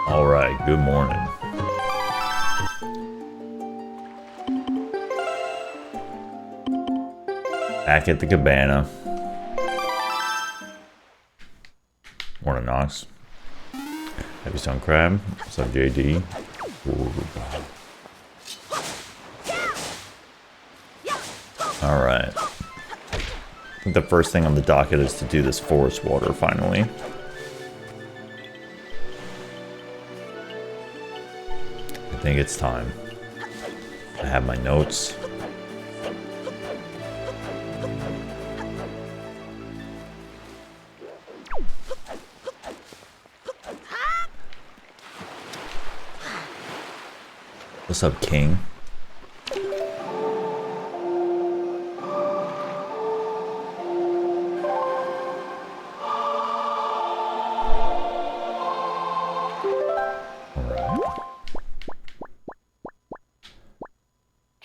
All right, good morning. Back at the cabana. Morning, Knox. Happy Stone Crab. What's up, JD? All right. I think the first thing on the docket is to do this forest water finally. I think it's time. I have my notes. What's up, King?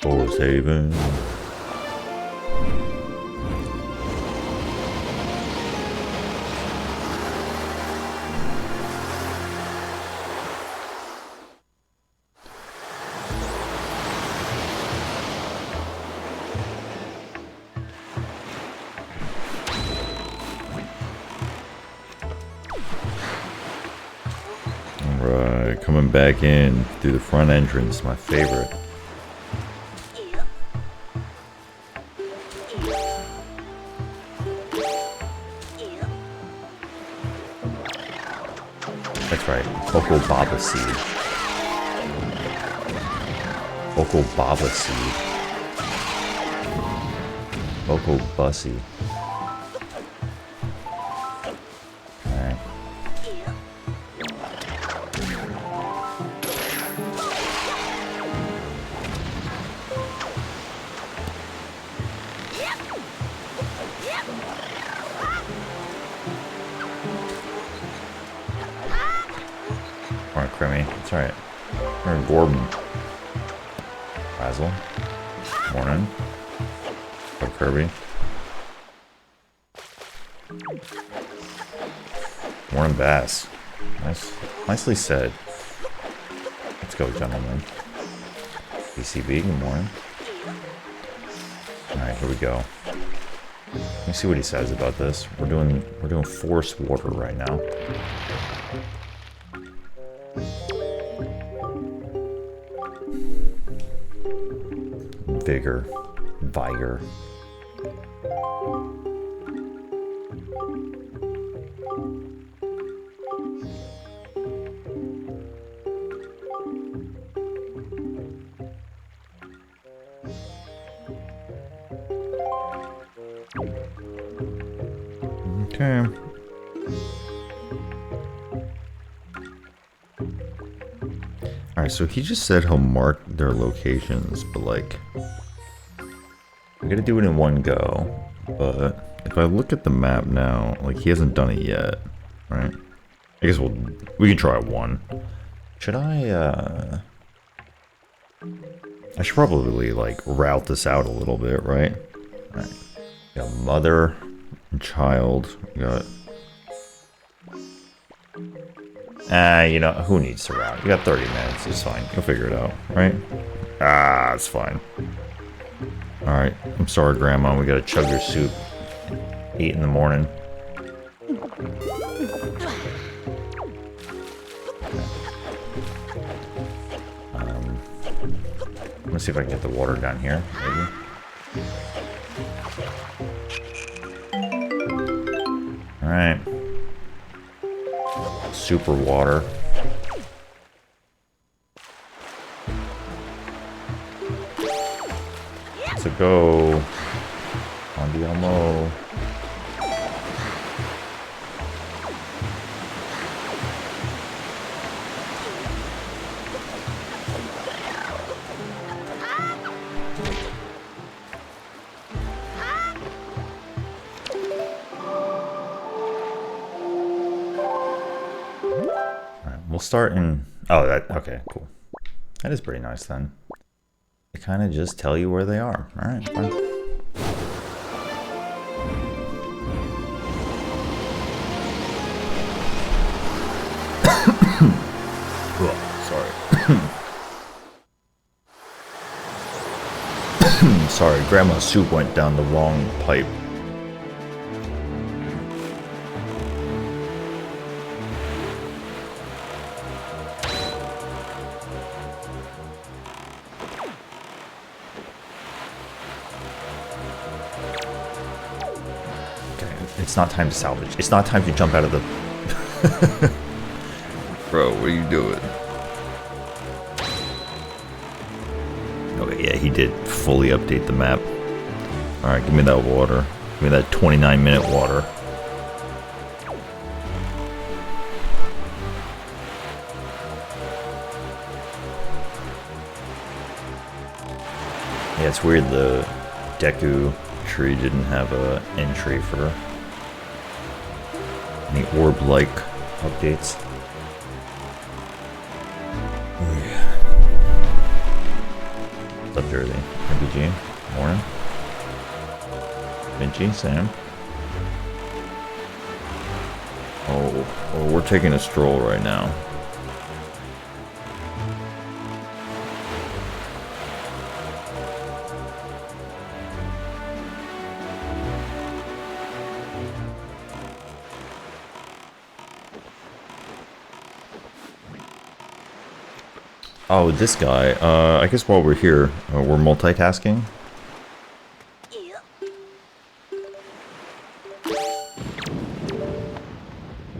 Forest Haven. Alright, coming back in through the front entrance, my favorite. That's right, Cocoa Baba Seed. Cocoa Baba Seed. Cocoa Bussy. Alright. Morning, Crimmy. It's alright. Morning, Gordon. Basil. Morning. What's up, Kirby? Morning, Bass. Nicely said. Let's go, gentlemen. BCB, good morning. Alright, here we go. Let me see what he says about this. We're doing forest water right now. Vigor. Okay. Alright, so he just said he'll mark their locations, but like, I gotta do it in one go. But if I look at the map now, like, he hasn't done it yet, right? I guess we can try one. Should I should probably like route this out a little bit, right? Alright. We got mother and child. We got you know, who needs to route? You got 30 minutes, it's fine. You'll figure it out, right? It's fine. Alright, I'm sorry, Grandma, we gotta chug your soup. 8 in the morning. Let's see if I can get the water down here, maybe. Alright. Super water. Let's go. Andiamo. We'll start in... Oh, that... Okay, cool. That is pretty nice, then. They kind of just tell you where they are. Alright, fine. Sorry. Sorry, Grandma's soup went down the wrong pipe. It's not time to salvage. It's not time to jump out of the... Bro, what are you doing? Okay, yeah, he did fully update the map. Alright, give me that water. Give me that 29-minute water. Yeah, it's weird the Deku tree didn't have a entry for any orb-like updates. Oh yeah. What's up, Jersey? MPG? Morning. Vinci, Sam. Oh, we're taking a stroll right now. Oh, this guy. I guess while we're here, we're multitasking.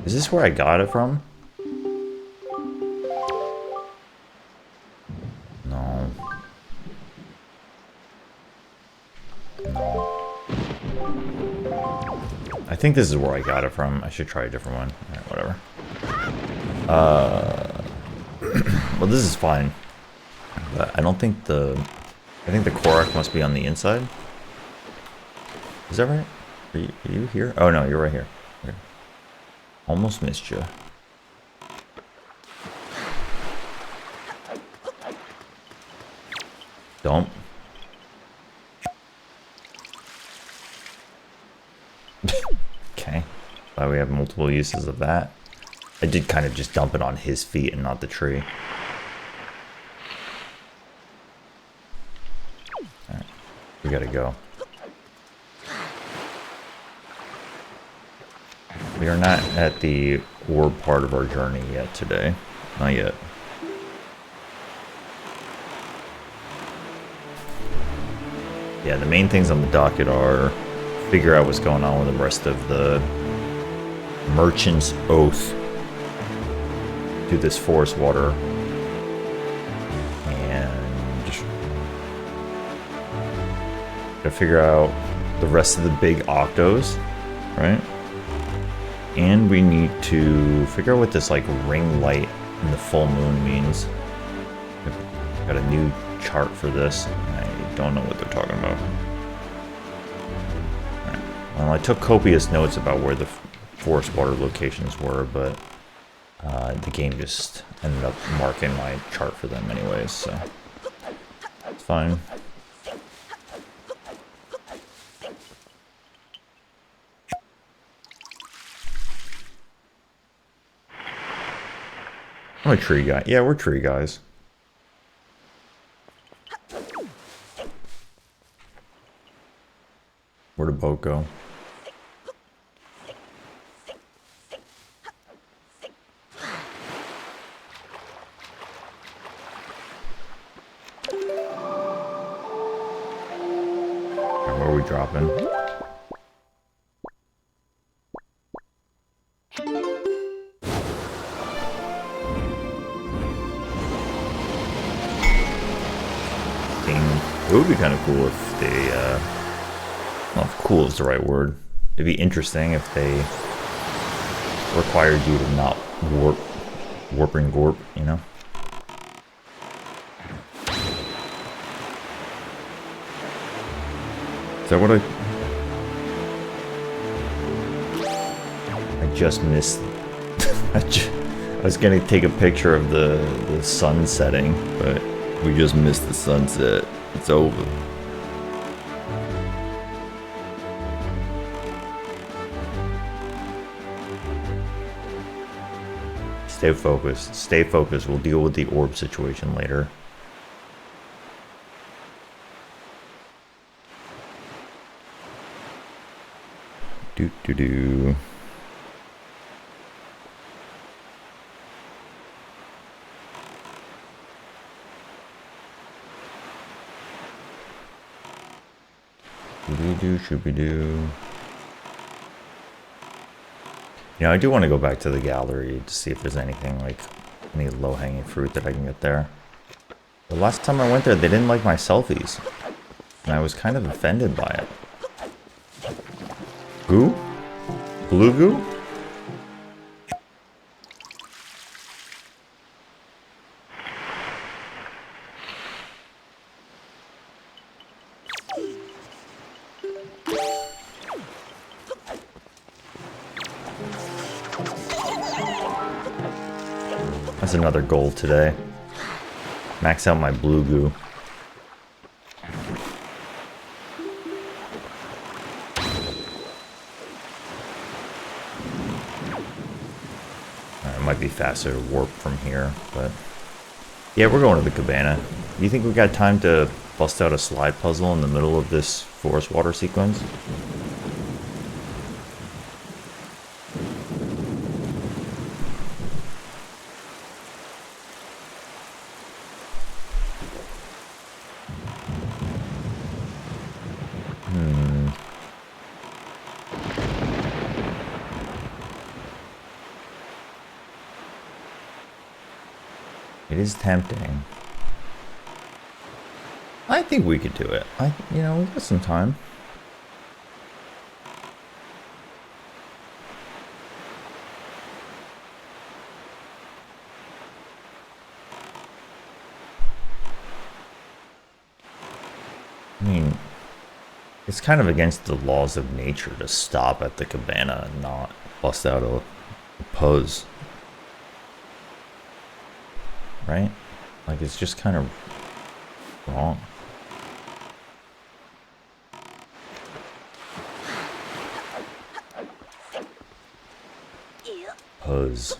Is this where I got it from? No. No. I think this is where I got it from. I should try a different one. Alright, whatever. Well, this is fine. But I don't think the... I think the Korok must be on the inside. Is that right? Are you here? Oh, no, you're right here. Okay. Almost missed you. Don't. Okay. Glad we have multiple uses of that. I did kind of just dump it on his feet and not the tree. Alright. We gotta go. We are not at the orb part of our journey yet today. Not yet. Yeah, the main things on the docket are figure out what's going on with the rest of the Merchant's Oath to this forest water, and just gotta figure out the rest of the big octos, right? And we need to figure out what this like ring light in the full moon means. Got a new chart for this. I don't know what they're talking about. Right. Well, I took copious notes about where the forest water locations were, but the game just ended up marking my chart for them anyways, so it's fine. I'm a tree guy. Yeah, we're tree guys. Where'd the boat go? Alright, where are we dropping? It would be kind of cool if they, well, if cool is the right word. It'd be interesting if they required you to not warp and gorp, you know? Is that what I just missed? I was gonna take a picture of the sun setting, but we just missed the sunset. It's over. Stay focused. Stay focused. We'll deal with the orb situation later. Do. Shooby-doo. You know, I do want to go back to the gallery to see if there's anything, like, any low-hanging fruit that I can get there. The last time I went there, they didn't like my selfies. And I was kind of offended by it. Goo? Blue goo? That's another goal today. Max out my blue goo. It might be faster to warp from here, but yeah, we're going to the cabana. Do you think we got time to bust out a slide puzzle in the middle of this forest water sequence? It is tempting. I think we could do it. You know, we've got some time. I mean, it's kind of against the laws of nature to stop at the cabana and not bust out a pose. Right? Like, it's just kind of wrong. Pose.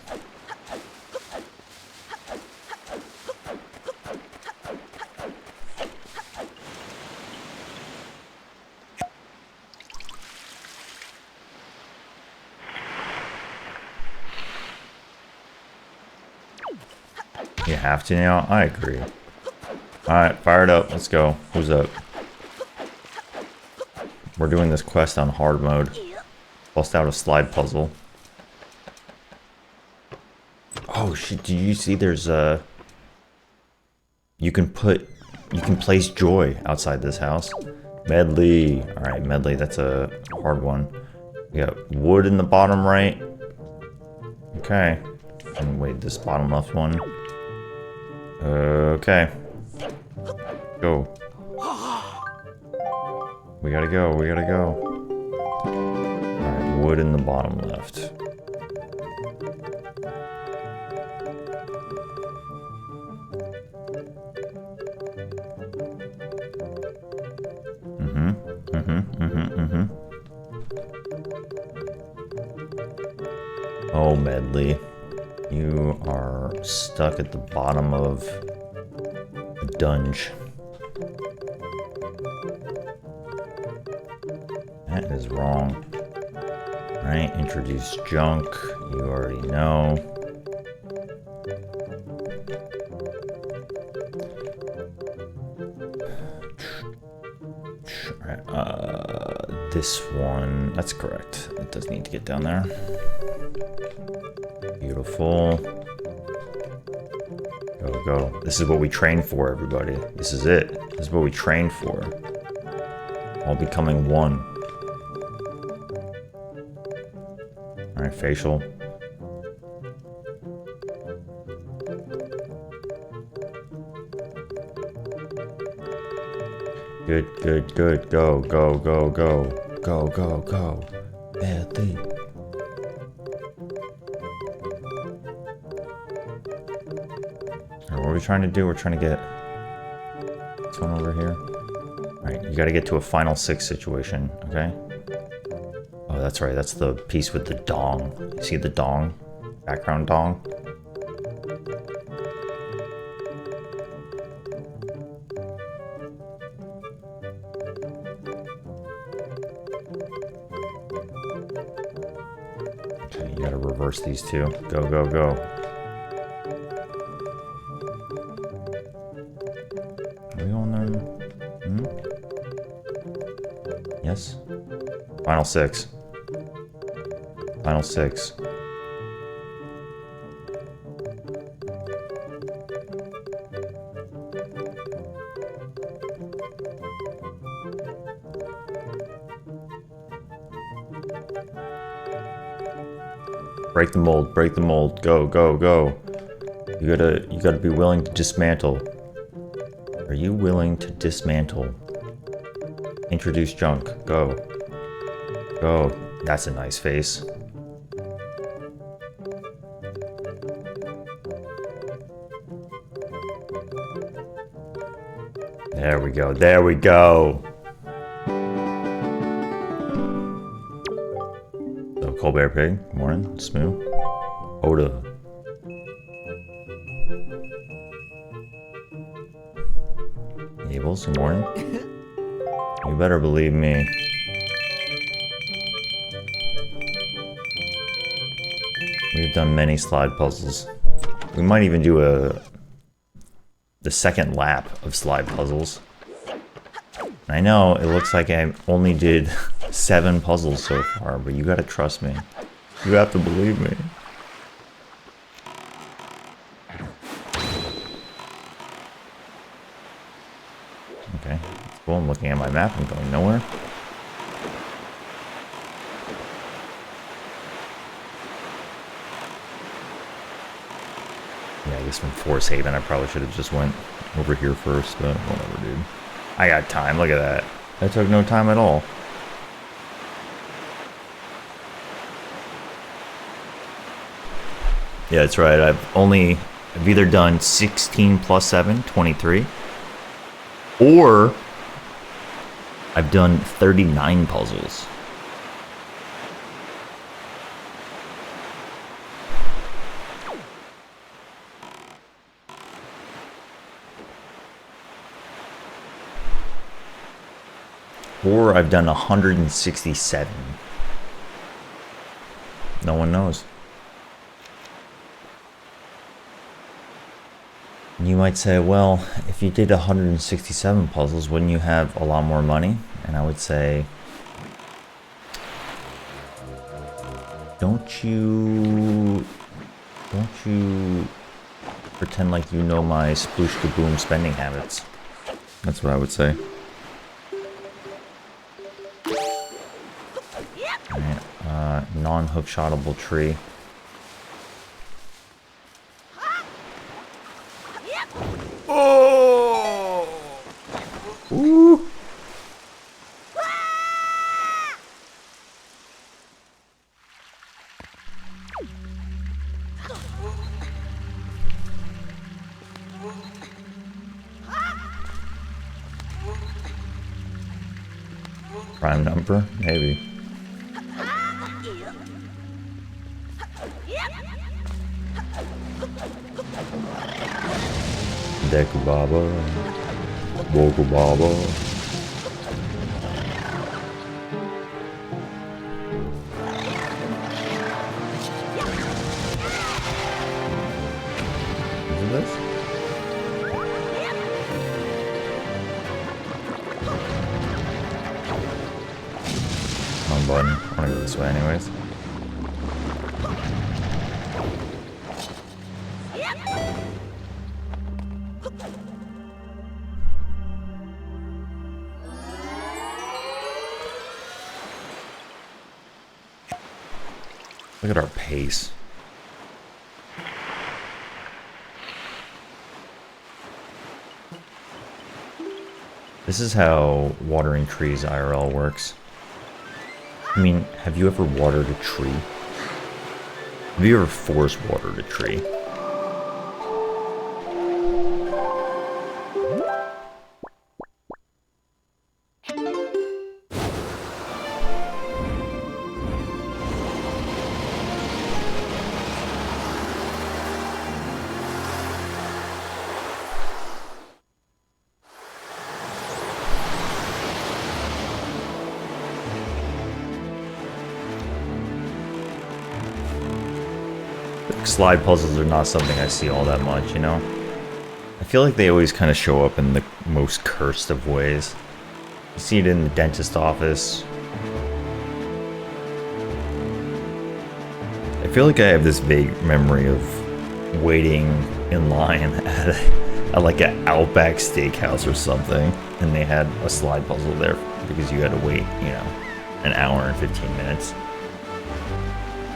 You have to now? I agree. Alright, fire it up. Let's go. Who's up? We're doing this quest on hard mode. Bust out a slide puzzle. Oh shit, did you see there's a... You can place joy outside this house. Medley. Alright, medley, that's a hard one. We got wood in the bottom right. Okay. And wait, this bottom left one. Okay. Go. We gotta go, we gotta go. Alright, wood in the bottom left. Oh, Medley. You are stuck at the bottom of a dungeon. That is wrong. Alright, introduce junk. You already know. Alright, this one, that's correct. It does need to get down there. Beautiful. Go, go. This is what we train for, everybody. This is it. This is what we train for. All becoming one. Alright, facial. Good, good, good. Go, go, go, go. Go, go, go. Healthy. What are we trying to do? We're trying to get this one over here. Alright, you gotta get to a final 6 situation, okay? Oh, that's right. That's the piece with the dong. You see the dong? Background dong? Okay, you gotta reverse these two. Go, go, go. Are we on there? Hmm? Yes? Final 6. Final 6. Break the mold, break the mold. Go, go, go. You gotta be willing to dismantle. Are you willing to dismantle? Introduce junk. Go. Go. That's a nice face. There we go. There we go. So, Colbert Pig. Morning. Smooth. Oda. Abels. Good morning. You better believe me. We've done many slide puzzles. We might even do the second lap of slide puzzles. I know it looks like I only did 7 puzzles so far, but you gotta trust me. You have to believe me. Okay, that's cool. I'm looking at my map. I'm going nowhere. Yeah, I guess from Forest Haven, I probably should have just went over here first, but whatever, dude. I got time. Look at that. That took no time at all. Yeah, that's right. I've either done 16 plus 7, 23, or I've done 39 puzzles. Or I've done 167. No one knows. You might say, well, if you did 167 puzzles, wouldn't you have a lot more money? And I would say, don't you pretend like you know my sploosh kaboom spending habits. That's what I would say. Alright, non-hookshotable tree. Oh! Ooh! Prime number? Maybe. Deku Baba. Wogu Baba. Is it this? Wrong button. I wanna go this way anyways. Look at our pace. This is how watering trees IRL works. I mean, have you ever watered a tree? Have you ever force watered a tree? Slide puzzles are not something I see all that much, you know? I feel like they always kind of show up in the most cursed of ways. You see it in the dentist office. I feel like I have this vague memory of waiting in line at like an Outback Steakhouse or something, and they had a slide puzzle there because you had to wait, you know, an hour and 15 minutes.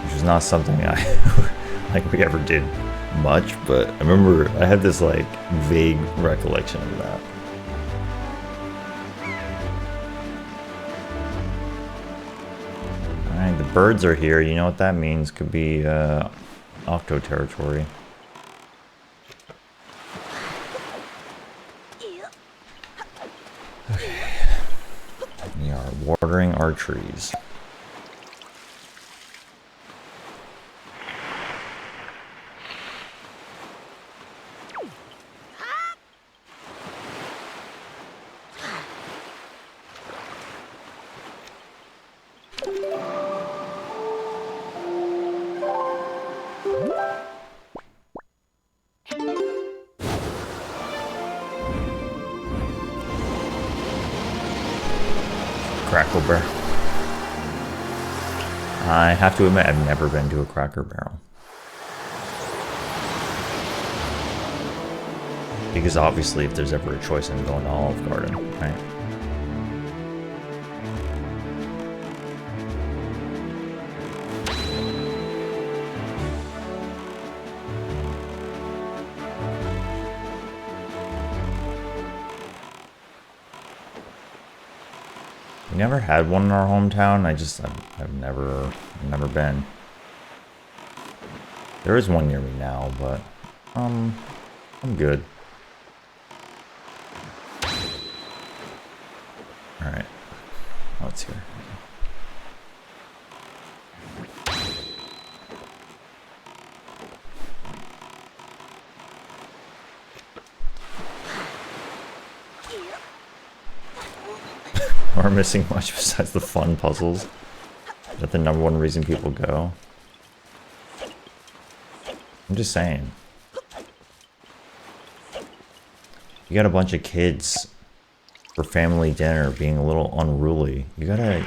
Which was not something like we ever did much, but I remember I had this like vague recollection of that. Alright, the birds are here. You know what that means? Could be Octo territory. Okay. We are watering our trees. Crackle Barrel. I have to admit, I've never been to a Cracker Barrel. Because obviously, if there's ever a choice, I'm going to Olive Garden, right? We never had one in our hometown. I've never been. There is one near me now, but I'm good. All right, let's hear. We're missing much besides the fun puzzles. Is that the #1 reason people go? I'm just saying. You got a bunch of kids for family dinner being a little unruly. You gotta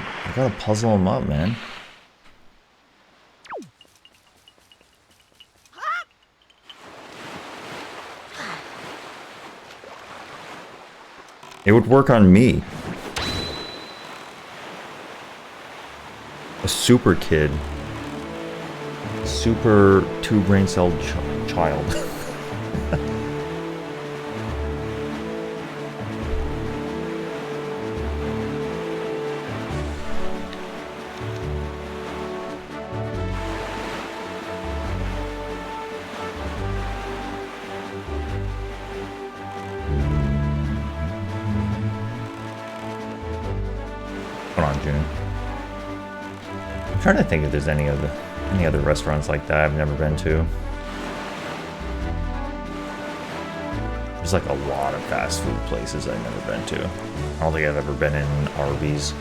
puzzle them up, man. It would work on me. A super kid. Super two-brain-celled child. Hold on, June. I'm trying to think if there's any other restaurants like that I've never been to. There's like a lot of fast food places I've never been to. I don't think I've ever been in Arby's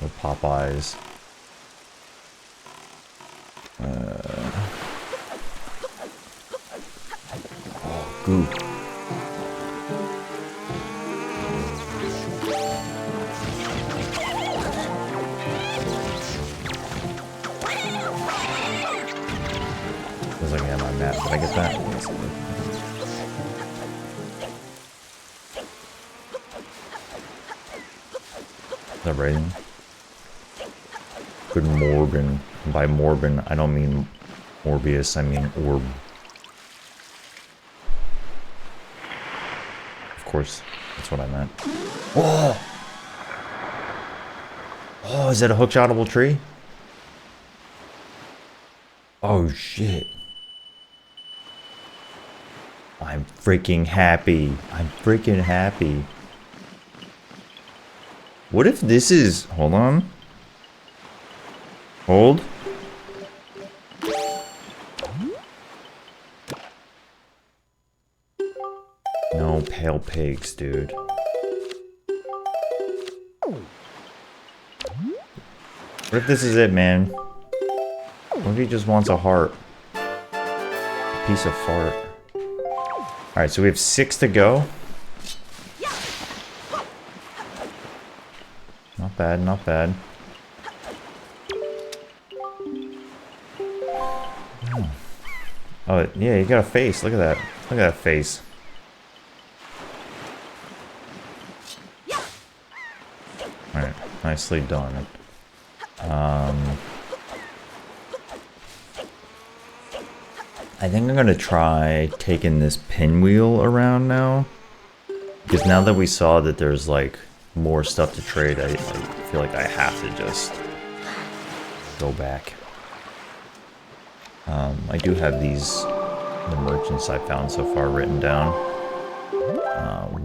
or Popeyes. Oh, goop. Did I get that? Is that rating? Good Morbin. By Morbin, I don't mean Morbius, I mean orb. Of course, that's what I meant. Oh! Oh, is that a hook-shottable tree? Oh, shit. I'm freaking happy. I'm freaking happy. What if this is... Hold on. Hold. No pale pigs, dude. What if this is it, man? What if he just wants a heart? A piece of fart. Alright, so we have 6 to go. Not bad, not bad. Oh, yeah, you got a face. Look at that. Look at that face. Alright, nicely done. I think I'm gonna try taking this pinwheel around now. Because now that we saw that there's like more stuff to trade, I feel like I have to just go back. I do have the merchants I found so far written down.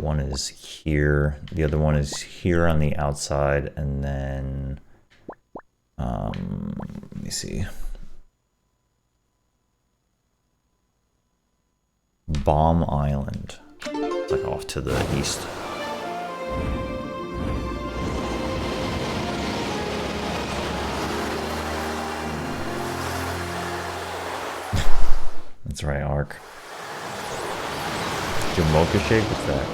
One is here, the other one is here on the outside, and then let me see. Bomb Island. It's like off to the east. That's right, Ark. Jamocha shake? What's that?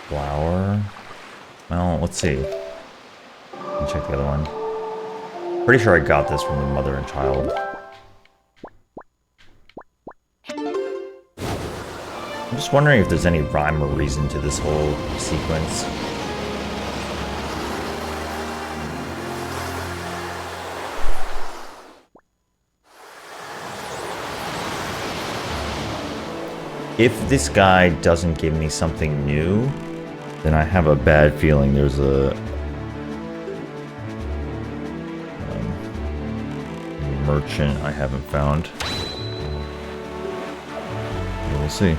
Flower. Well, let's see. Let me check the other one. Pretty sure I got this from the mother and child. I'm just wondering if there's any rhyme or reason to this whole sequence. If this guy doesn't give me something new, then I have a bad feeling there's a merchant I haven't found. We'll see.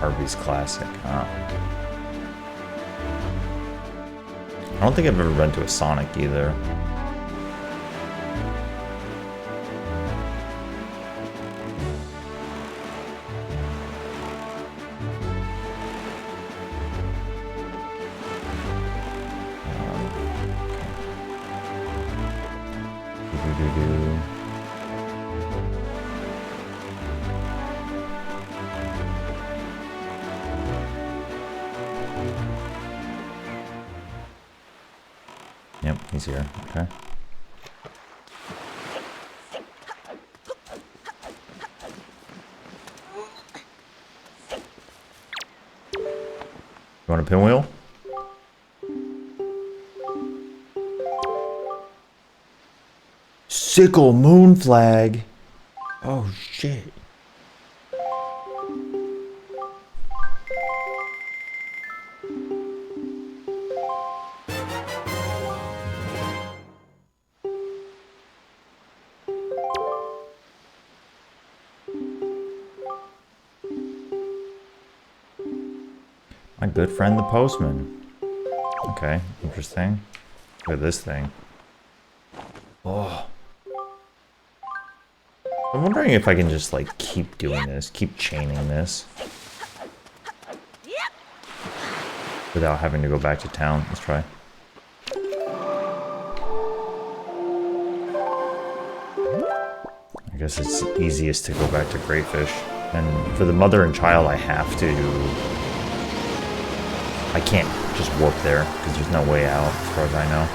Arby's Classic, huh? I don't think I've ever been to a Sonic either. Yep, he's here. Okay. You want a pinwheel? Sickle moon flag. Oh shit. My good friend the postman. Okay, interesting. Look at this thing. Oh. I'm wondering if I can just, like, keep doing this, keep chaining this. Without having to go back to town. Let's try. I guess it's easiest to go back to Greatfish. And for the mother and child, I have to... I can't just warp there, because there's no way out, as far as I know.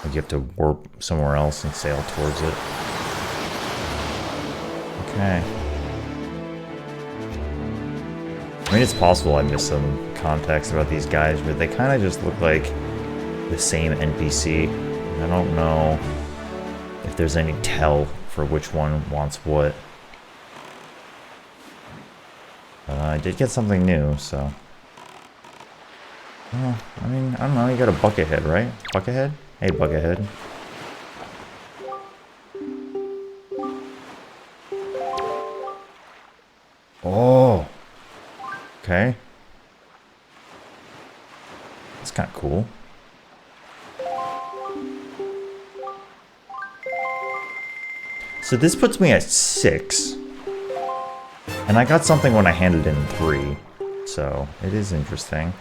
Like, you have to warp somewhere else and sail towards it. Okay. I mean, it's possible I missed some context about these guys, but they kind of just look like the same NPC. I don't know if there's any tell for which one wants what. I did get something new, so... Well, I mean, I don't know, you got a Buckethead, right? Buckethead? Hey, Buckethead. Oh! Okay. That's kind of cool. So this puts me at 6. And I got something when I handed in 3. So, it is interesting.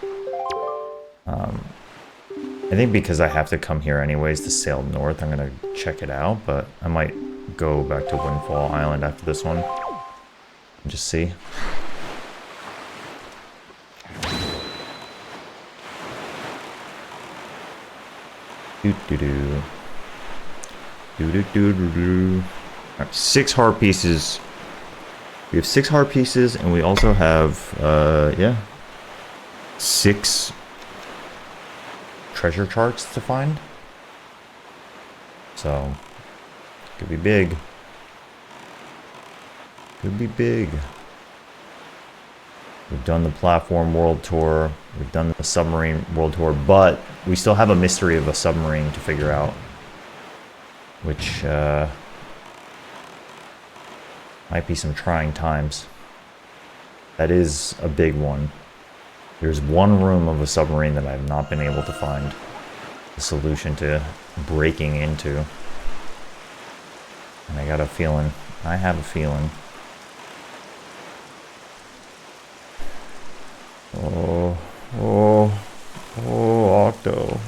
I think because I have to come here anyways to sail north, I'm gonna check it out, but I might go back to Windfall Island after this one. And just see. Doo-doo-doo. Doo-doo-doo-doo-doo. Alright, 6 heart pieces. We have 6 heart pieces, and we also have, yeah, 6 treasure charts to find. So, could be big. Could be big. We've done the platform world tour. We've done the submarine world tour, but we still have a mystery of a submarine to figure out. Which, might be some trying times. That is a big one. There's one room of a submarine that I've not been able to find the solution to breaking into. And I got a feeling, I have a feeling. Oh, Octo.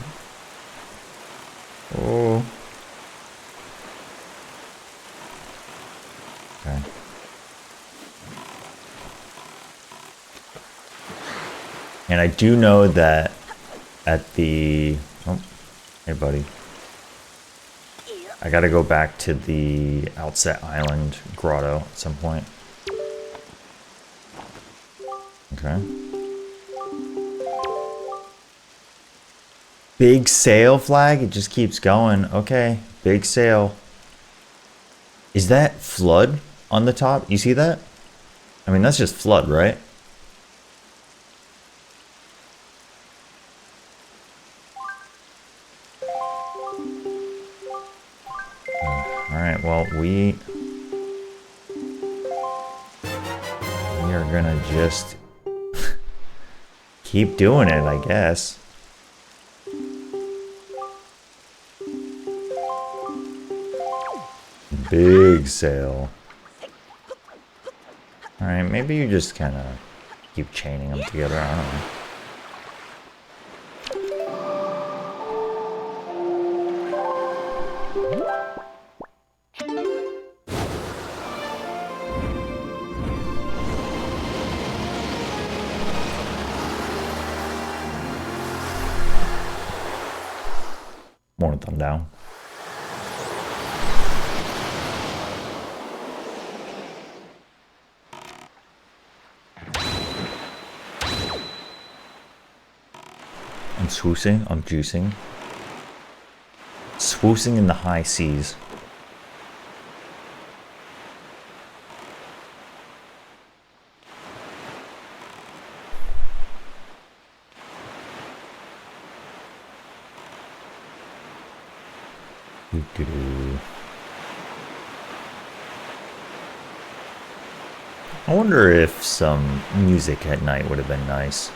Oh. Okay. And I do know that at the... Oh, hey buddy. I gotta go back to the Outset Island grotto at some point. Okay. Big sail flag? It just keeps going. Okay, big sail. Is that flood on the top? You see that? I mean, that's just flood, right? Alright, well, we are gonna just keep doing it, I guess. Big sail. Alright, maybe you just kind of keep chaining them together, I don't know. More thumb down. I'm swoosing, I'm juicing. Swoosing in the high seas. I wonder if some music at night would have been nice.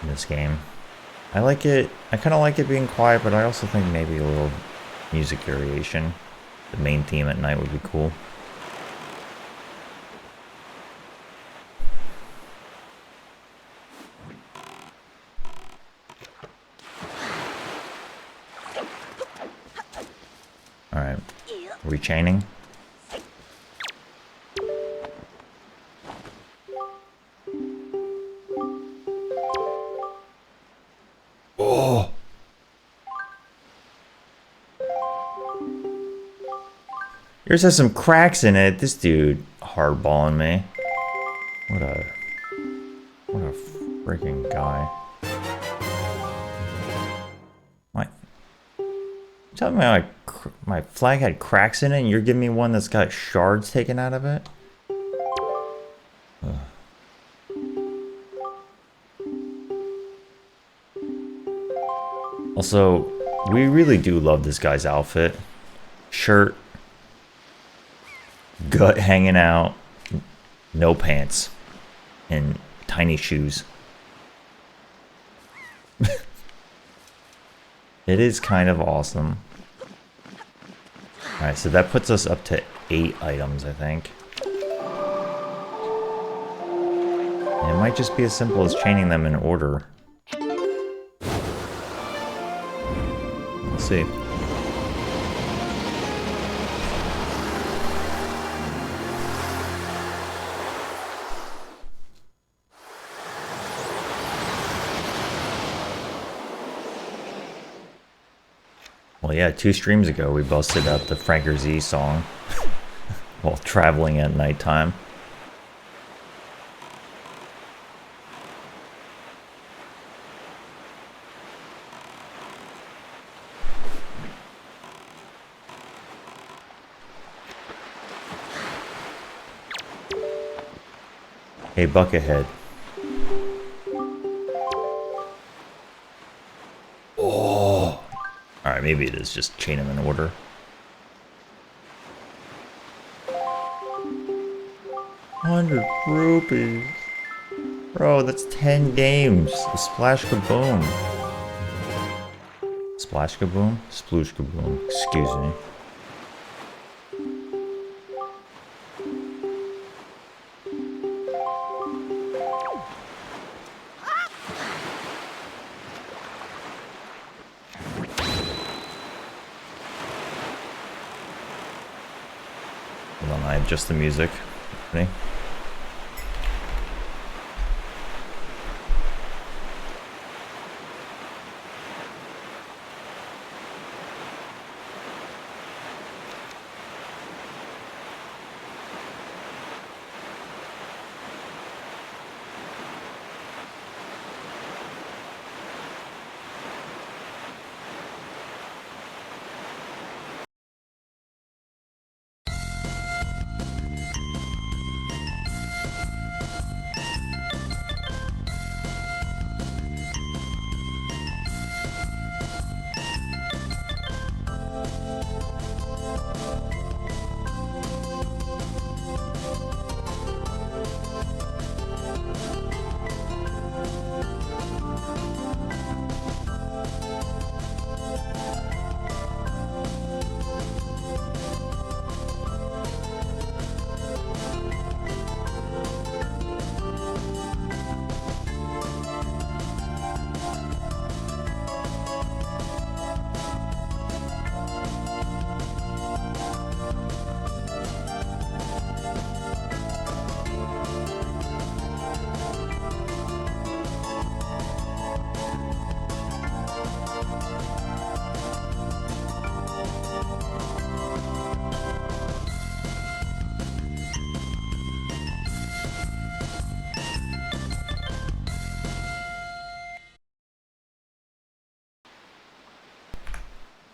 in this game. I like it. I kind of like it being quiet, but I also think maybe a little music variation. The main theme at night would be cool. Alright. Are we chaining? Oh! Yours has some cracks in it. This dude hardballing me. What a freaking guy. Tell me my flag had cracks in it and you're giving me one that's got shards taken out of it? Ugh. Also, we really do love this guy's outfit. Shirt, gut hanging out, no pants, and tiny shoes. It is kind of awesome. Alright, so that puts us up to 8 items, I think. And it might just be as simple as chaining them in order. Let's see. Well, yeah, 2 streams ago we busted out the Franker Z song while traveling at nighttime. Hey, Buckethead. Oh! Alright, maybe it is just chain them in order. ₹100. Bro, that's 10 games. Splash kaboom. Splash kaboom? Sploosh kaboom. Excuse me. Hold on, I adjust the music. Ready?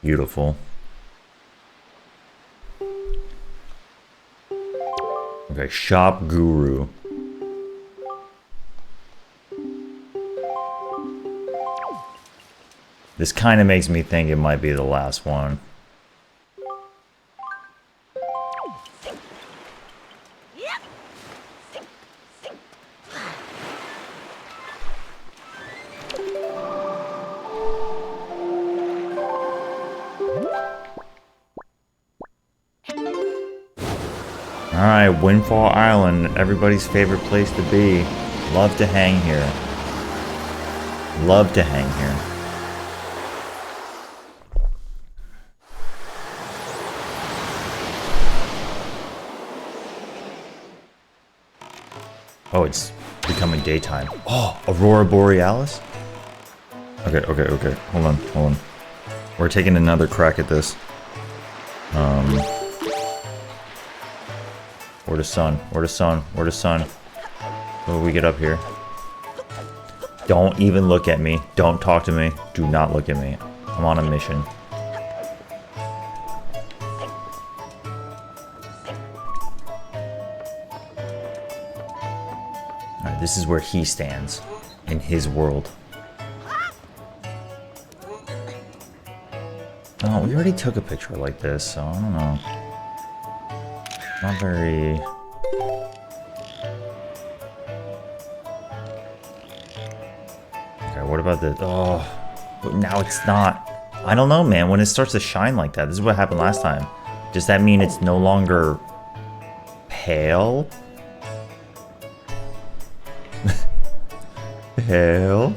Beautiful. Okay, Shop Guru. This kind of makes me think it might be the last one. Alright, Windfall Island, everybody's favorite place to be. Love to hang here. Love to hang here. Oh, it's becoming daytime. Oh, Aurora Borealis? Okay. Hold on. We're taking another crack at this. Where the sun? What do we get up here? Don't even look at me. Don't talk to me. Do not look at me. I'm on a mission. Alright, this is where he stands. In his world. Oh, we already took a picture like this, so I don't know. Not very... Okay, what about this? Oh, now it's not... I don't know, man. When it starts to shine like that, this is what happened last time. Does that mean it's no longer... pale? Pale?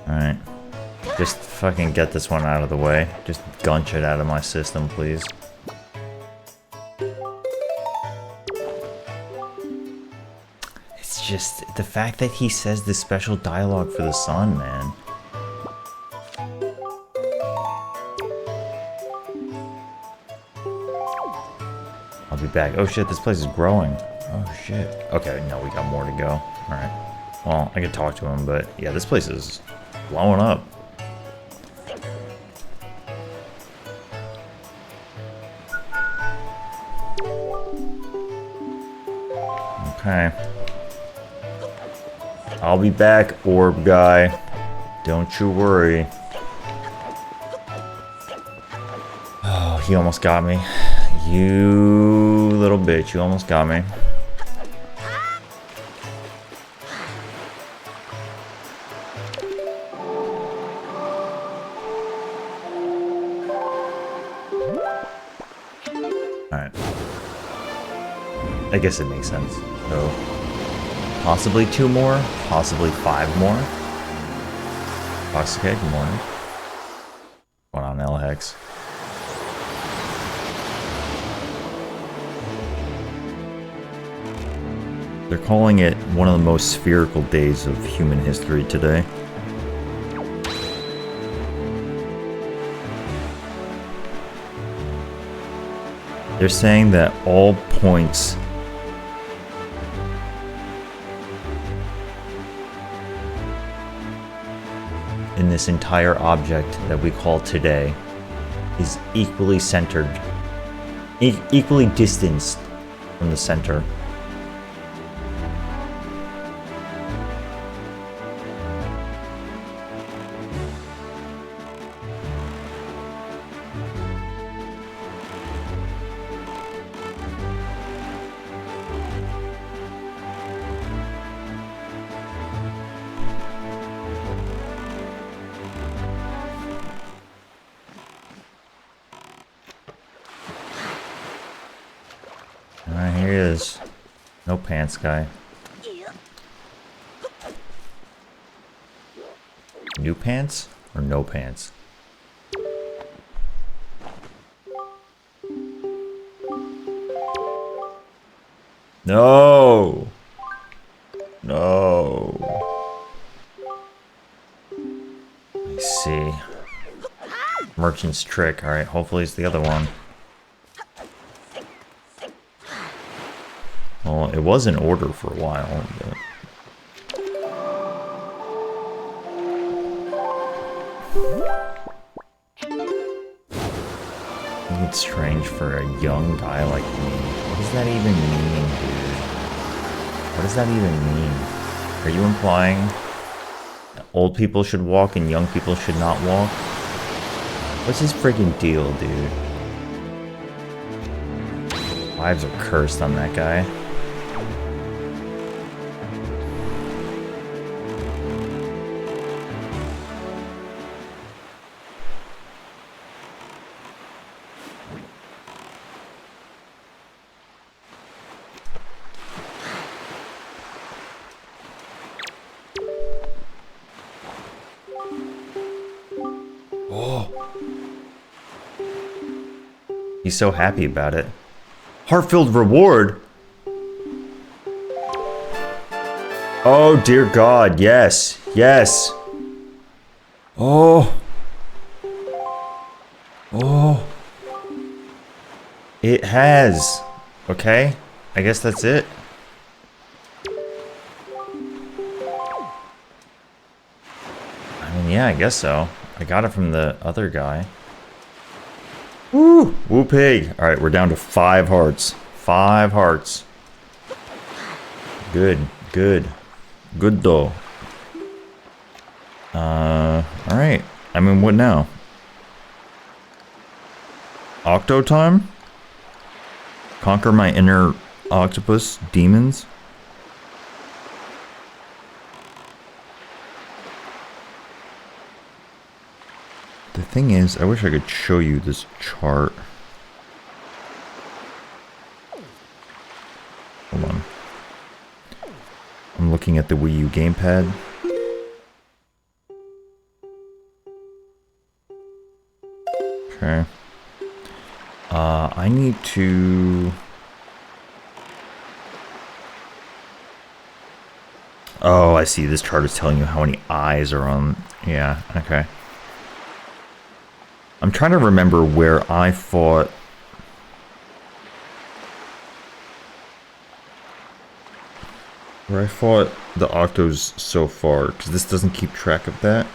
Alright. Just fucking get this one out of the way. Just gunch it out of my system, please. It's just the fact that he says this special dialogue for the sun, man. I'll be back. Oh shit, this place is growing. Oh shit. Okay, no, we got more to go. Alright. Well, I could talk to him, but yeah, this place is blowing up. Okay. I'll be back, orb guy. Don't you worry. Oh, he almost got me. You little bitch, you almost got me. Alright. I guess it makes sense. So, possibly 2 more, possibly 5 more. Foxicate, good morning. Going on L-Hex. They're calling it one of the most spherical days of human history today. They're saying that all points in this entire object that we call today is equally centered, equally distanced from the center. Alright, here he is. No pants guy. New pants or no pants? No! No! I see. Merchant's trick. Alright, hopefully it's the other one. Well, it was in order for a while, but... I think it's strange for a young guy like me. What does that even mean, dude? What does that even mean? Are you implying that old people should walk and young people should not walk? What's his freaking deal, dude? Lives are cursed on that guy. He's so happy about it. Heart-filled reward? Oh, dear God. Yes. Yes. Oh. Oh. It has. Okay. I guess that's it. I mean, yeah, I guess so. I got it from the other guy. Woo! Woo pig. Alright, we're down to 5 hearts. 5 hearts. Good. Good. Good though. Alright. I mean, what now? Octo time? Conquer my inner octopus demons? The thing is, I wish I could show you this chart. Hold on. I'm looking at the Wii U gamepad. Okay. I need to... Oh, I see. This chart is telling you how many eyes are on... Yeah, okay. I'm trying to remember where I fought... Where I fought the Octos so far, because this doesn't keep track of that.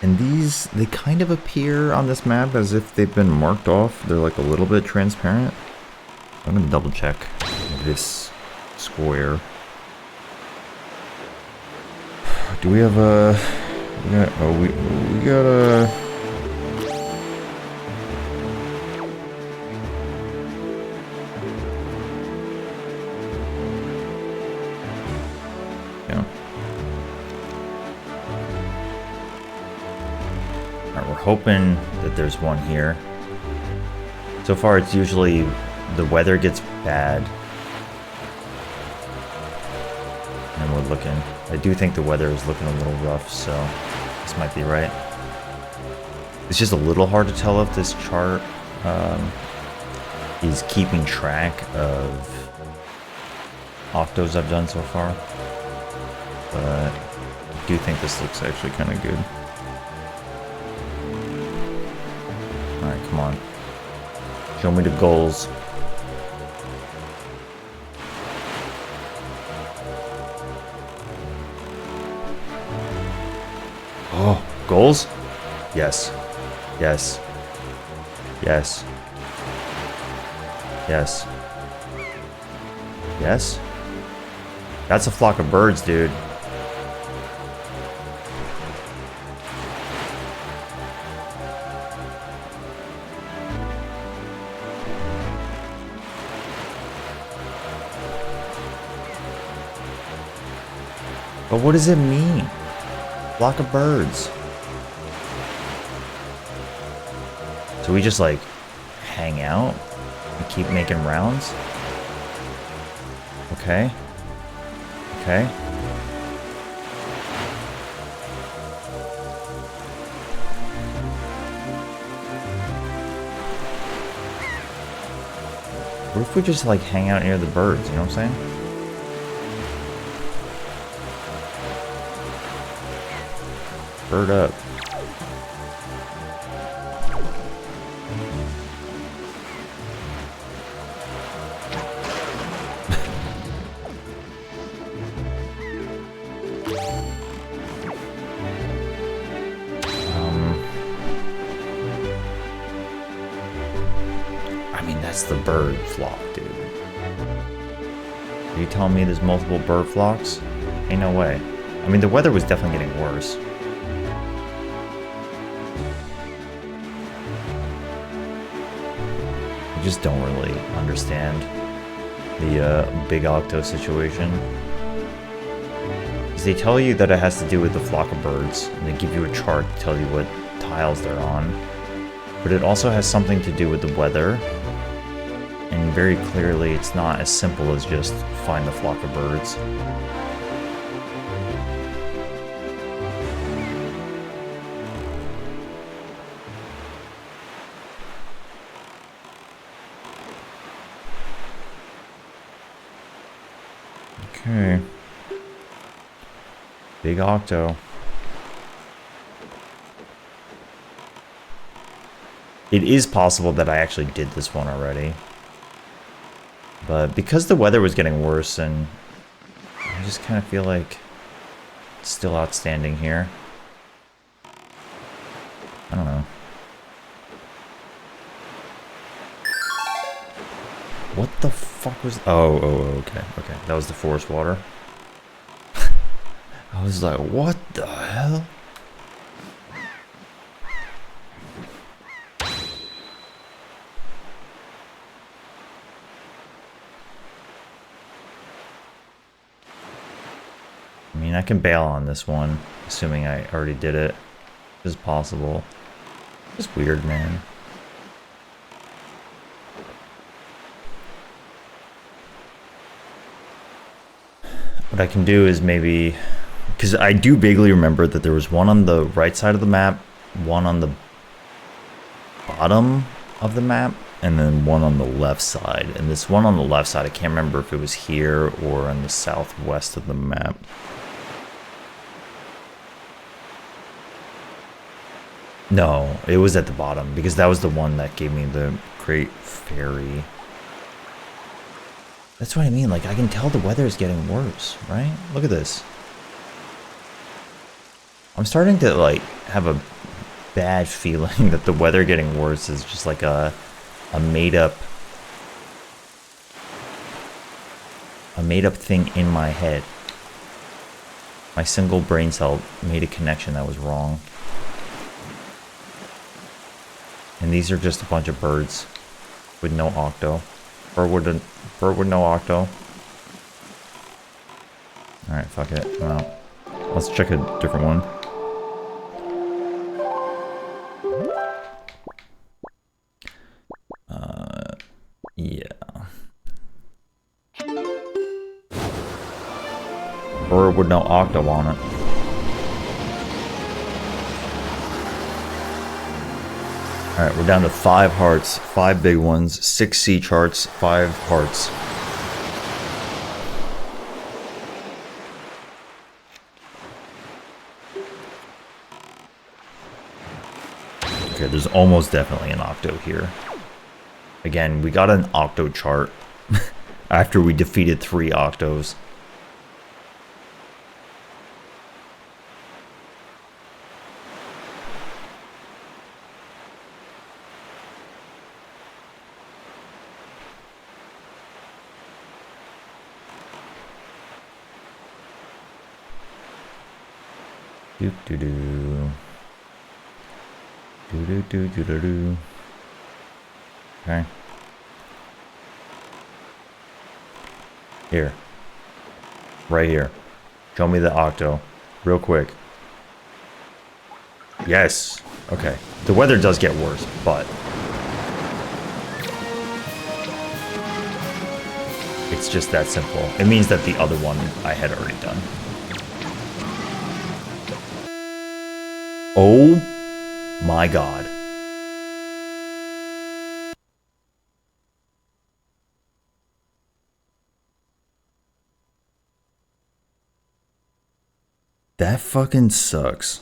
And these, they kind of appear on this map as if they've been marked off. They're like a little bit transparent. I'm gonna double check this square. Do we have a... we got a... Yeah. Alright, we're hoping that there's one here. So far it's usually the weather gets bad. And we're looking. I do think the weather is looking a little rough, so this might be right. It's just a little hard to tell if this chart is keeping track of octos I've done so far. But I do think this looks actually kind of good. Alright, come on. Show me the goals. Oh, goals? Yes. Yes. Yes. Yes. Yes? That's a flock of birds, dude. But what does it mean? Flock of birds. So we just like hang out and keep making rounds? Okay. Okay. What if we just like hang out near the birds, you know what I'm saying? Bird up. I mean, that's the bird flock, dude. Are you telling me there's multiple bird flocks? Ain't no way. I mean, the weather was definitely getting worse. I just don't really understand the big octo situation. Because they tell you that it has to do with the flock of birds, and they give you a chart to tell you what tiles they're on. But it also has something to do with the weather, and very clearly it's not as simple as just find the flock of birds. Okay. Big Octo. It is possible that I actually did this one already. But because the weather was getting worse, and I just kind of feel like it's still outstanding here. I don't know. What the fuck was... Oh, okay. Okay, that was the forest water. I was like, what the hell? I mean, I can bail on this one, assuming I already did it. It's possible. It's weird, man. What I can do is maybe... Because I do vaguely remember that there was one on the right side of the map, one on the bottom of the map, and then one on the left side. And this one on the left side, I can't remember if it was here or in the southwest of the map. No, it was at the bottom, because that was the one that gave me the Great Fairy. That's what I mean, like, I can tell the weather is getting worse, right? Look at this. I'm starting to, like, have a bad feeling that the weather getting worse is just like a made-up thing in my head. My single brain cell made a connection that was wrong. And these are just a bunch of birds with no octo. Bird with no octo. Alright, fuck it. I'm out. Let's check a different one. Yeah. Bird with no octo on it. Alright, we're down to 5 hearts, 5 big ones, 6 C charts, 5 hearts. Okay, there's almost definitely an octo here. Again, we got an octo chart after we defeated 3 octos. Doop doo doo. Doo doo doo doo doo doo. Okay. Here. Right here. Show me the octo. Real quick. Yes. Okay. The weather does get worse, but it's just that simple. It means that the other one I had already done. Oh my god. That fucking sucks.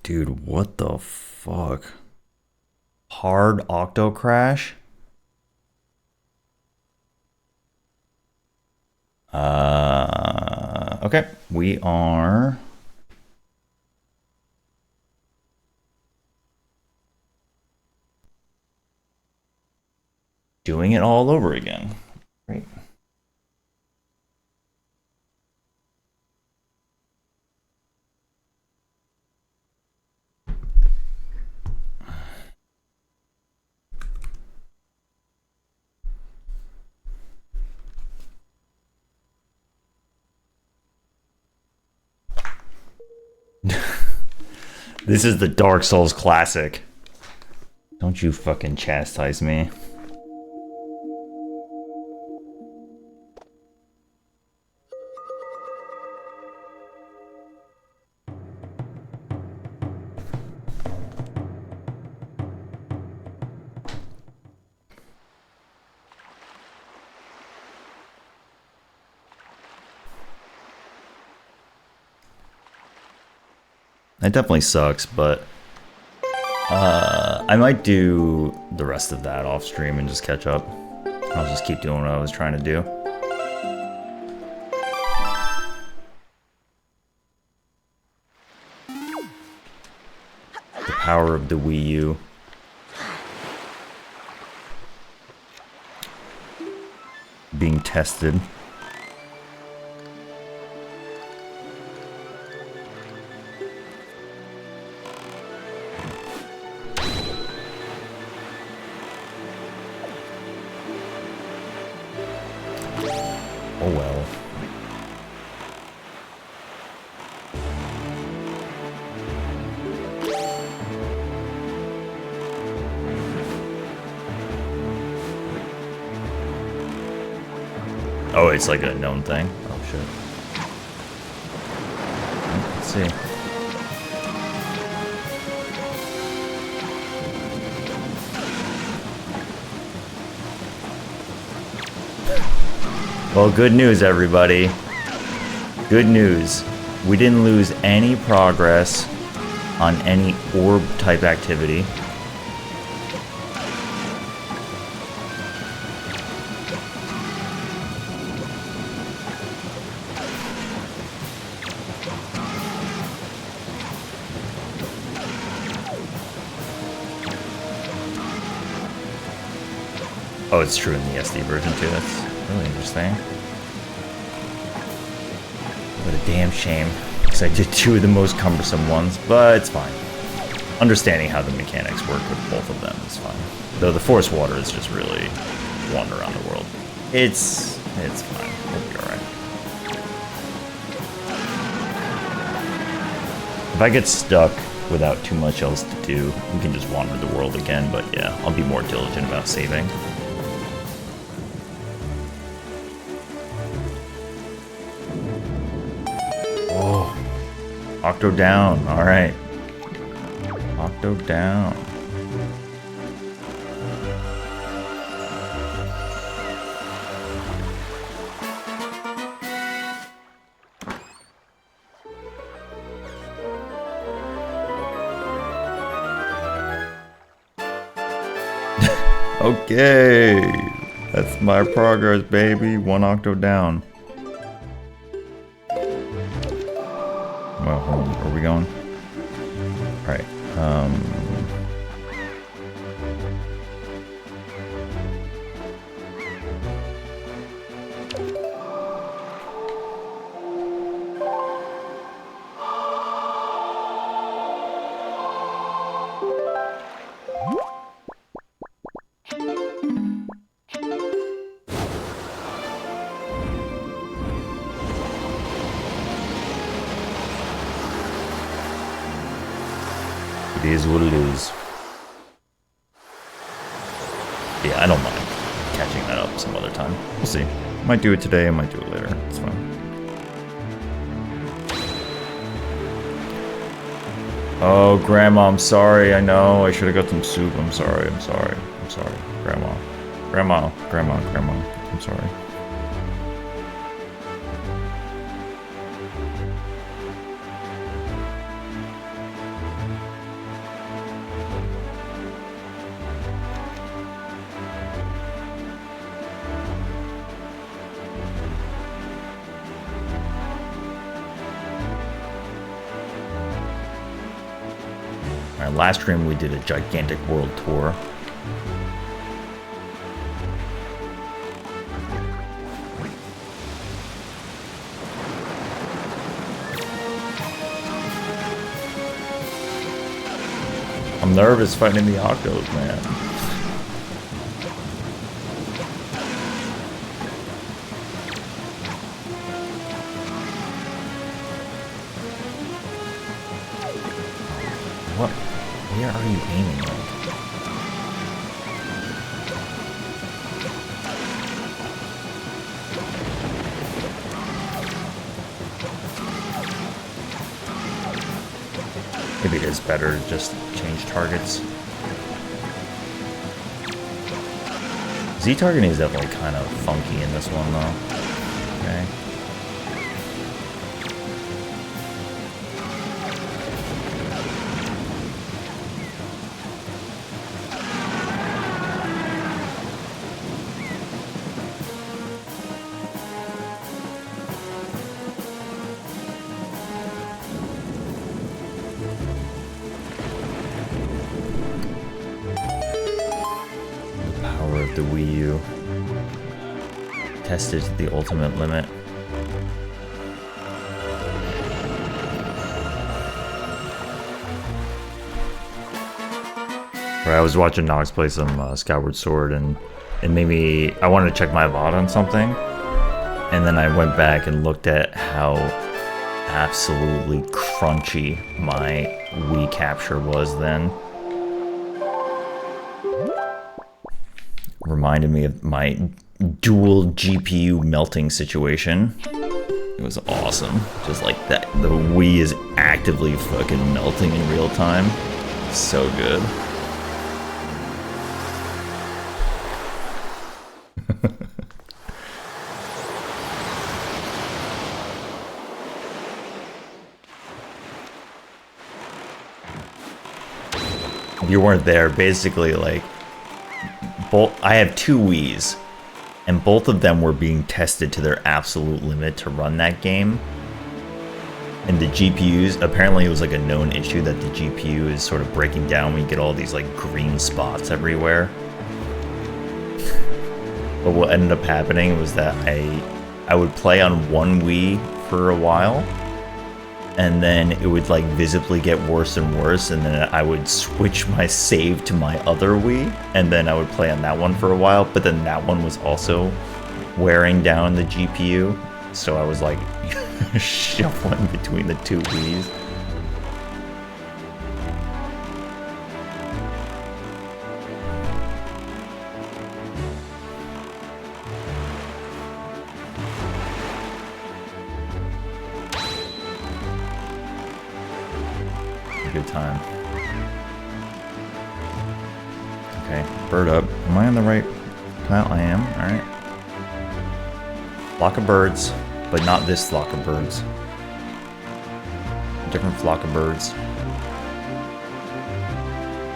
Dude, what the fuck? Hard octo crash? Okay. We are doing it all over again. Great. This is the Dark Souls classic. Don't you fucking chastise me. It definitely sucks, but I might do the rest of that off stream and just catch up. I'll just keep doing what I was trying to do. The power of the Wii U. Being tested. Oh well. Oh, it's like a known thing? Oh shit. Let's see. Well, good news, everybody. Good news. We didn't lose any progress on any orb-type activity. Oh, it's true in the SD version, too. That's really interesting. What a damn shame, because I did two of the most cumbersome ones, but it's fine. Understanding how the mechanics work with both of them is fine. Though the force water is just really wander around the world. It's fine. We'll be alright. If I get stuck without too much else to do, we can just wander the world again, but yeah, I'll be more diligent about saving. Oh, Octo down, alright. Octo down. Okay, that's my progress, baby. One octo down. Well, hold on. Where are we going? All right. It is what it is. Yeah, I don't mind catching that up some other time. We'll see. Might do it today, I might do it later. It's fine. Oh, Grandma, I'm sorry. I know. I should have got some soup. I'm sorry. I'm sorry. I'm sorry. Grandma. Grandma. Grandma. Grandma. I'm sorry. Last stream we did a gigantic world tour. I'm nervous fighting the Octos, man. What? Where are you aiming, like? Maybe it is better to just change targets. Z-targeting is definitely kind of funky in this one, though. Okay. the Wii U. Tested to the ultimate limit. I was watching Nox play some Skyward Sword, and it made me... I wanted to check my VOD on something, and then I went back and looked at how absolutely crunchy my Wii capture was then. Reminded me of my dual GPU melting situation. It was awesome. Just like that, the Wii is actively fucking melting in real time. So good. If you weren't there, basically, like, I have two Wiis, and both of them were being tested to their absolute limit to run that game. And the GPUs, apparently it was like a known issue that the GPU is sort of breaking down when you get all these like green spots everywhere. But what ended up happening was that I would play on one Wii for a while, and then it would like visibly get worse and worse, and then I would switch my save to my other Wii, and then I would play on that one for a while, but then that one was also wearing down the GPU, so I was like shuffling between the two Wiis. Good time. Okay, bird up. Am I on the right tile? I am. Alright. Flock of birds, but not this flock of birds. Different flock of birds.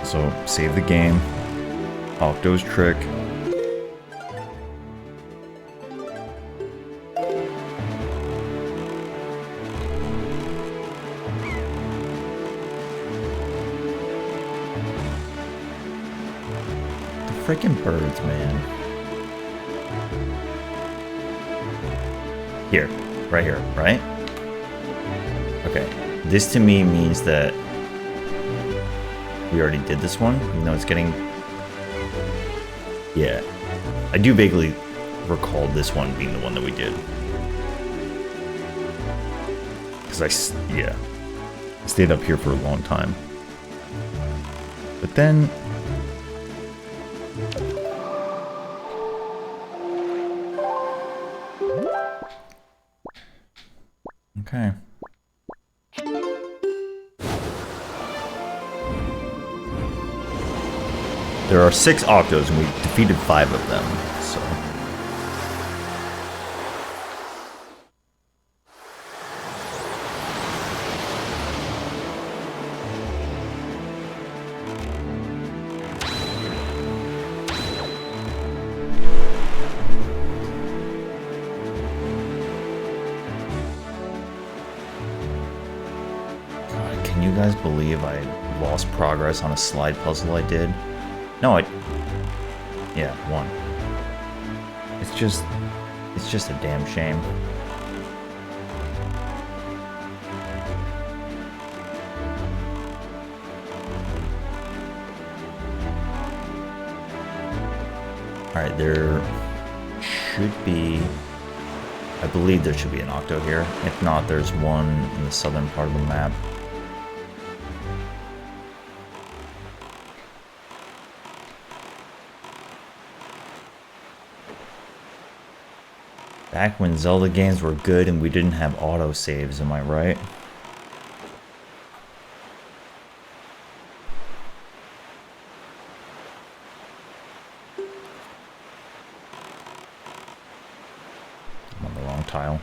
So, save the game. Octo's trick. Freaking birds, man. Here. Right here, right? Okay. This to me means that we already did this one, even though it's getting... Yeah. I do vaguely recall this one being the one that we did. Because I stayed up here for a long time. But then... Okay. There are 6 Octos, and we defeated 5 of them, so... Can you guys believe I lost progress on a slide puzzle I did? No, yeah, 1. It's just a damn shame. Alright, there should be... I believe there should be an Octo here. If not, there's one in the southern part of the map. Back when Zelda games were good and we didn't have autosaves, am I right? I'm on the wrong tile.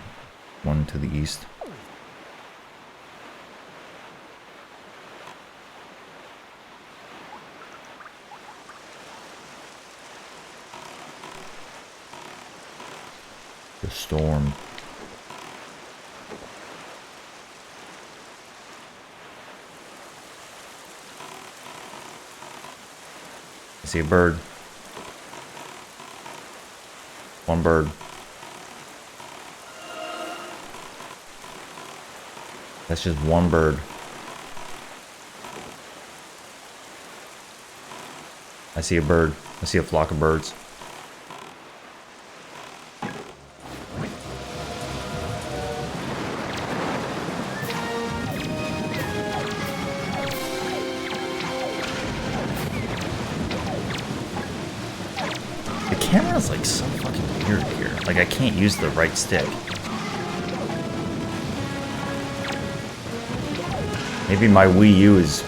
One to the east. The storm. I see a bird. One bird. That's just one bird. I see a bird. I see a flock of birds. The camera's like so fucking weird here. Like I can't use the right stick. Maybe my Wii U is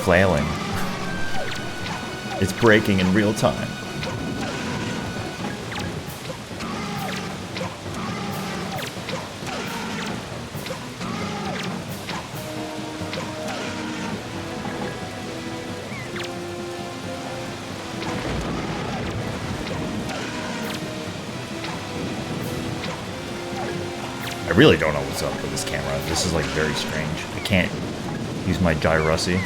flailing. It's breaking in real time. I really don't know what's up with this camera. This is like very strange. I can't use my gyrussy.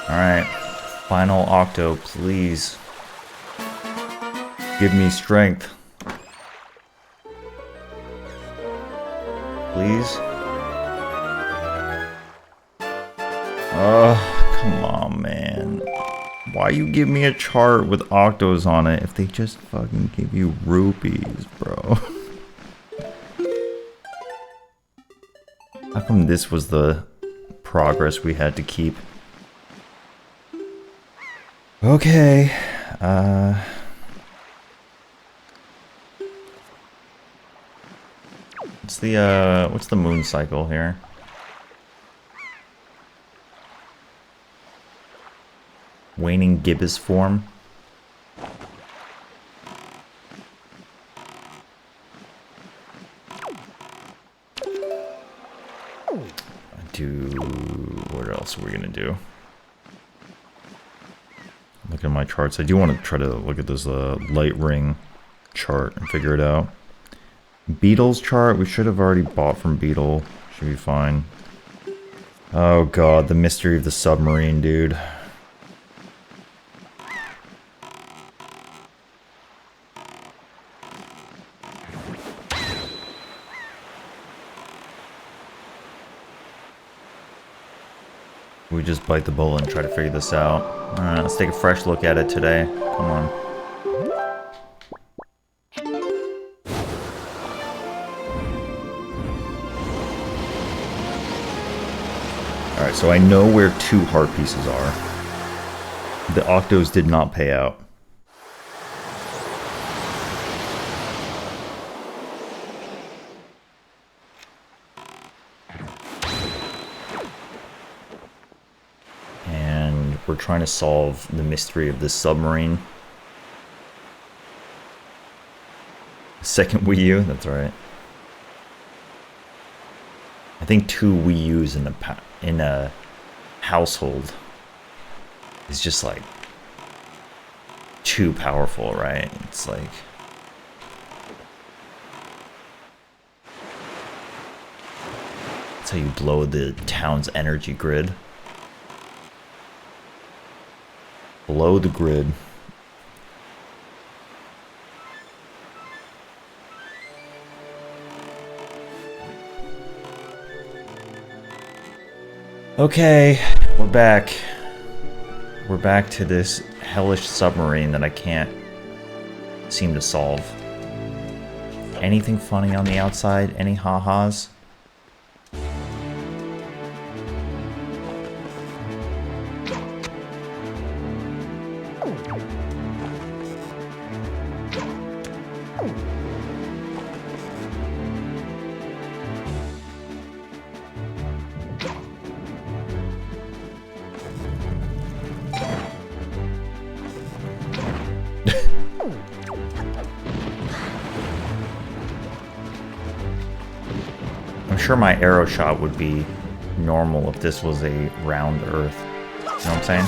Alright. Final Octo, please. Give me strength. Please? Oh, come on, man. Why you give me a chart with octos on it if they just fucking give you rupees, bro? How come this was the progress we had to keep? Okay, what's the moon cycle here? Waning gibbous form. What else are we gonna do? Look at my charts. I do want to try to look at this light ring chart and figure it out. Beetle's chart, we should have already bought from Beetle. Should be fine. Oh god, the mystery of the submarine, dude. We just bite the bullet and try to figure this out. Alright, let's take a fresh look at it today. Come on. Alright, so I know where 2 heart pieces are. The octos did not pay out. We're trying to solve the mystery of this submarine. Second Wii U? That's right. I think 2 Wii U's in a household is just like too powerful, right? It's like that's how you blow the town's energy grid. Below the grid. Okay, we're back. We're back to this hellish submarine that I can't seem to solve. Anything funny on the outside? Any ha-has? sure my arrow shot would be normal if this was a round Earth. You know what I'm saying?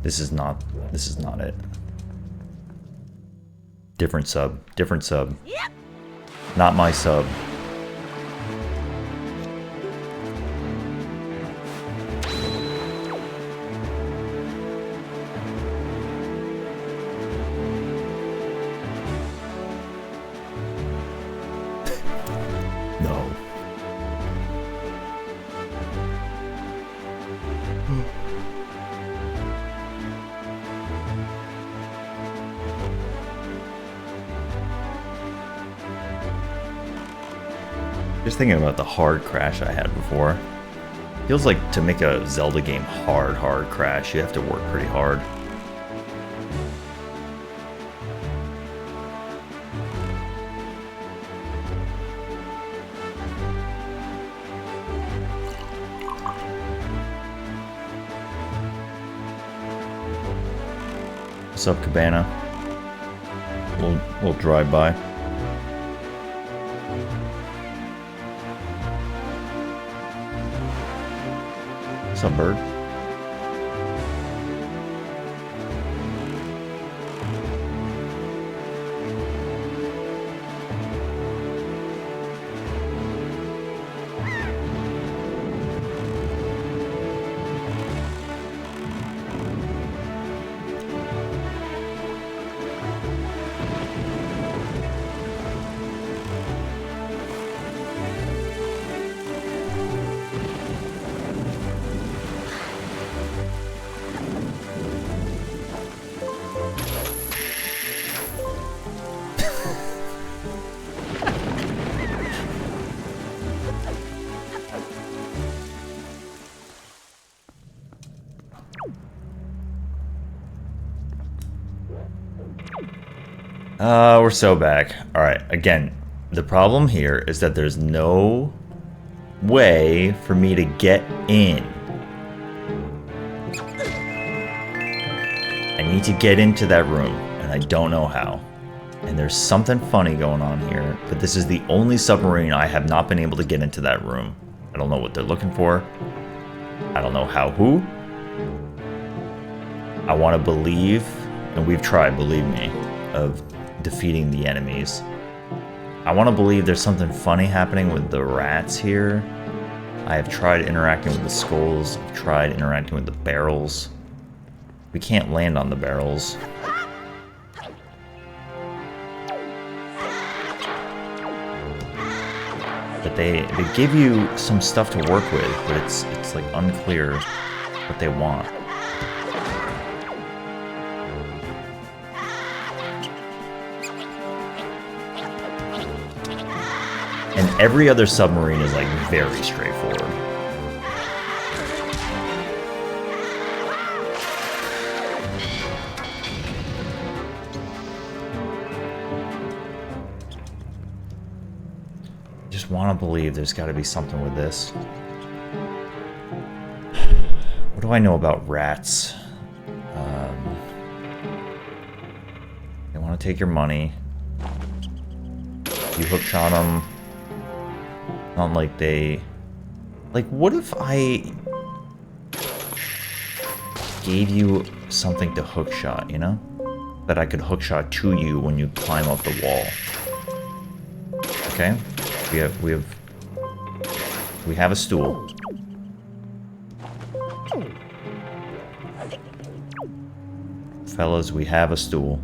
This is not it. Different sub. Different sub. Yep. Not my sub. No. Just thinking about the hard crash I had before. Feels like to make a Zelda game hard crash, you have to work pretty hard. What's up, Cabana? We'll drive by. What's up, bird? We're so back. Alright, again, the problem here is that there's no way for me to get in. I need to get into that room, and I don't know how. And there's something funny going on here, but this is the only submarine I have not been able to get into that room. I don't know what they're looking for. I don't know who. I want to believe, and we've tried, believe me, of defeating the enemies. I want to believe there's something funny happening with the rats here. I have tried interacting with the skulls. I've tried interacting with the barrels. We can't land on the barrels. But they give you some stuff to work with, but it's like unclear what they want. And every other submarine is like very straightforward. Just want to believe there's got to be something with this. What do I know about rats? They want to take your money. You hookshot them. Not like they... Like, what if I gave you something to hookshot, you know? That I could hookshot to you when you climb up the wall. Okay? We have a stool. Fellas, we have a stool.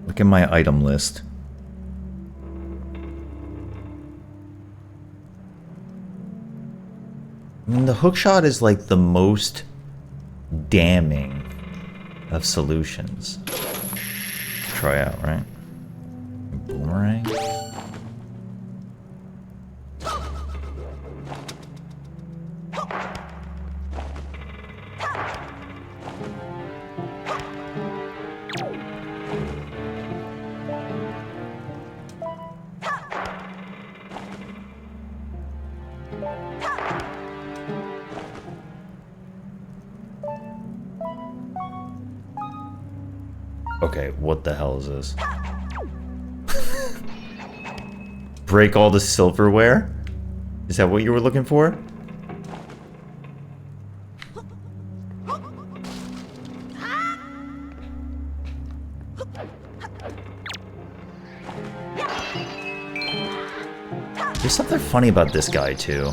Look at my item list. I mean, the hookshot is like the most damning of solutions. Try out, right? Boomerang? Okay, what the hell is this? Break all the silverware? Is that what you were looking for? There's something funny about this guy, too.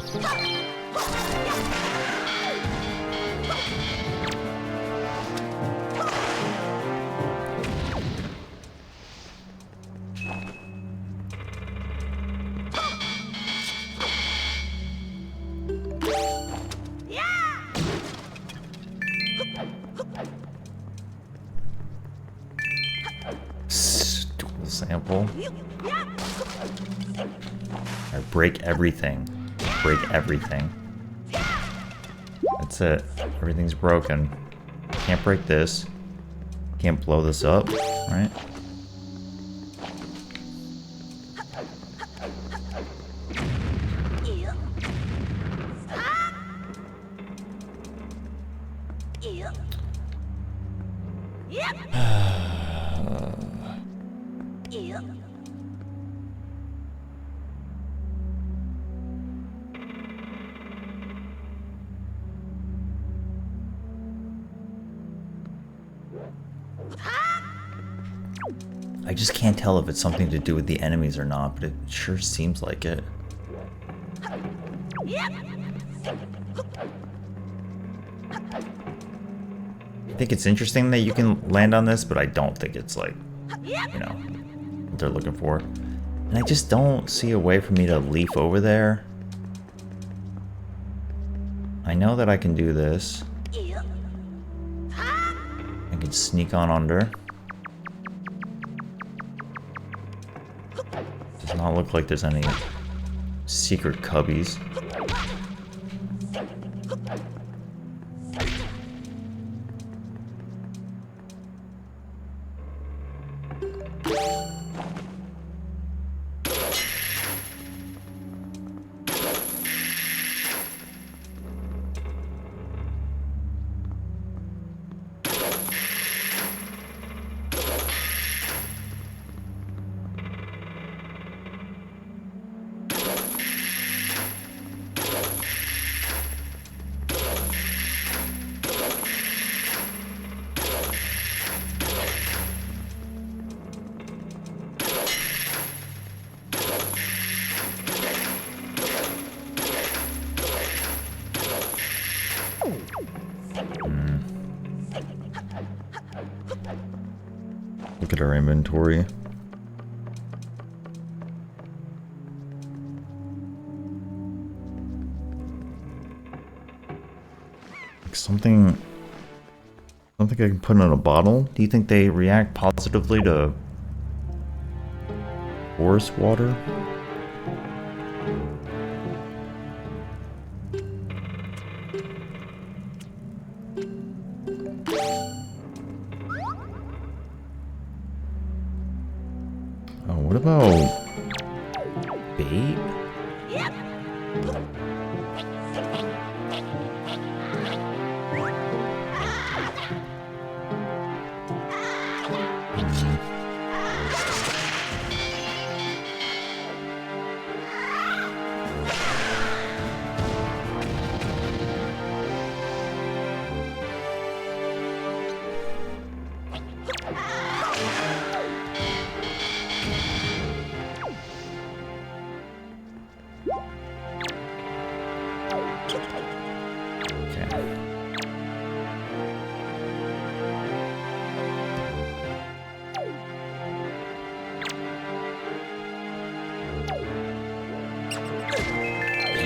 Stool sample. Alright, break everything. Break everything. That's it. Everything's broken. Can't break this. Can't blow this up, right? I just can't tell if it's something to do with the enemies or not, but it sure seems like it. I think it's interesting that you can land on this, but I don't think it's like, you know, what they're looking for. And I just don't see a way for me to leaf over there. I know that I can do this. I can sneak on under. Does not look like there's any secret cubbies. Look at our inventory. Like something I can put in a bottle. Do you think they react positively to forest water? Oh, what about bait?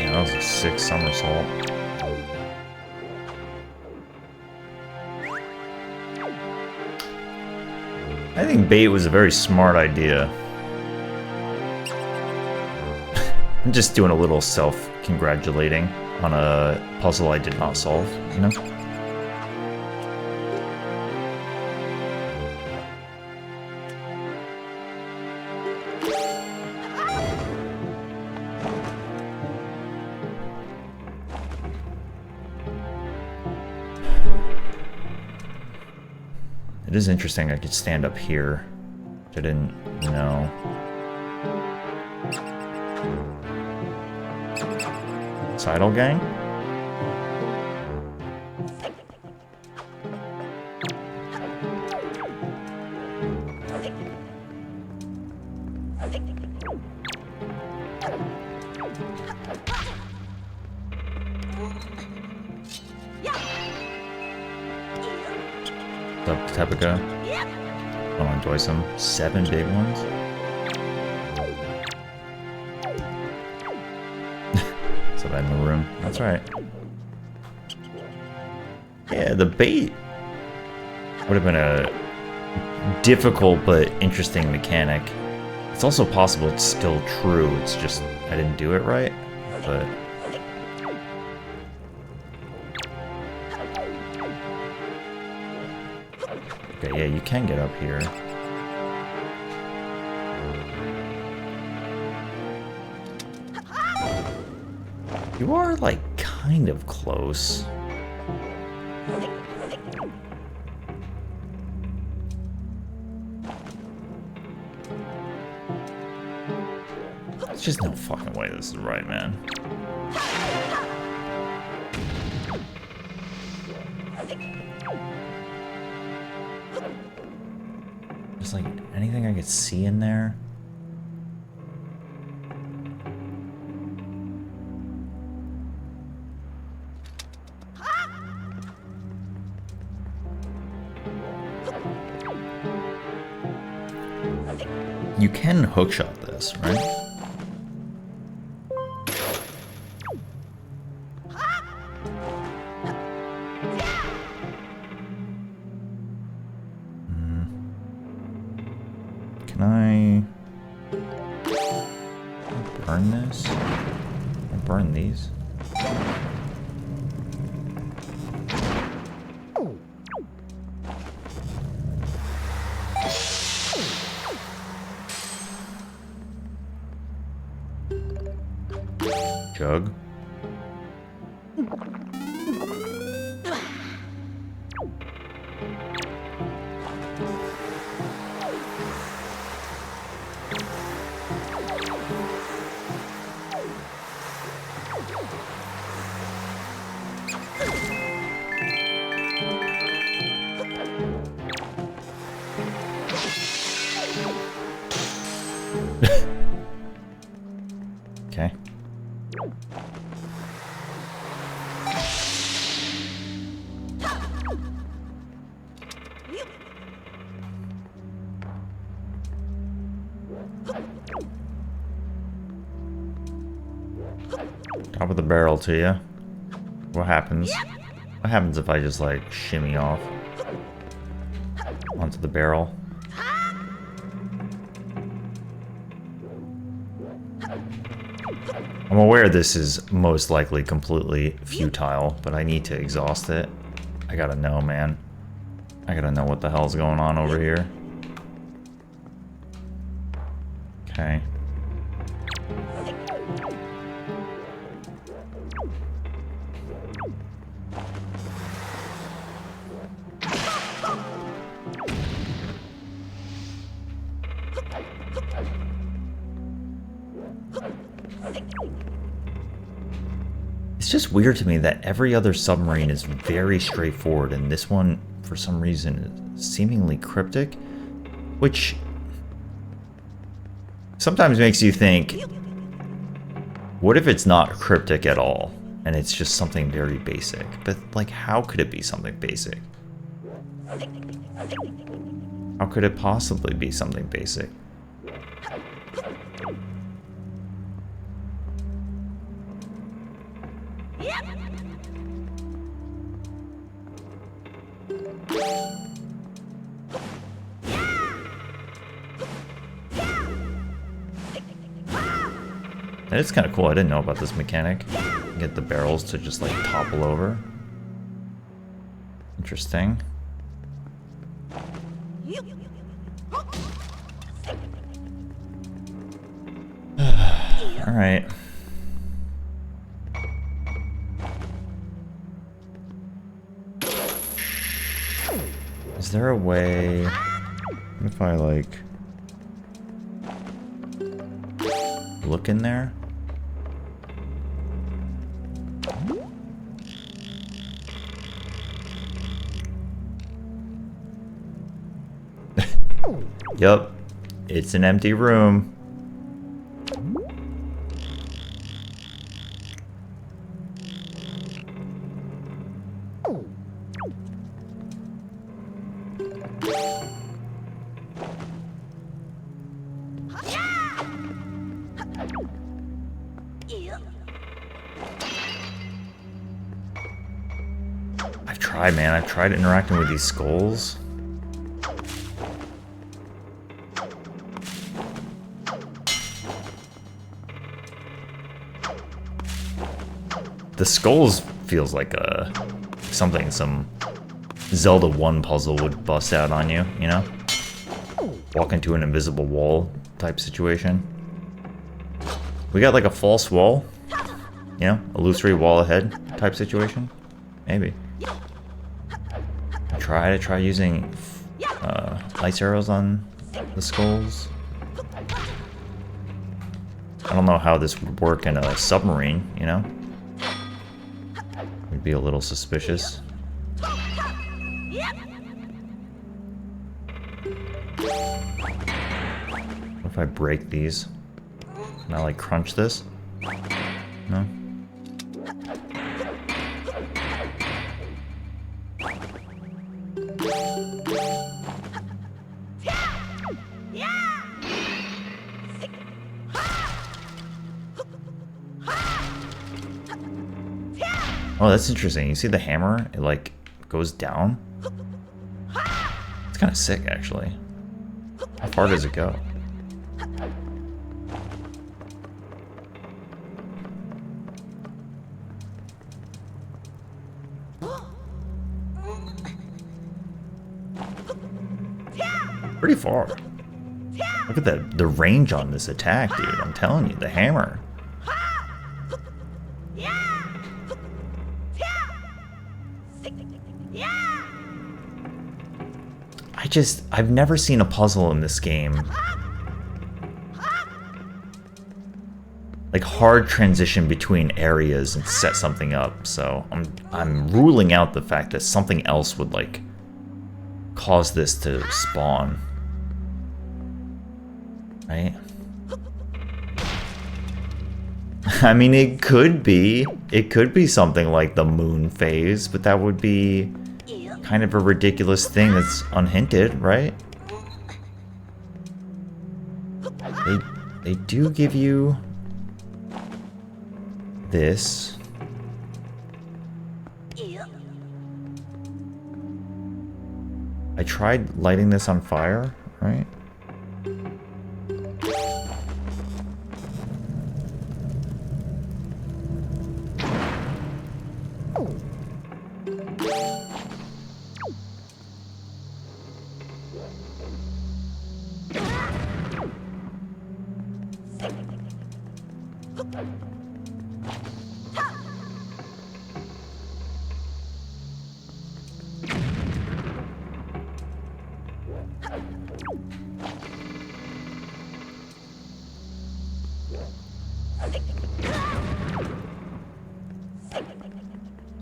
That was a sick somersault. I think bait was a very smart idea. I'm just doing a little self-congratulating on a puzzle I did not solve, you know? It is interesting I could stand up here. Which I didn't know. Sidle gang? What's up, Tepica? I want to enjoy some 7 big ones. So bad in the room. That's right. Yeah, the bait would have been a difficult but interesting mechanic. It's also possible it's still true. It's just I didn't do it right. But okay, yeah, you can get up here. You are, like, kind of close. There's just no fucking way this is right, man. There's, like, anything I could see in there? You can hookshot this, right? Can I burn this? Can I burn these? Jug. Okay. Top of the barrel to you. What happens? What happens if I just like shimmy off onto the barrel? I'm aware this is most likely completely futile, but I need to exhaust it. I gotta know, man. I gotta know what the hell's going on over here. Okay. It's just weird to me that every other submarine is very straightforward and this one, for some reason, is seemingly cryptic, which sometimes makes you think, what if it's not cryptic at all and it's just something very basic? But like, how could it be something basic? How could it possibly be something basic? And it's kind of cool. I didn't know about this mechanic. Get the barrels to just like topple over. Interesting. All right. Is there a way... What if I, like... look in there? Yup. It's an empty room. I've tried, man. I've tried interacting with these skulls. The skulls feels like something some Zelda 1 puzzle would bust out on you, you know? Walk into an invisible wall type situation. We got like a false wall, you know? Illusory wall ahead type situation? Maybe. I try using ice arrows on the skulls. I don't know how this would work in a submarine, you know? Would be a little suspicious. What if I break these? Can I like crunch this? No? Oh, that's interesting. You see the hammer? It like goes down. It's kind of sick, actually. How far does it go? Pretty far. Look at the range on this attack, dude. I'm telling you, the hammer. I've never seen a puzzle in this game. Like hard transition between areas and set something up, so I'm ruling out the fact that something else would like cause this to spawn. Right? I mean, it could be something like the moon phase, but that would be kind of a ridiculous thing that's unhinted, right? They do give you this. I tried lighting this on fire, right?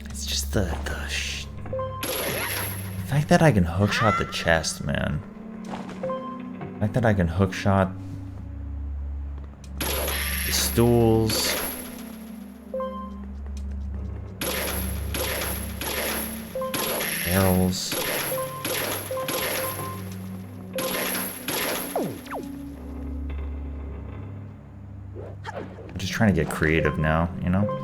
It's just the fact that I can hookshot the chest, man. The fact that I can hookshot the stools. Barrels. I'm just trying to get creative now, you know?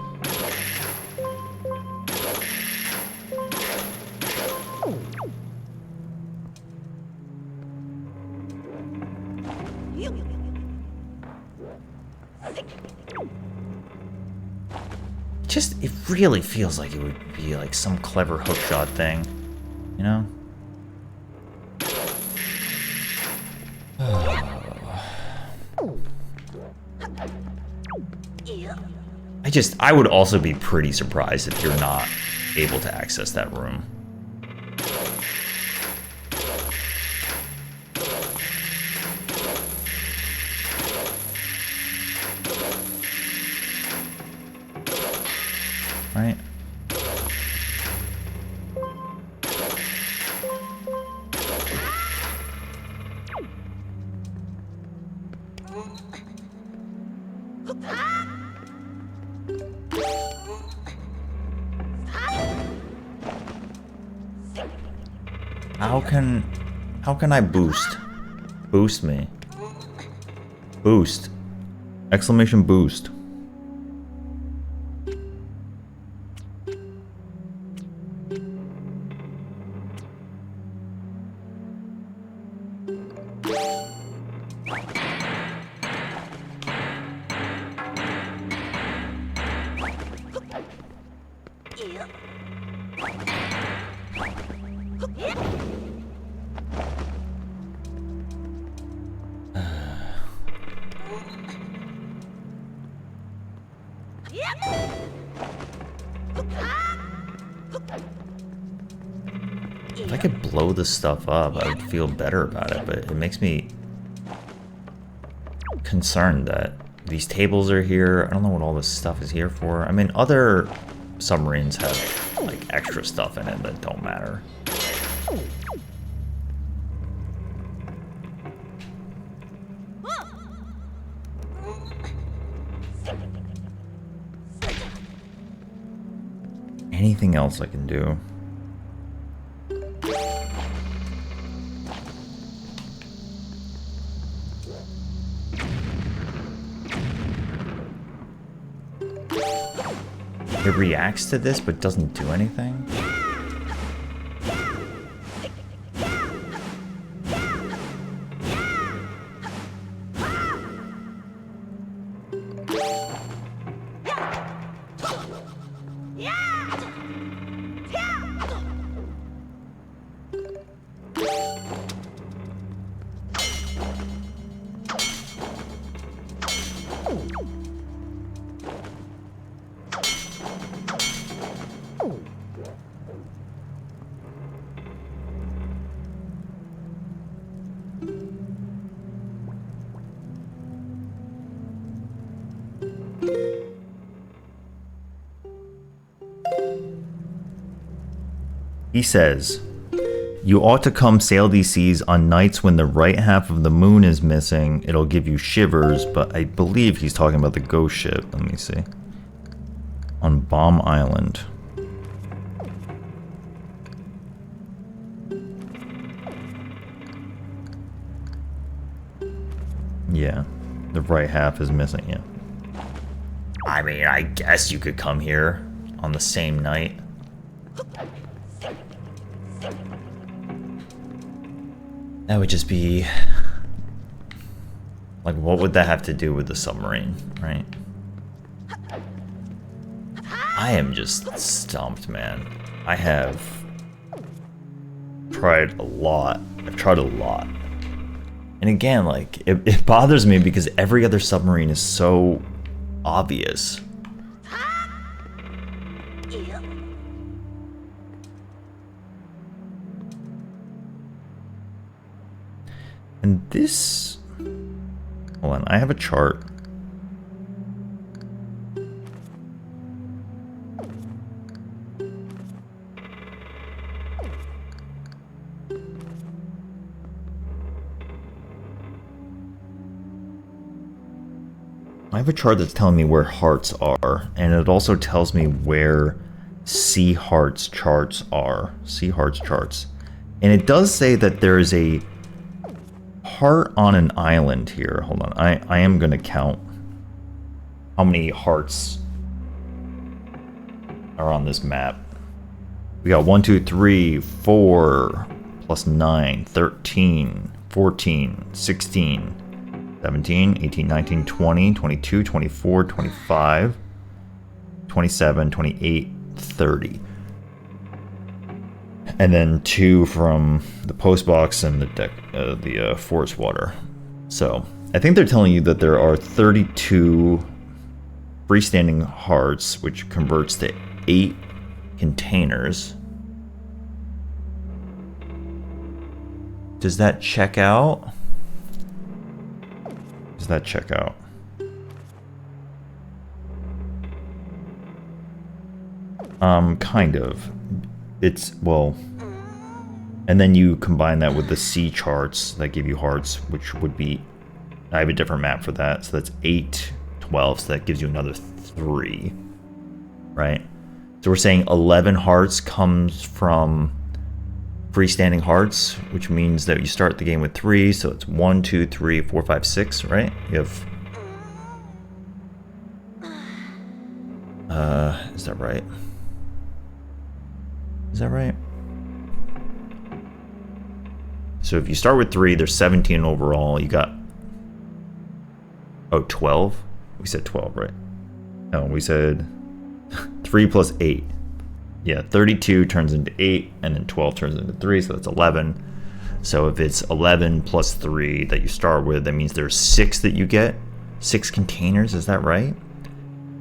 It really feels like it would be like some clever hookshot thing, you know? I would also be pretty surprised if you're not able to access that room. How can I boost? Boost me. Boost. Exclamation boost. If I could blow this stuff up, I would feel better about it, but it makes me concerned that these tables are here. I don't know what all this stuff is here for. I mean, other submarines have, like, extra stuff in it that don't matter. Anything else I can do? It reacts to this but doesn't do anything? He says, you ought to come sail these seas on nights when the right half of the moon is missing. It'll give you shivers, but I believe he's talking about the ghost ship. Let me see. On Bomb Island. Yeah, the right half is missing, yeah. I mean, I guess you could come here on the same night. That would just be... like, what would that have to do with the submarine, right? I am just stumped, man. I have tried a lot. I've tried a lot. And again, like, it bothers me because every other submarine is so obvious. And this... hold on, I have a chart. I have a chart that's telling me where hearts are, and it also tells me where sea hearts charts are. Sea hearts charts. And it does say that there is a heart on an island here. Hold on, I am gonna count how many hearts are on this map. We got 1, 2, 3, 4, plus 9, 13, 14, 16, 17, 18, 19, 20, 22, 24, 25, 27, 28, 30. And then 2 from the post box and the deck, the forest water. So I think they're telling you that there are 32 freestanding hearts, which converts to 8 containers. Does that check out? Does that check out? Kind of. It's, well, and then you combine that with the sea charts that give you hearts, which would be, I have a different map for that, so that's 8, 12, so that gives you another 3, right? So we're saying 11 hearts comes from freestanding hearts, which means that you start the game with 3, so it's 1, 2, 3, 4, 5, 6, right? You have... is that right? Is that right? So if you start with 3, there's 17 overall. You got... Oh, 12? We said 12, right? No, we said 3 plus 8. Yeah, 32 turns into 8, and then 12 turns into 3, so that's 11. So if it's 11 plus 3 that you start with, that means there's 6 that you get. 6 containers, is that right?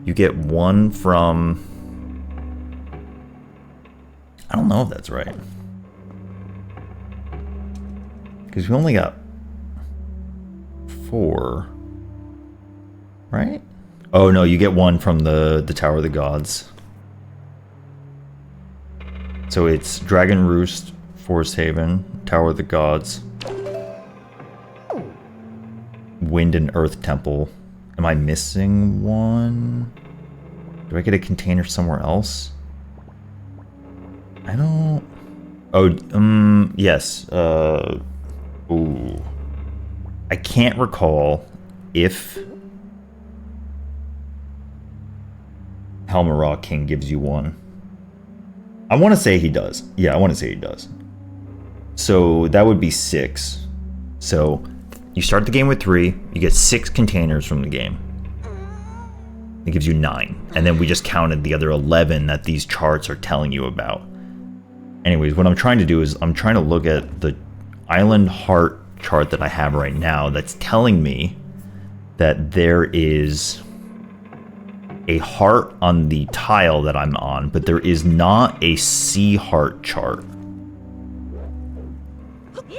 You get 1 from... I don't know if that's right. Because we only got 4. Right? Oh no, you get 1 from the Tower of the Gods. So it's Dragon Roost, Forest Haven, Tower of the Gods, Wind and Earth Temple. Am I missing one? Do I get a container somewhere else? I don't... Oh, yes. Ooh. I can't recall if Helmeraw King gives you one. I want to say he does. Yeah, I want to say he does. So that would be 6. So you start the game with 3. You get 6 containers from the game. It gives you 9. And then we just counted the other 11 that these charts are telling you about. Anyways, what I'm trying to do is I'm trying to look at the island heart chart that I have right now that's telling me that there is a heart on the tile that I'm on, but there is not a sea heart chart.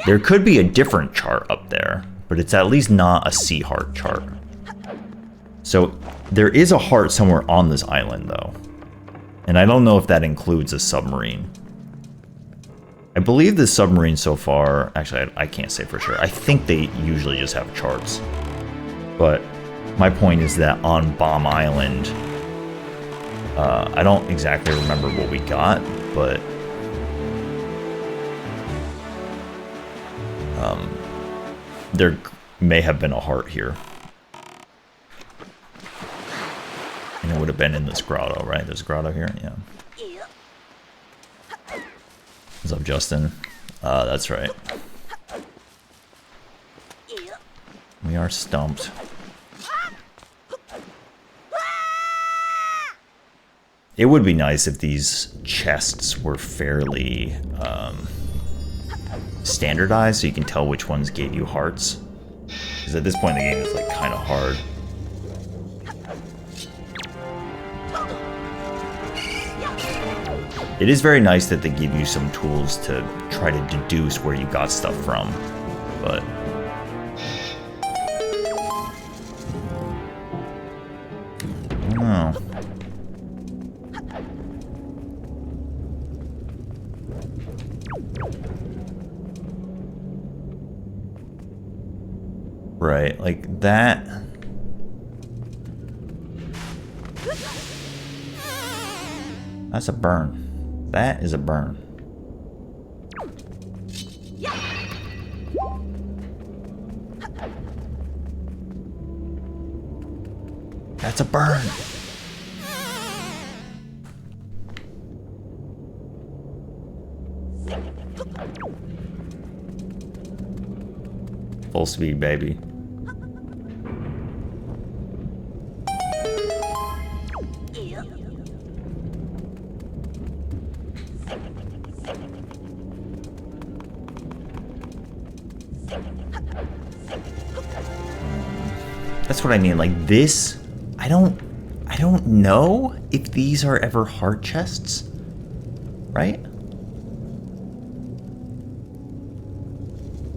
There could be a different chart up there, but it's at least not a sea heart chart. So there is a heart somewhere on this island though, and I don't know if that includes a submarine. I believe the submarine so far, actually I can't say for sure. I think they usually just have charts, but my point is that on Bomb Island, I don't exactly remember what we got, but there may have been a heart here. And it would have been in this grotto, right? There's a grotto here, yeah. What's up, Justin? That's right. We are stumped. It would be nice if these chests were fairly standardized, so you can tell which ones gave you hearts. Because at this point in the game, it's like kind of hard. It is very nice that they give you some tools to try to deduce where you got stuff from, but I don't know. Right, like that. That's a burn. That is a burn. That's a burn. Full speed, baby. That's what I mean, like this, I don't know if these are ever heart chests, right?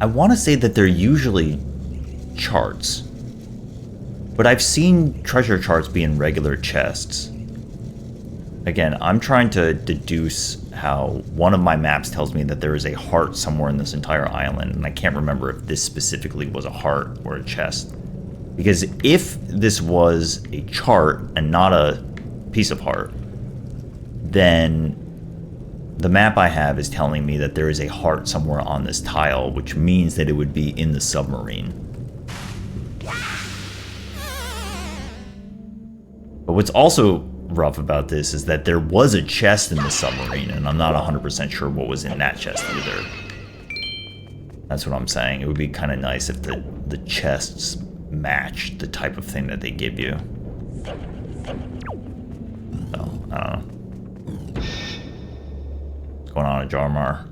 I want to say that they're usually charts, but I've seen treasure charts be in regular chests. Again, I'm trying to deduce how one of my maps tells me that there is a heart somewhere in this entire island, and I can't remember if this specifically was a heart or a chest. Because if this was a chart and not a piece of heart, then the map I have is telling me that there is a heart somewhere on this tile, which means that it would be in the submarine. But what's also rough about this is that there was a chest in the submarine, and I'm not 100% sure what was in that chest either. That's what I'm saying. It would be kind of nice if the chests matched the type of thing that they give you. So, I don't know. What's going on at Jarmar?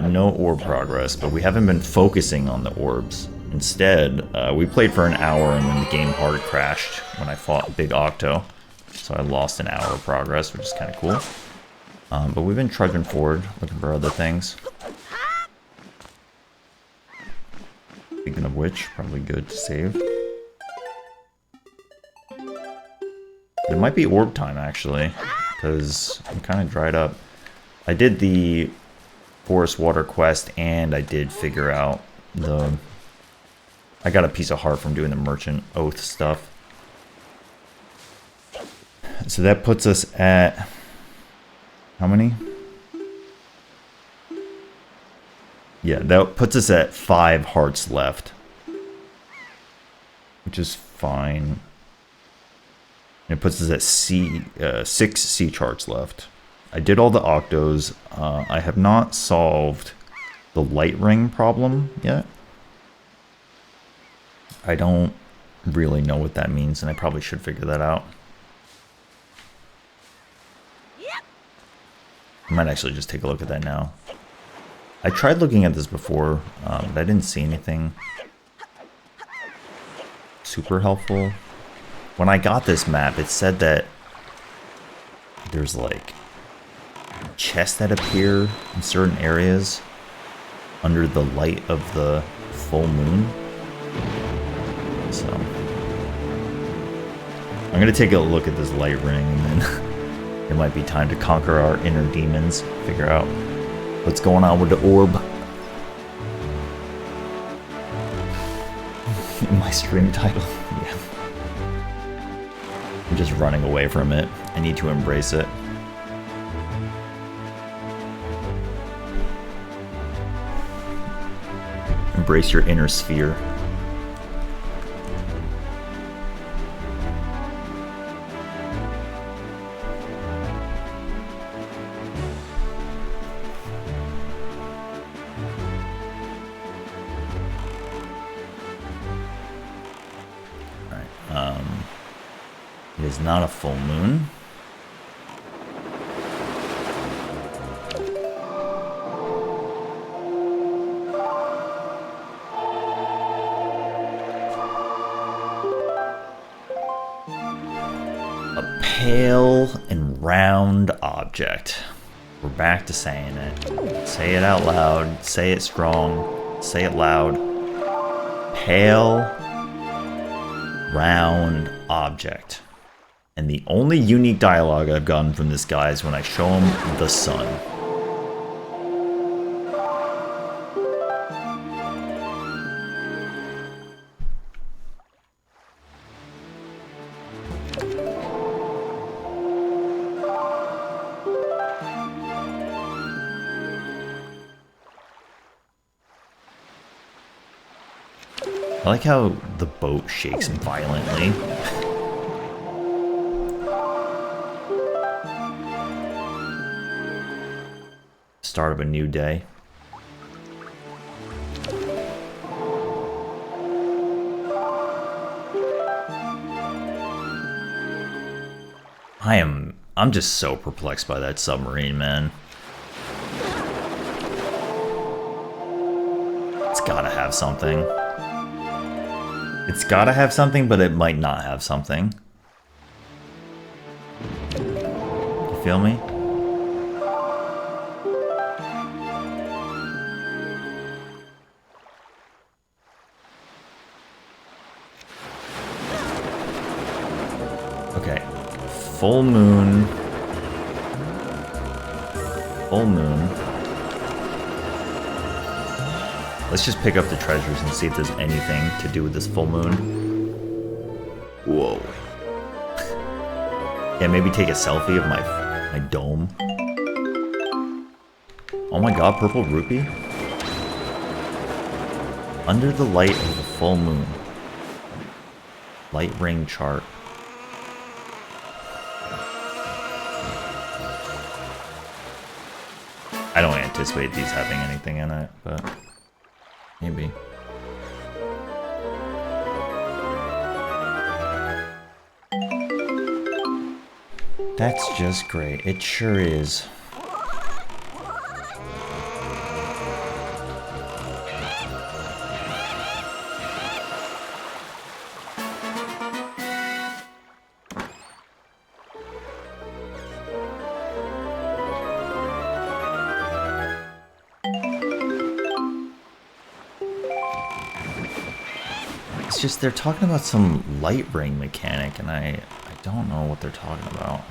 No orb progress, but we haven't been focusing on the orbs. Instead, we played for an hour and then the game hard crashed when I fought Big Octo. So I lost an hour of progress, which is kind of cool. But we've been trudging forward, looking for other things. Speaking of which, probably good to save. It might be orb time, actually, because I'm kind of dried up. I did the Forest Water quest, and I did figure out the... I got a piece of heart from doing the Merchant Oath stuff. So that puts us at... how many? Yeah, that puts us at 5 hearts left. Which is fine. It puts us at 6 sea charts left. I did all the octos. I have not solved the light ring problem yet. I don't really know what that means, and I probably should figure that out. I might actually just take a look at that now. I tried looking at this before, but I didn't see anything super helpful. When I got this map, it said that there's like chests that appear in certain areas under the light of the full moon. So I'm gonna take a look at this light ring, and then it might be time to conquer our inner demons, figure out what's going on with the orb. My stream title, yeah. I'm just running away from it. I need to embrace it. Embrace your inner sphere. It is not a full moon. A pale and round object. We're back to saying it. Say it out loud. Say it strong. Say it loud. Pale, round object. And the only unique dialogue I've gotten from this guy is when I show him the sun. I like how the boat shakes violently. Start of a new day. I'm just so perplexed by that submarine, man. It's gotta have something. It's gotta have something, but it might not have something. You feel me? Okay. Full moon. Full moon. Let's just pick up the treasures and see if there's anything to do with this full moon. Whoa. Yeah, maybe take a selfie of my dome. Oh my god, purple rupee? Under the light of the full moon. Light ring chart. I don't anticipate these having anything in it, but maybe. That's just great. It sure is. It's just they're talking about some light ring mechanic, and I don't know what they're talking about.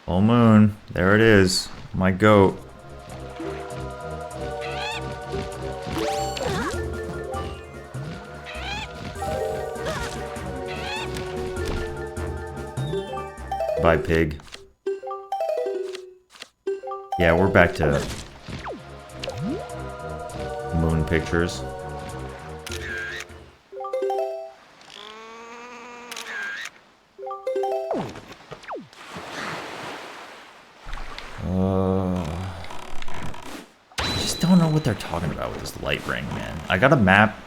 Full moon, there it is, my goat. Bye, pig. Yeah, we're back to moon pictures. Just don't know what they're talking about with this light ring, man. I got a map.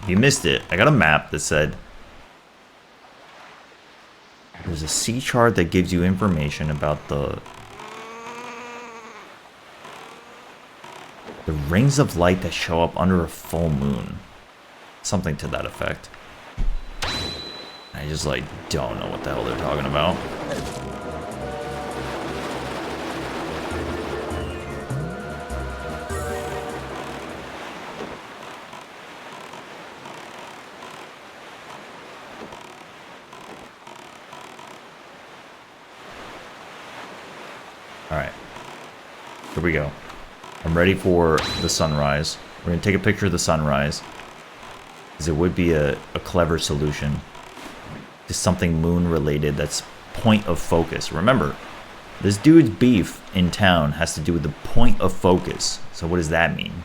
If you missed it, I got a map that said there's a sea chart that gives you information about the rings of light that show up under a full moon. Something to that effect. I just, like, don't know what the hell they're talking about. Alright. Here we go. I'm ready for the sunrise. We're going to take a picture of the sunrise, because it would be a clever solution to something moon related that's point of focus. Remember, this dude's beef in town has to do with the point of focus. So what does that mean?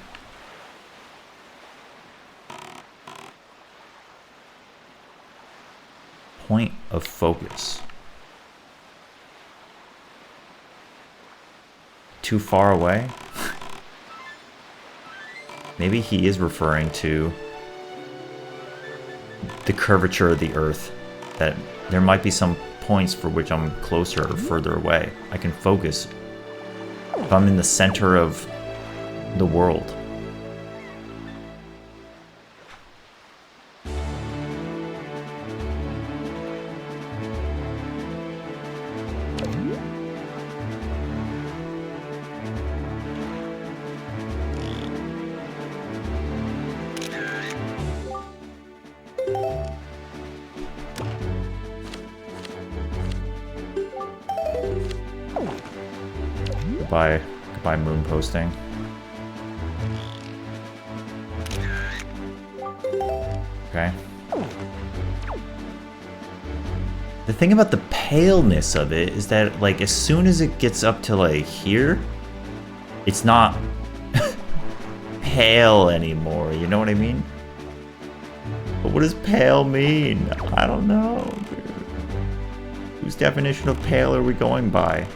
Point of focus. Too far away? Maybe he is referring to the curvature of the Earth, that there might be some points for which I'm closer or further away. I can focus if I'm in the center of the world. Goodbye moon posting. Okay. The thing about the paleness of it is that, like, as soon as it gets up to, like, here, it's not pale anymore, you know what I mean? But what does pale mean? I don't know, dude. Whose definition of pale are we going by?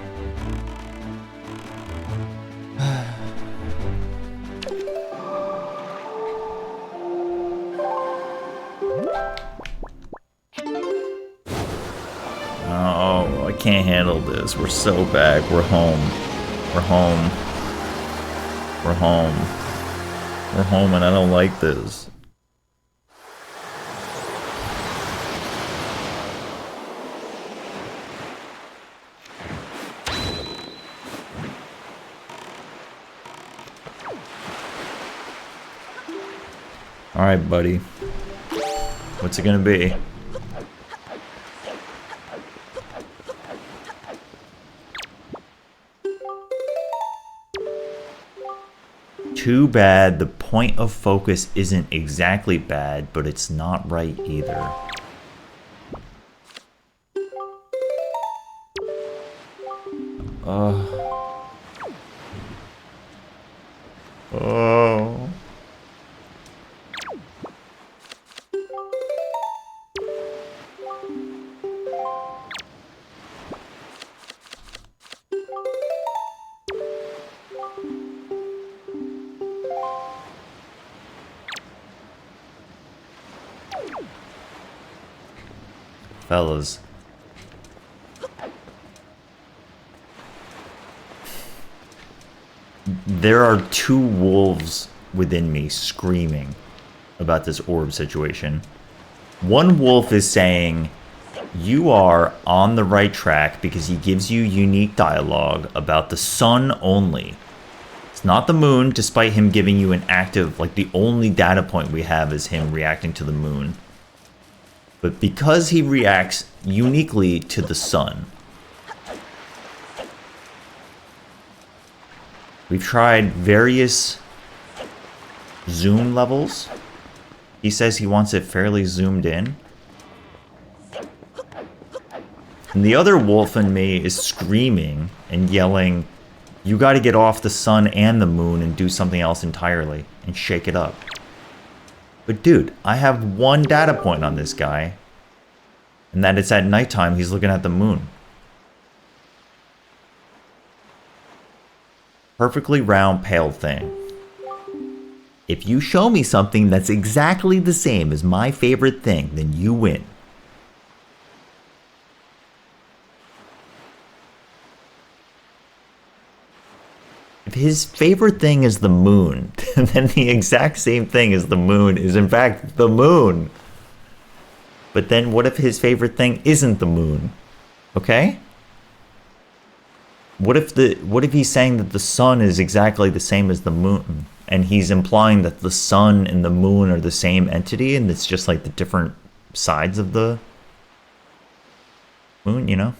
Oh, I can't handle this. We're so back. We're home. We're home. We're home. We're home, and I don't like this. Alright, buddy. What's it gonna be? too bad the point of focus isn't exactly bad, but it's not right either. Oh. Fellas. There are two wolves within me screaming about this orb situation. One wolf is saying, you are on the right track because he gives you unique dialogue about the sun only. It's not the moon, despite him giving you an active, like the only data point we have is him reacting to the moon. But because he reacts uniquely to the sun. We've tried various zoom levels. He says he wants it fairly zoomed in. And the other wolf in me is screaming and yelling, you gotta get off the sun and the moon and do something else entirely and shake it up. But dude, I have one data point on this guy, and that it's at nighttime he's looking at the moon. Perfectly round, pale thing. If you show me something that's exactly the same as my favorite thing, then you win. If his favorite thing is the moon, then the exact same thing as the moon is in fact the moon. But then what if his favorite thing isn't the moon? Okay? What if he's saying that the sun is exactly the same as the moon, and he's implying that the sun and the moon are the same entity, and it's just like the different sides of the moon, you know?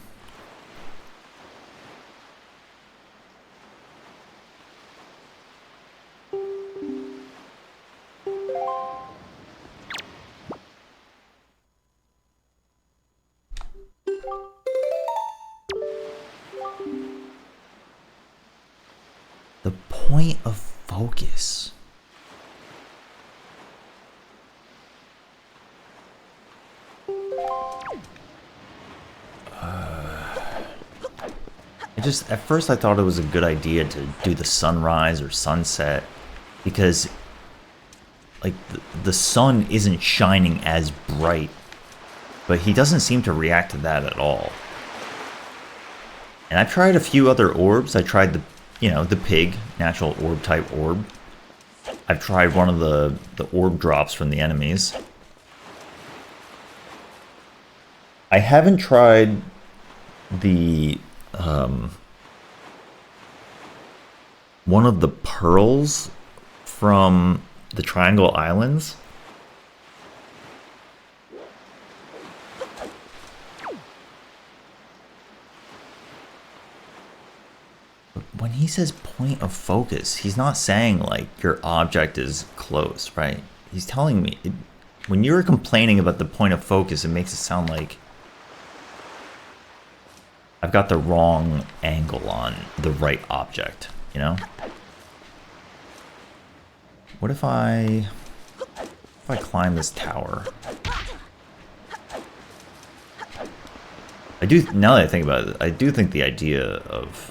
The point of focus. At first I thought it was a good idea to do the sunrise or sunset because like the sun isn't shining as bright, but he doesn't seem to react to that at all. And I've tried a few other orbs. I tried the pig, natural orb type orb. I've tried one of the orb drops from the enemies. I haven't tried the one of the pearls from the Triangle Islands. When he says point of focus, he's not saying like your object is close, right? He's telling me, when you're complaining about the point of focus, it makes it sound like I've got the wrong angle on the right object, you know? What if I climb this tower? Now that I think about it, I do think the idea of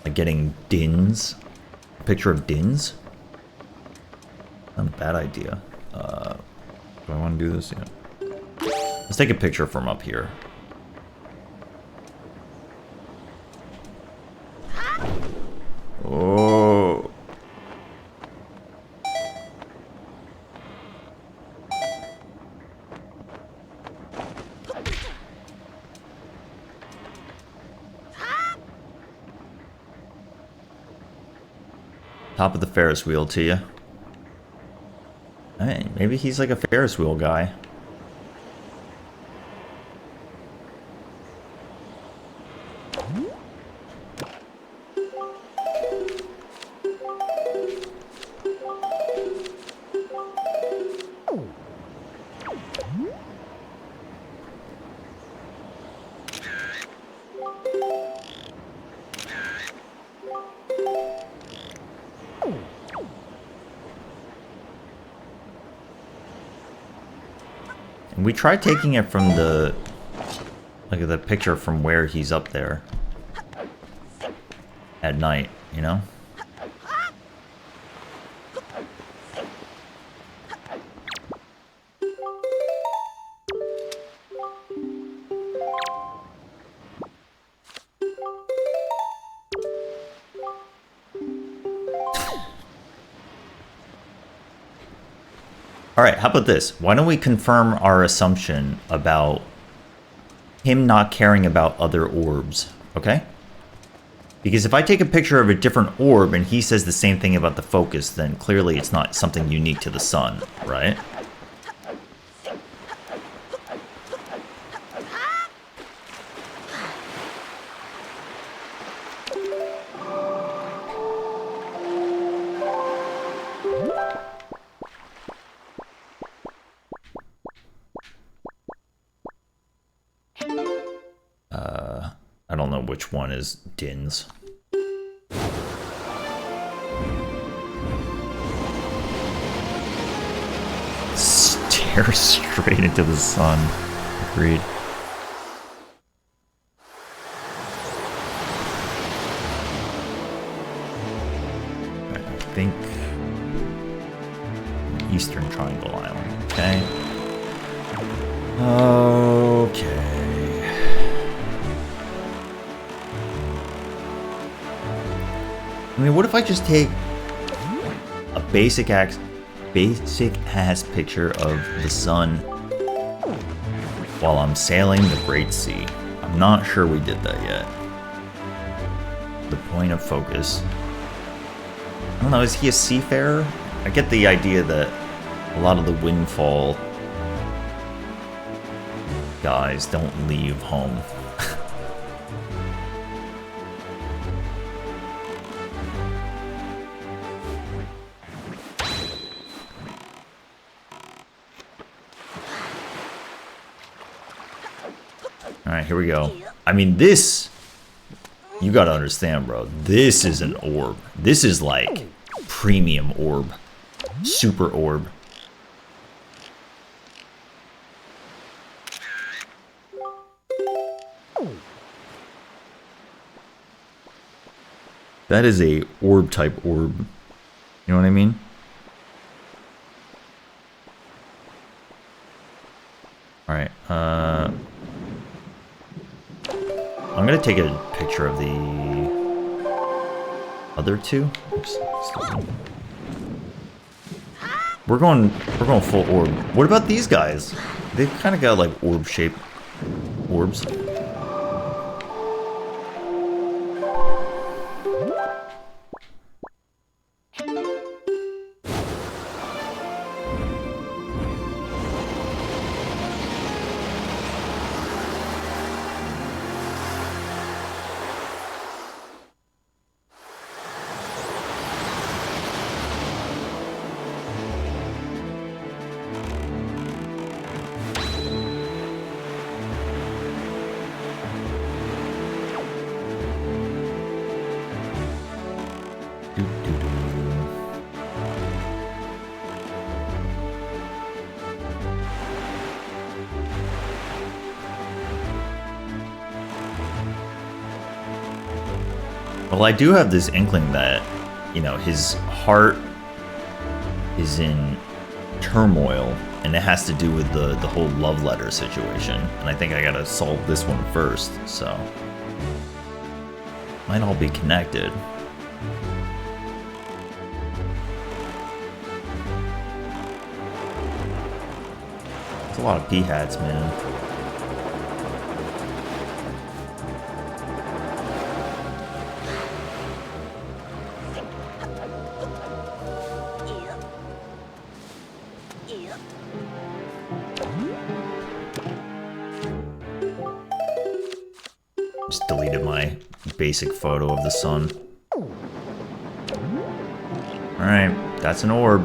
like getting Din's, a picture of Din's, not a bad idea. Do I want to do this? Yeah. Let's take a picture from up here. Oh. Top of the Ferris wheel to you. Hey, maybe he's like a Ferris wheel guy. And we tried taking it from the... Look at the picture from where he's up there. At night, you know? Alright, how about this? Why don't we confirm our assumption about him not caring about other orbs, okay? Because if I take a picture of a different orb and he says the same thing about the focus, then clearly it's not something unique to the sun, right? I don't know which one is Din's. Stare straight into the sun. Agreed. I think Eastern Triangle Island. Okay. Okay. I mean, what if I just take a basic ass picture of the sun while I'm sailing the Great Sea? I'm not sure we did that yet. The point of focus. I don't know, is he a seafarer? I get the idea that a lot of the Windfall guys don't leave home. Alright, here we go. I mean, this... You gotta understand, bro. This is an orb. This is like premium orb. Super orb. That is a orb type orb. You know what I mean? Alright, I'm gonna take a picture of the other two. Oops. We're going full orb. What about these guys? They've kind of got like orb-shaped orbs. Well, I do have this inkling that, you know, his heart is in turmoil, and it has to do with the whole love letter situation. And I think I gotta solve this one first, so... Might all be connected. It's a lot of P-hats, man. Just deleted my basic photo of the sun. Alright, that's an orb.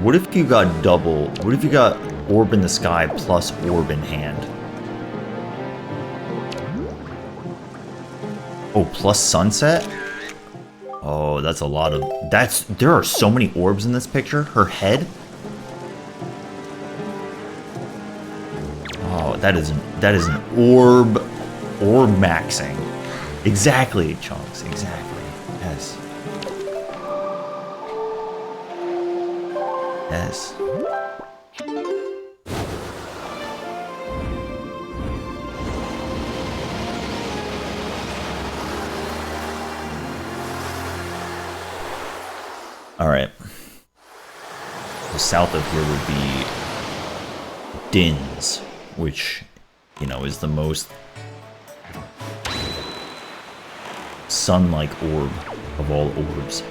What if you got double? What if you got orb in the sky plus orb in hand? Oh, plus sunset? Oh, that's a lot of... There are so many orbs in this picture. Her head. Oh, that is an orb maxing. Exactly, Chunks. Exactly. Yes. Yes. Alright. So south of here would be Din's, which, you know, is the most sun-like orb of all orbs.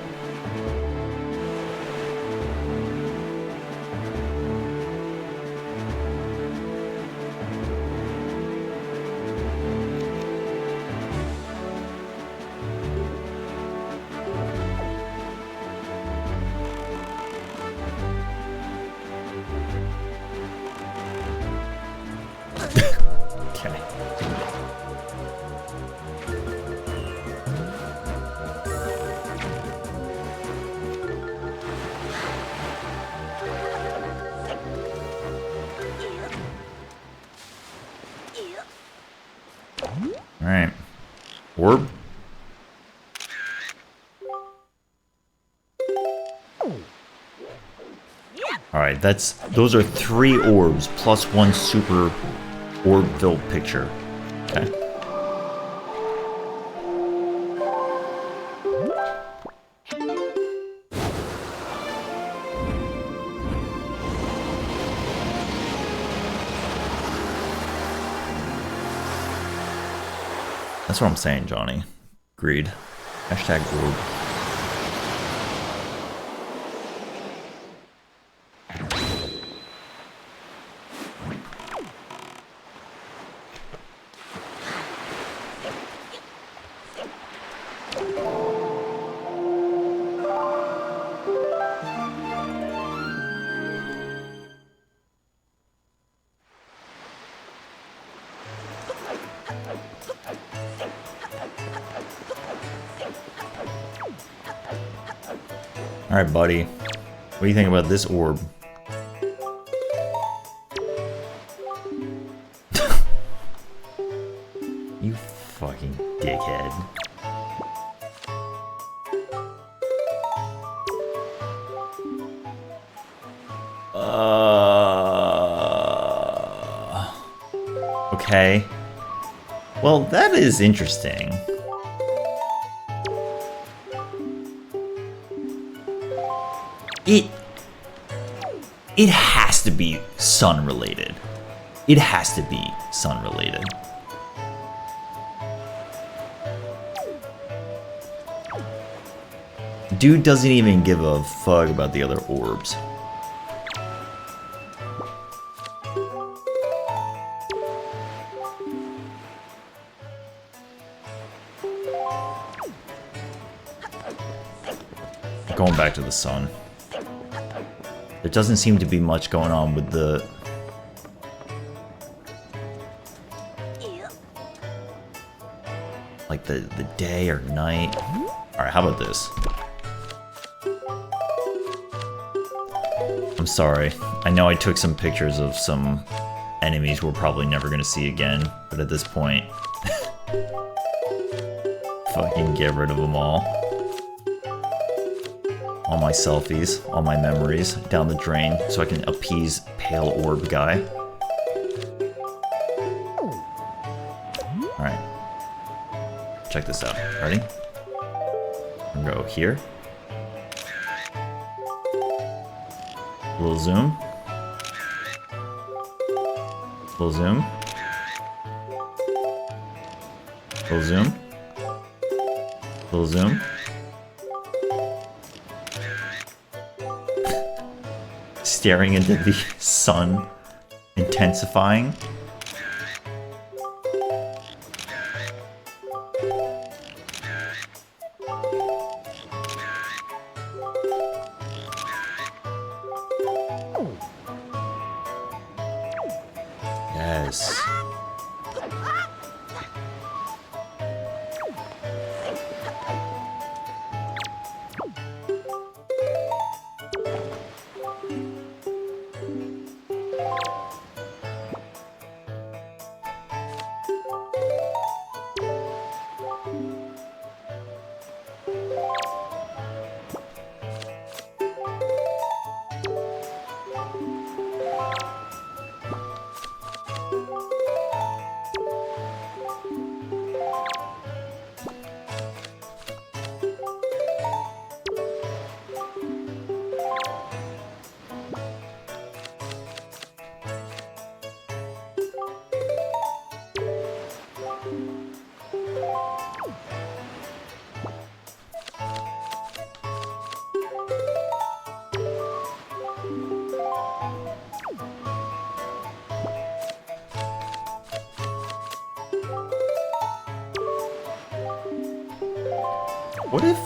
Okay. Alright. Orb. Alright, those are 3 orbs plus 1 super orb-filled picture. Okay. That's what I'm saying, Johnny. Agreed. Hashtag orb. Alright, buddy. What do you think about this orb? You fucking dickhead. Okay. Well, that is interesting. It has to be sun related. It has to be sun related. Dude doesn't even give a fuck about the other orbs. Going back to the sun. There doesn't seem to be much going on with the... like the day or night. Alright, how about this? I'm sorry. I know I took some pictures of some enemies we're probably never gonna see again, but at this point... fucking get rid of them all. All my selfies, all my memories, down the drain, so I can appease Pale Orb Guy. Alright. Check this out. Ready? I'm gonna go here. A little zoom. A little zoom. A little zoom. A little zoom. Staring into the sun, intensifying. Yes. What if...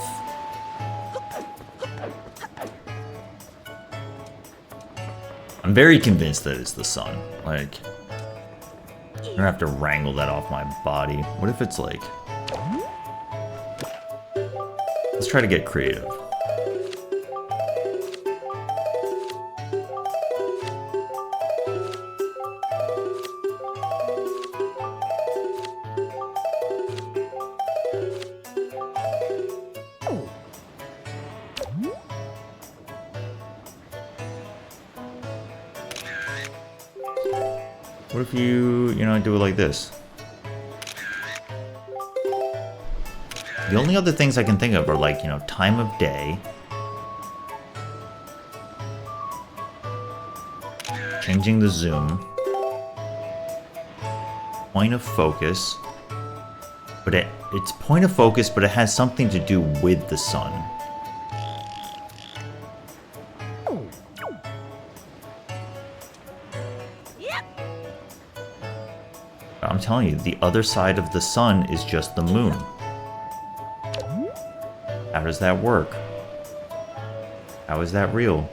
I'm very convinced that it's the sun. Like, I'm gonna have to wrangle that off my body. What if it's like... Let's try to get creative. What if you know, do it like this? The only other things I can think of are like, you know, time of day. Changing the zoom. Point of focus. But it's point of focus, but it has something to do with the sun. I'm telling you, the other side of the sun is just the moon. How does that work? How is that real?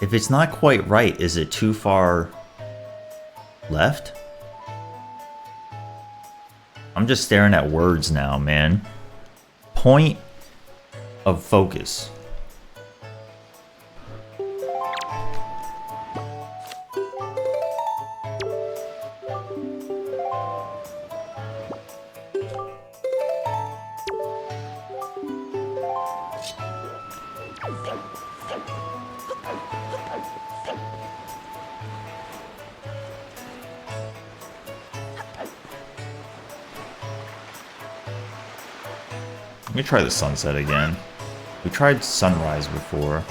If it's not quite right, is it too far left? I'm just staring at words now, man. Point of focus. Let me try the sunset again. We tried sunrise before.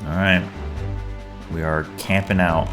Alright. We are camping out.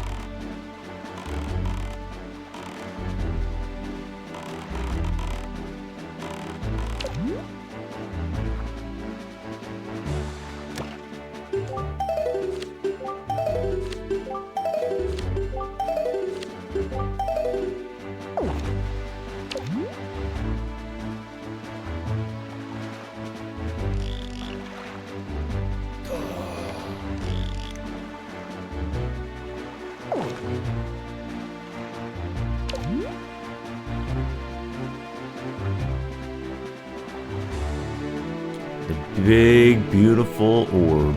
The big, beautiful orb.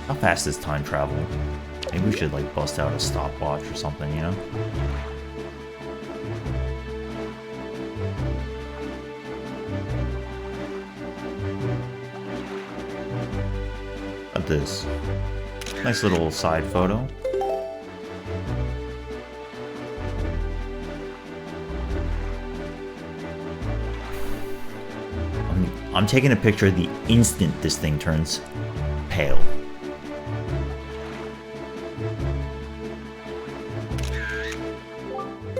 How fast is time travel? Maybe we should like bust out a stopwatch or something, you know? Look at this. Nice little side photo. I'm taking a picture the instant this thing turns pale.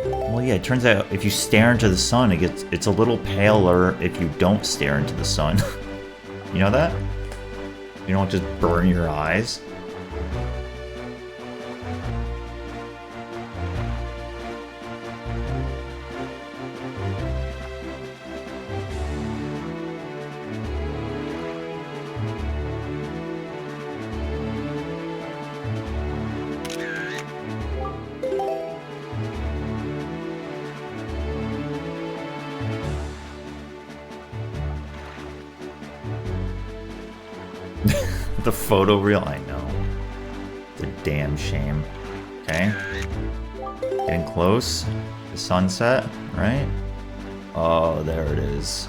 Well, yeah, it turns out if you stare into the sun, it's a little paler if you don't stare into the sun. You know that? You don't just burn your eyes. the photo real? I know. It's a damn shame. Okay. Getting close. The sunset, right? Oh, there it is.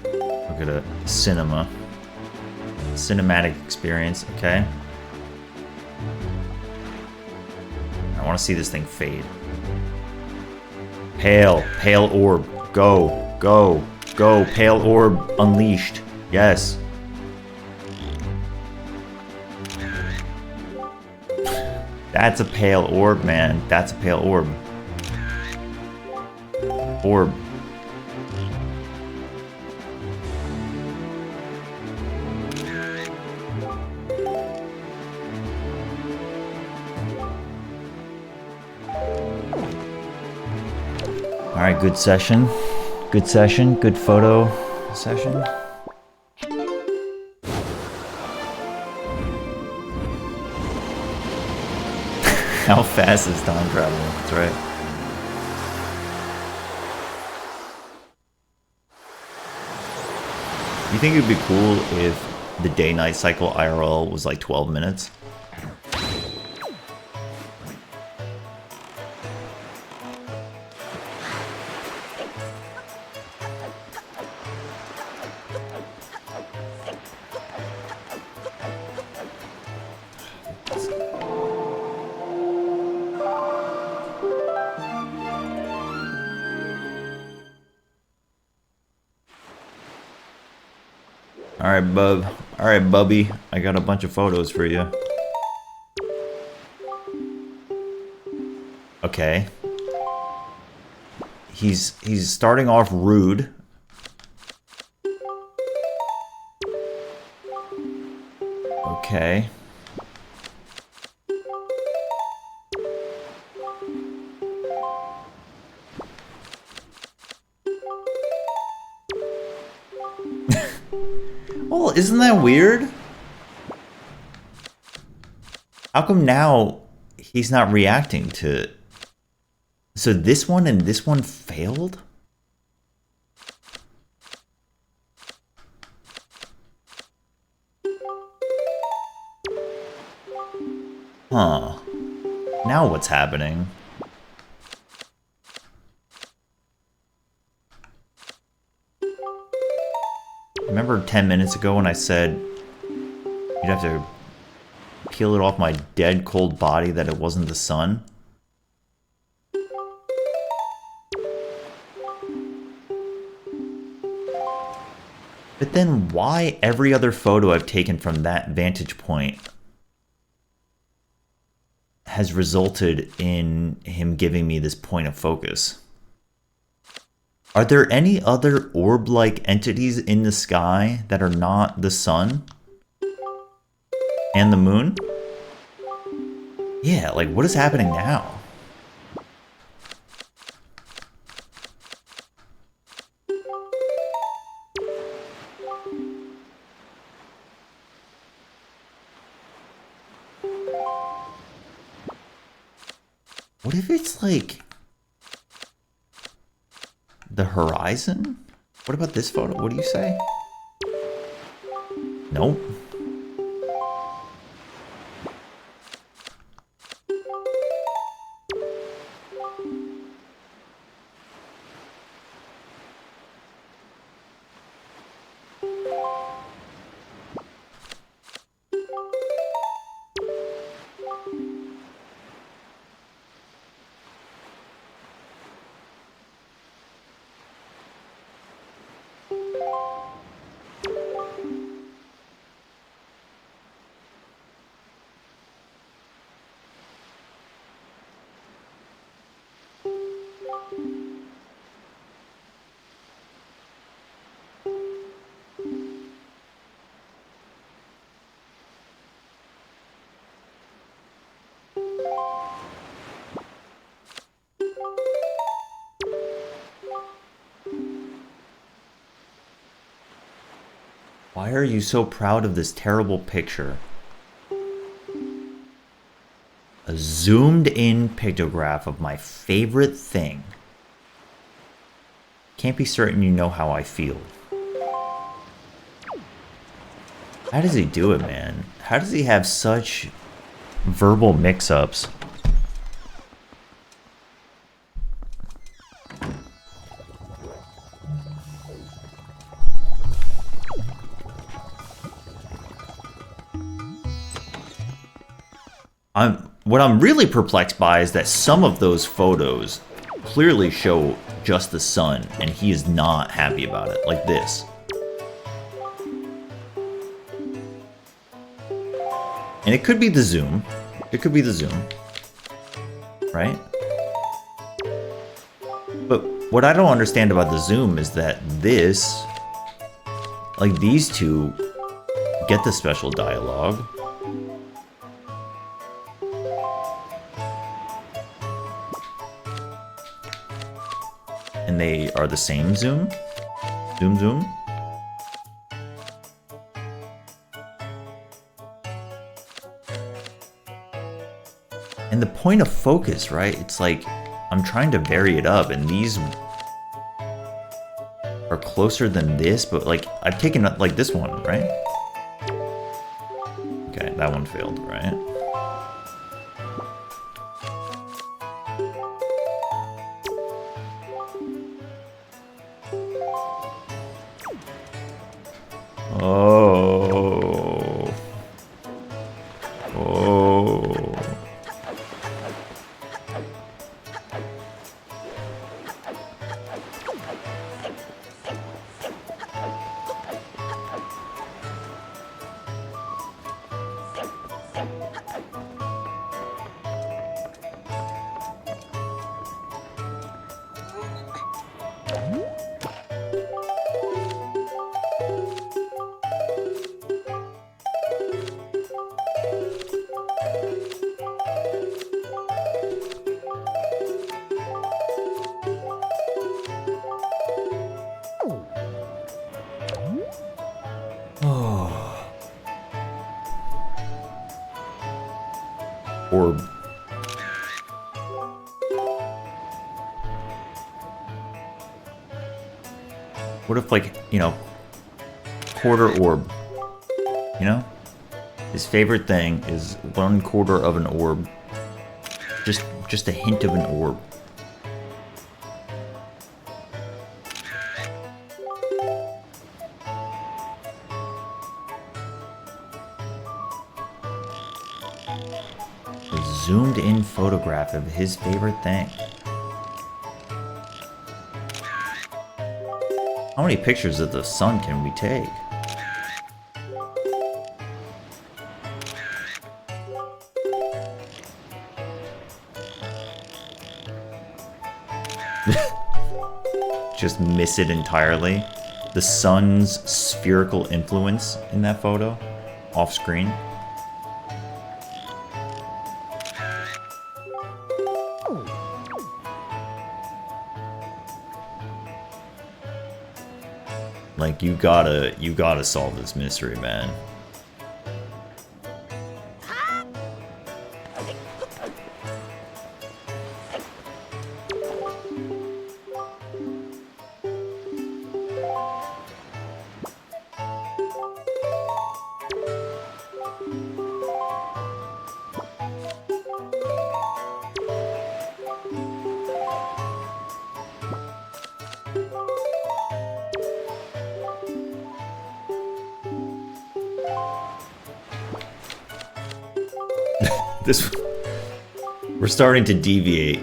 Look at it. Cinema. Cinematic experience, okay? I want to see this thing fade. Pale orb. Go, go, go. Pale orb unleashed. Yes. That's a pale orb, man. That's a pale orb. Orb. Alright, good session. Good session. Good photo session. How fast is time travel? That's right. You think it'd be cool if the day-night cycle IRL was like 12 minutes? Alright, bub. Alright, bubby. I got a bunch of photos for you. Okay. He's starting off rude. Okay. Well, isn't that weird? How come now he's not reacting to... So this one and this one failed? Huh. Now what's happening? Remember 10 minutes ago when I said you'd have to peel it off my dead cold body that it wasn't the sun? But then why every other photo I've taken from that vantage point has resulted in him giving me this point of focus? Are there any other orb-like entities in the sky that are not the sun and the moon? Yeah, like what is happening now? What if it's like the horizon? What about this photo? What do you say? Nope. Why are you so proud of this terrible picture? A zoomed in pictograph of my favorite thing. Can't be certain you know how I feel. How does he do it, man? How does he have such verbal mix-ups? What I'm really perplexed by is that some of those photos clearly show just the sun, and he is not happy about it, like this. And it could be the zoom. It could be the zoom. Right? But what I don't understand about the zoom is that this, like these two, get the special dialogue. And they are the same zoom. Zoom, zoom. And the point of focus, right? It's like, I'm trying to vary it up, and these are closer than this, but like, I've taken like this one, right? Okay, that one failed, right? Oh. Oh. Orb. What if, like, you know, quarter orb, you know? His favorite thing is 1/4 of an orb. Just a hint of an orb. Zoomed in photograph of his favorite thing. How many pictures of the sun can we take? Just miss it entirely. The sun's spherical influence in that photo, off screen. Like, you gotta solve this mystery, man. We're starting to deviate.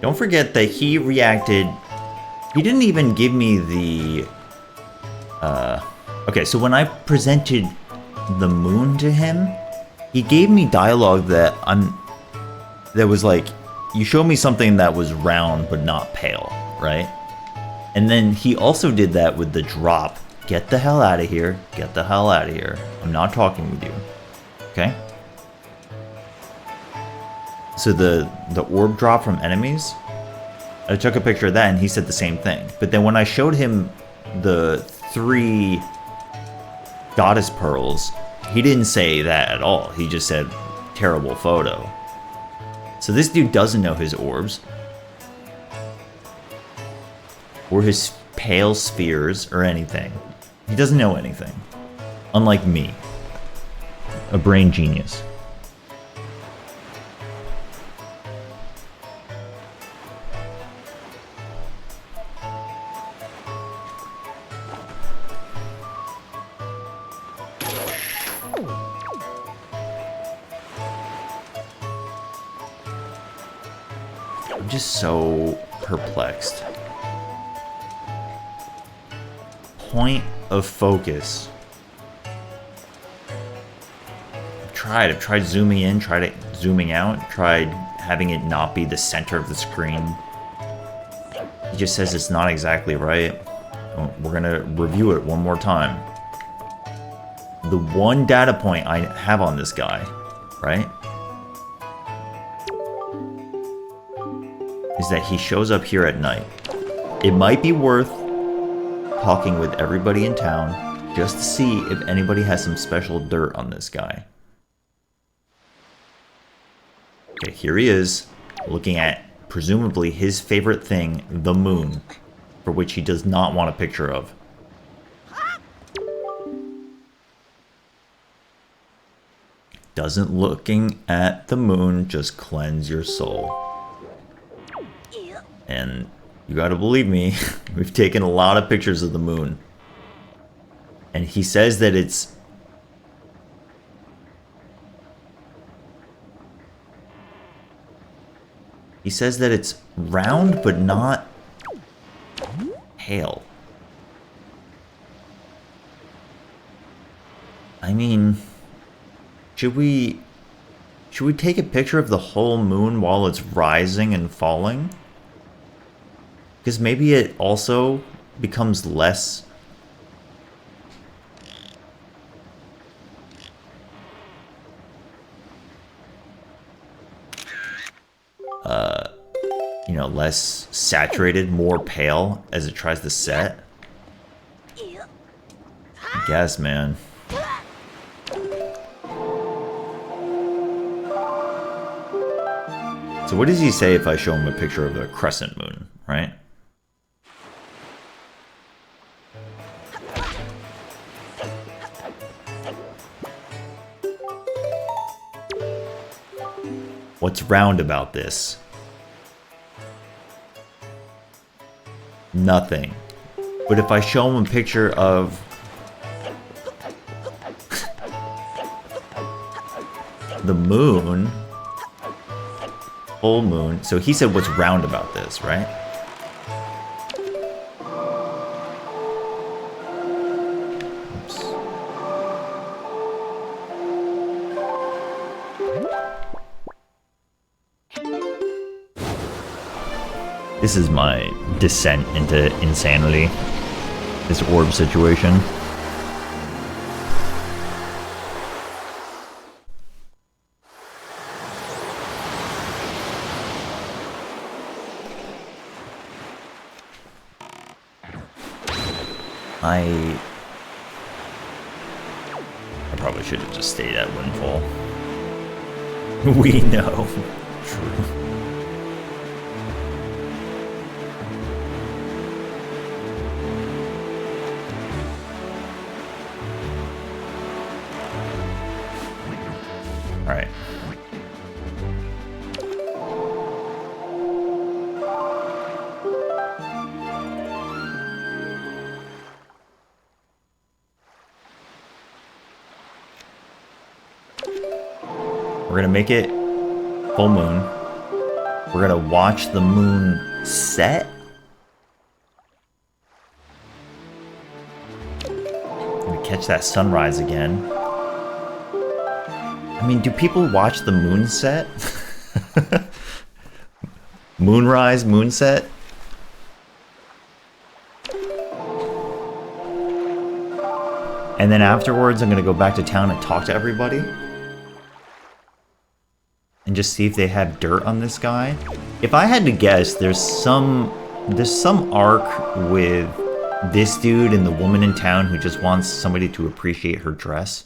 Don't forget that he reacted... He didn't even give me the... Okay, so when I presented the moon to him, he gave me dialogue that that was like, you showed me something that was round but not pale, right? And then he also did that with the drop. Get the hell out of here. Get the hell out of here. I'm not talking with you. Okay? So the orb drop from enemies, I took a picture of that and he said the same thing. But then when I showed him the 3 goddess pearls, he didn't say that at all. He just said, terrible photo. So this dude doesn't know his orbs. Or his pale spheres or anything. He doesn't know anything. Unlike me. A brain genius. I'm just so perplexed. Point of focus. I've tried zooming in, tried zooming out, tried having it not be the center of the screen. He just says it's not exactly right. We're gonna review it one more time. The one data point I have on this guy, right, is that he shows up here at night. It might be worth talking with everybody in town just to see if anybody has some special dirt on this guy. Okay, here he is, looking at presumably his favorite thing, the moon, for which he does not want a picture of. Doesn't looking at the moon just cleanse your soul? And you gotta believe me, we've taken a lot of pictures of the moon. And he says that it's... He says that it's round, but not pale. I mean, should we take a picture of the whole moon while it's rising and falling? Because maybe it also becomes less... you know, less saturated, more pale as it tries to set. I guess, man. So what does he say if I show him a picture of a crescent moon, right? What's round about this? Nothing. But if I show him a picture of... the moon... full moon... So he said what's round about this, right? Oops. This is my descent into insanity. This orb situation. I probably should have just stayed at Windfall. We know. True. Alright. We're gonna make it full moon. We're gonna watch the moon set. Gonna catch that sunrise again. I mean, do people watch the moon set? Moonrise, moonset. And then afterwards, I'm gonna go back to town and talk to everybody. And just see if they have dirt on this guy. If I had to guess, there's some arc with this dude and the woman in town who just wants somebody to appreciate her dress.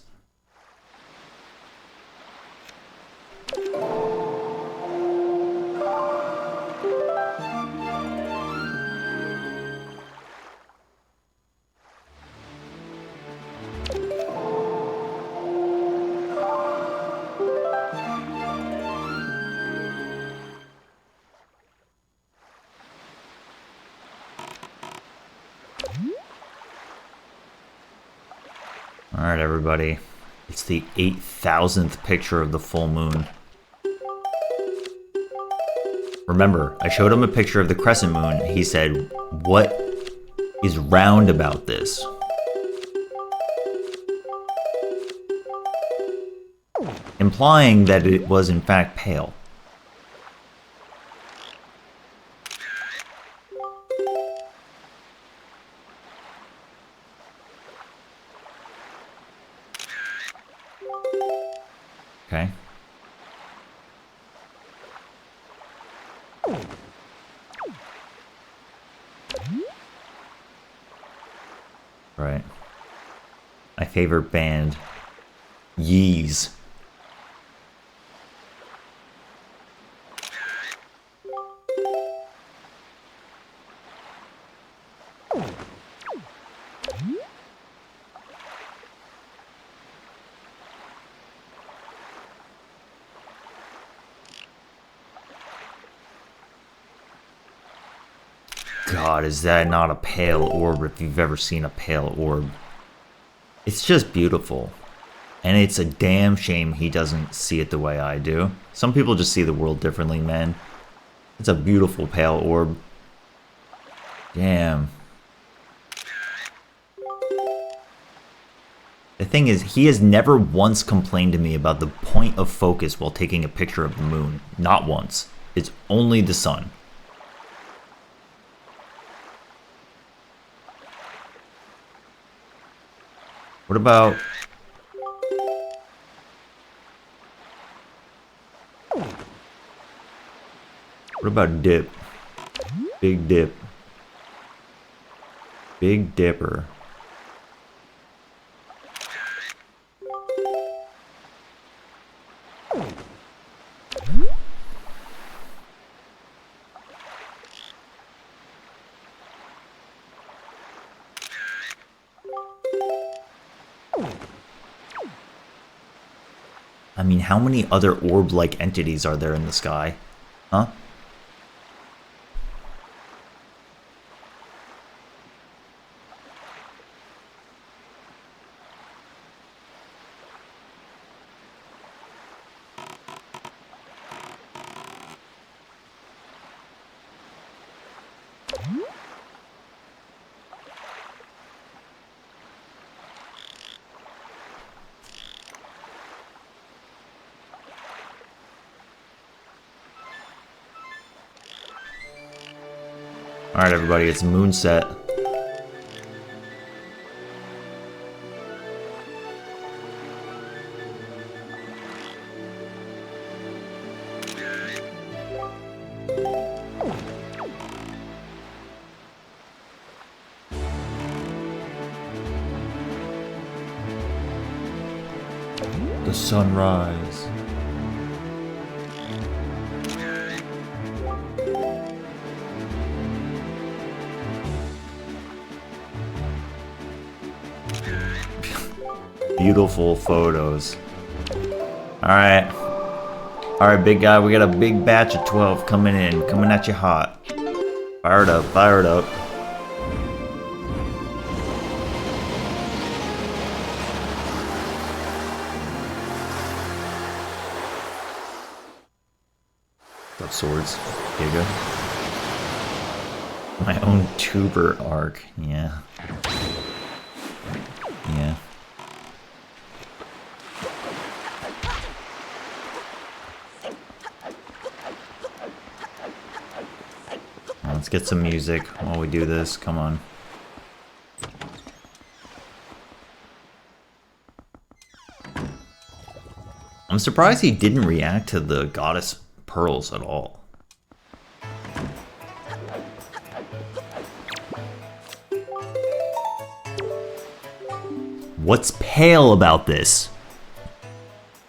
Alright, everybody. It's the 8,000th picture of the full moon. Remember, I showed him a picture of the crescent moon. He said, "What is round about this?" Implying that it was in fact pale. Okay. Right. My favorite band. Yeez. God, is that not a pale orb if you've ever seen a pale orb? It's just beautiful. And it's a damn shame he doesn't see it the way I do. Some people just see the world differently, man. It's a beautiful pale orb. Damn. The thing is, he has never once complained to me about the point of focus while taking a picture of the moon. Not once. It's only the sun. What about... What about dip? Big dip. Big dipper. I mean, how many other orb-like entities are there in the sky? Huh? Alright, everybody, it's moonset. The sunrise. Beautiful photos. Alright. Alright, big guy, we got a big batch of 12 coming in. Coming at you hot. Fired up, fired up. Got swords. Giga. My own tuber arc. Yeah. Yeah. Let's get some music while we do this. Come on. I'm surprised he didn't react to the goddess pearls at all. What's pale about this?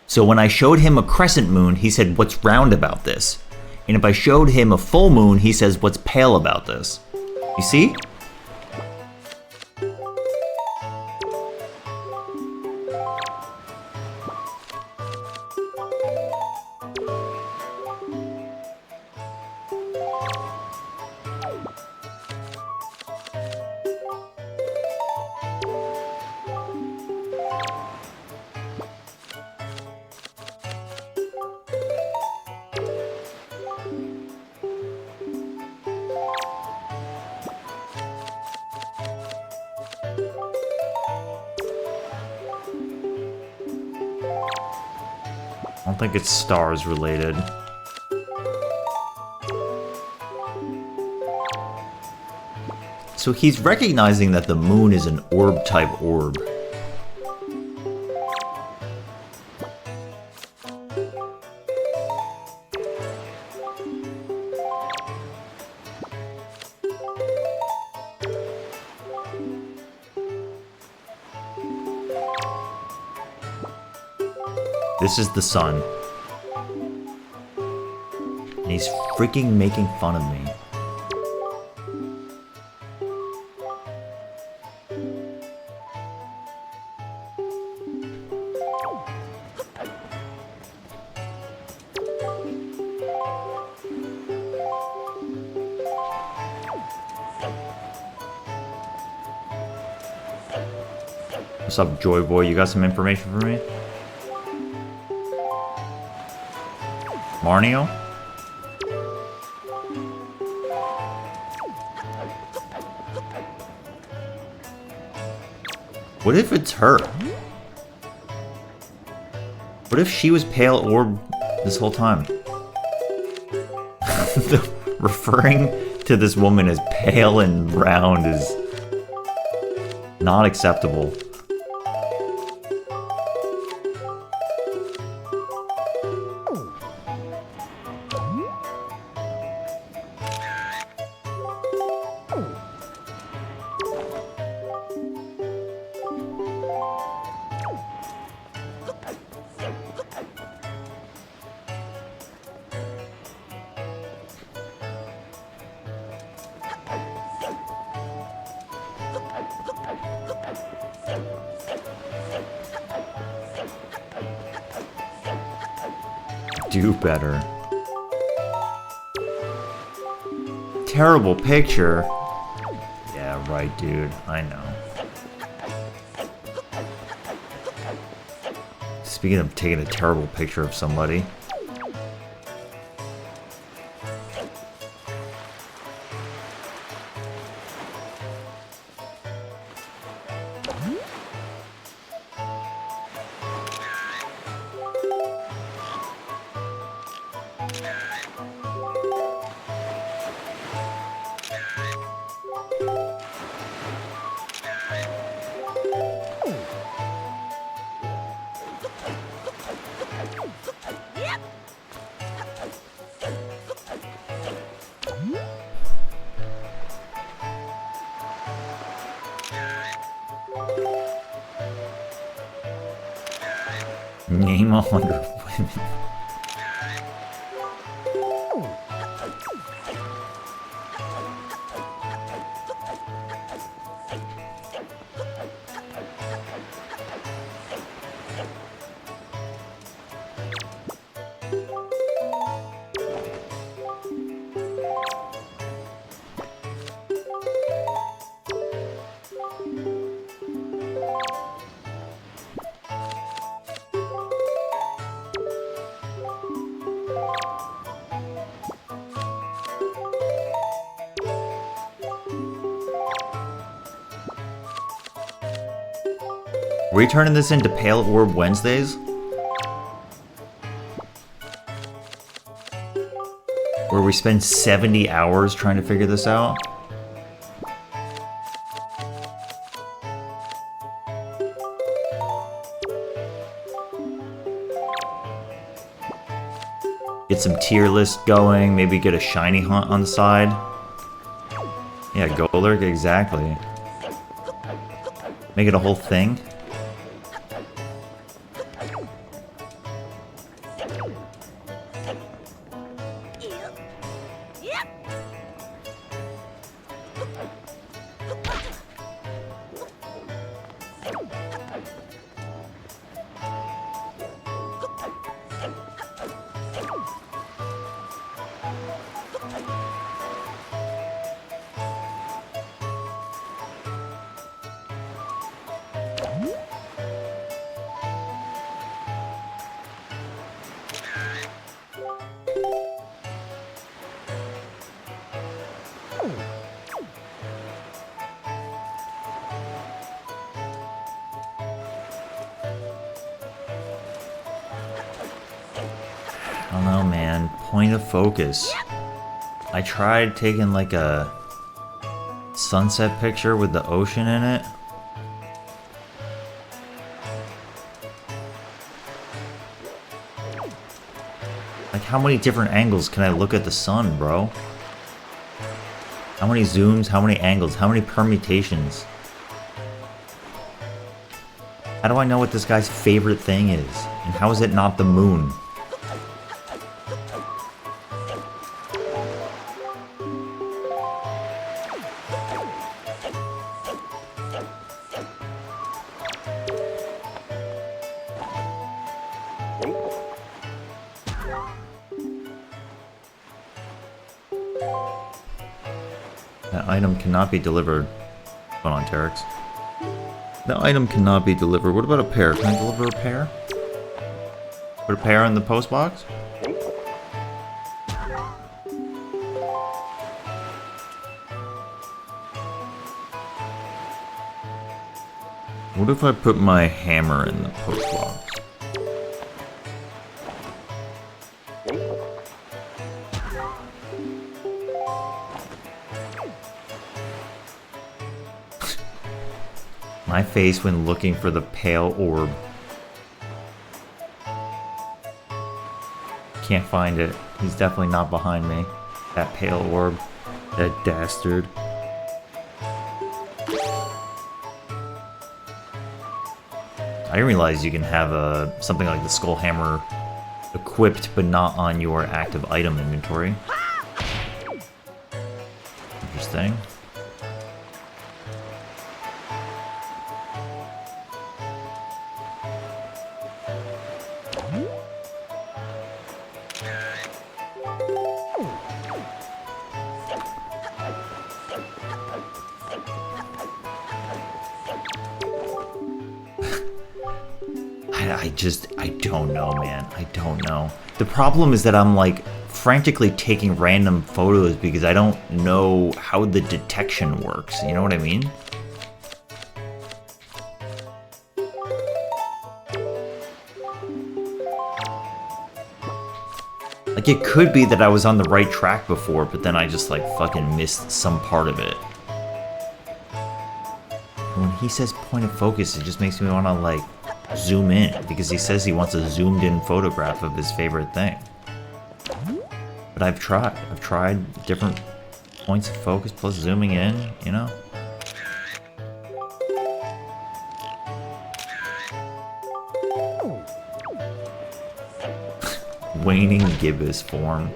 So when I showed him a crescent moon, he said, what's round about this? And if I showed him a full moon, he says, what's pale about this? You see? I don't think it's stars related. So he's recognizing that the moon is an orb-type orb. This is the sun. And he's freaking making fun of me. What's up, Joy Boy? You got some information for me? Marnio? What if it's her? What if she was pale orb this whole time? Referring to this woman as pale and round is not acceptable. Do better. Terrible picture. Yeah, right, dude. I know. Speaking of taking a terrible picture of somebody. Name 100 women. Are we turning this into Pale Orb Wednesdays? Or Where we spend 70 hours trying to figure this out? Get some tier list going, maybe get a shiny hunt on the side. Yeah, Golurk, exactly. Make it a whole thing. I don't know, man. Point of focus. I tried taking like a sunset picture with the ocean in it. Like, how many different angles can I look at the sun, bro? How many zooms, how many angles, how many permutations? How do I know what this guy's favorite thing is? And how is it not the moon? That item cannot be delivered. Hold on, Terex. That item cannot be delivered. What about a pear? Can I deliver a pear? Put a pear in the post box? What if I put my hammer in the post box? My face when looking for the pale orb. Can't find it. He's definitely not behind me. That pale orb. That dastard. I didn't realize you can have something like the skull hammer equipped but not on your active item inventory. Interesting. I don't know, man. I don't know. The problem is that I'm like frantically taking random photos because I don't know how the detection works. You know what I mean? Like, it could be that I was on the right track before, but then I just like fucking missed some part of it. When he says point of focus, it just makes me want to like zoom in, because he says he wants a zoomed in photograph of his favorite thing. But I've tried different points of focus plus zooming in, you know? Waning gibbous form.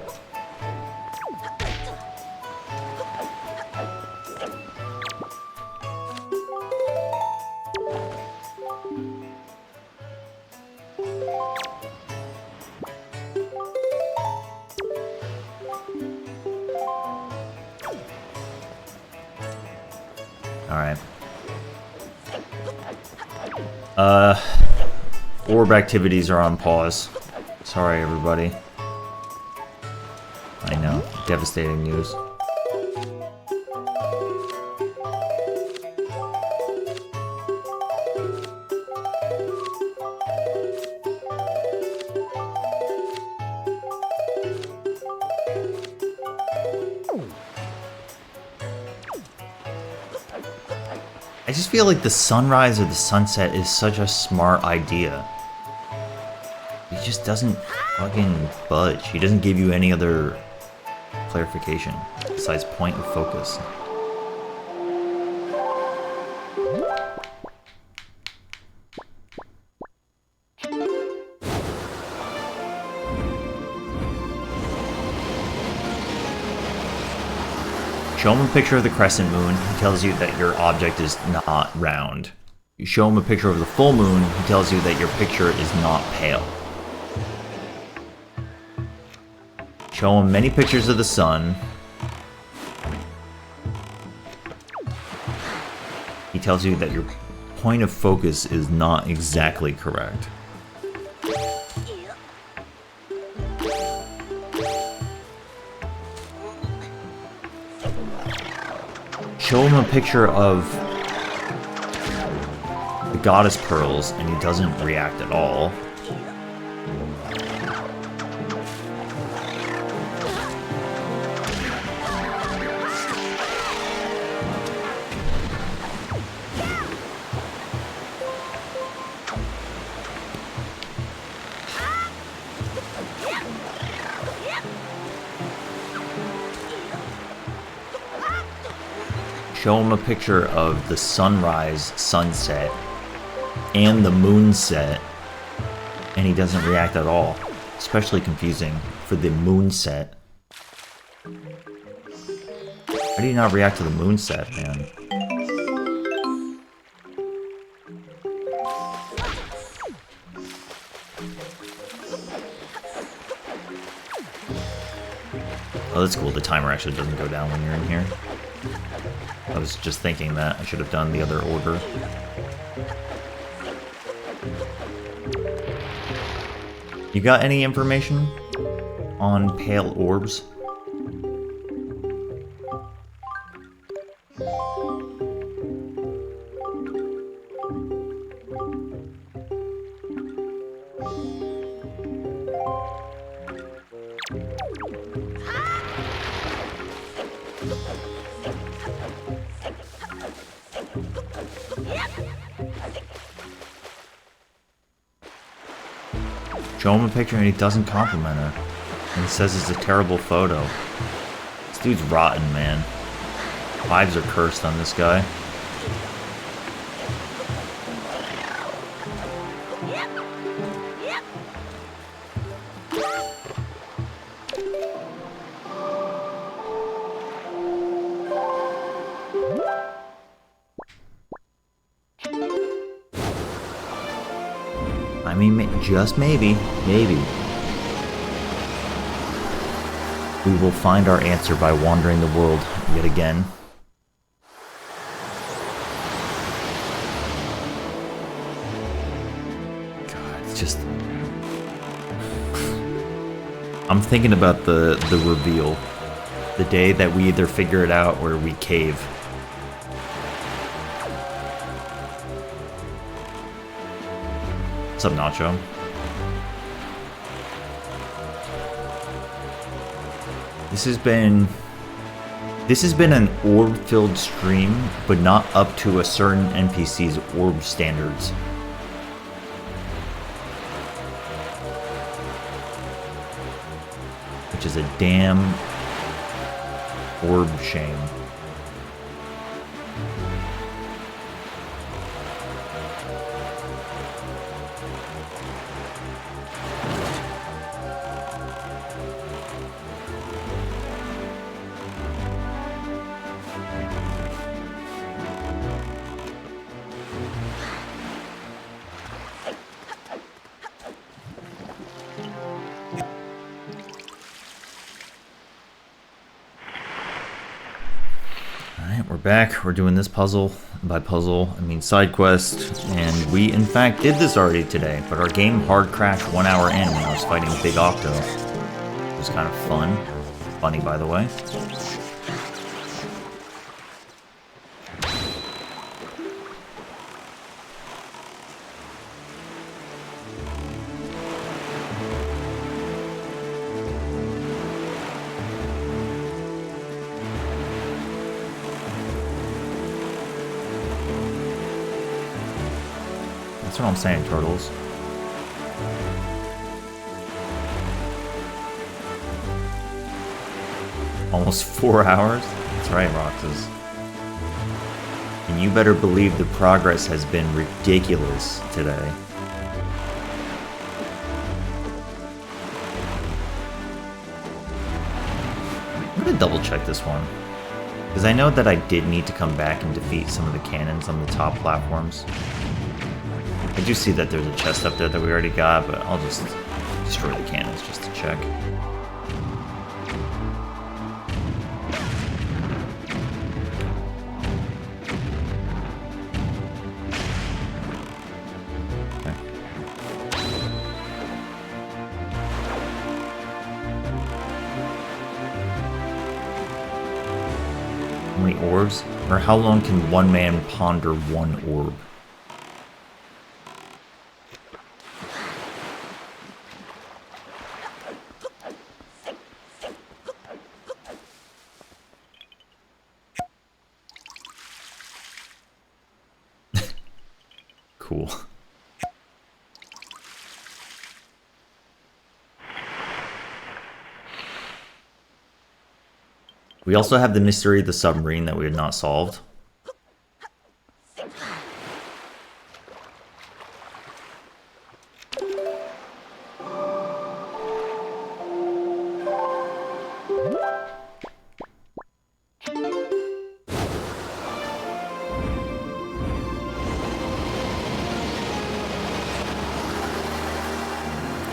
Orb activities are on pause. Sorry, everybody. I know. Devastating news. I just feel like the sunrise or the sunset is such a smart idea. He just doesn't fucking budge. He doesn't give you any other clarification besides point of focus. Show him a picture of the crescent moon, he tells you that your object is not round. You show him a picture of the full moon, he tells you that your picture is not pale. Show him many pictures of the sun. He tells you that your point of focus is not exactly correct. Show him a picture of the goddess pearls, and he doesn't react at all. Show him a picture of the sunrise, sunset, and the moonset, and he doesn't react at all. Especially confusing for the moonset. Why do you not react to the moonset, man? Oh, that's cool. The timer actually doesn't go down when you're in here. I was just thinking that I should have done the other order. You got any information on pale orbs? Show him a picture and he doesn't compliment her. And he says it's a terrible photo. This dude's rotten, man. Vibes are cursed on this guy. I mean, just maybe, we will find our answer by wandering the world yet again. God, it's just... I'm thinking about the reveal. The day that we either figure it out or we cave. What's up, Nacho? This has been an orb-filled stream, but not up to a certain NPC's orb standards. Which is a damn orb shame. We're back. We're doing this puzzle. By puzzle, I mean side quest. And we, in fact, did this already today. But our game hard crashed 1 hour in when I was fighting Big Octo. It was kind of fun. Funny, by the way. That's what I'm saying, turtles. Almost 4 hours? That's right, Roxas. And you better believe the progress has been ridiculous today. I'm gonna double check this one. Because I know that I did need to come back and defeat some of the cannons on the top platforms. I do see that there's a chest up there that we already got, but I'll just destroy the cannons just to check. How many orbs? Or how long can one man ponder one orb? Cool. We also have the mystery of the submarine that we had not solved.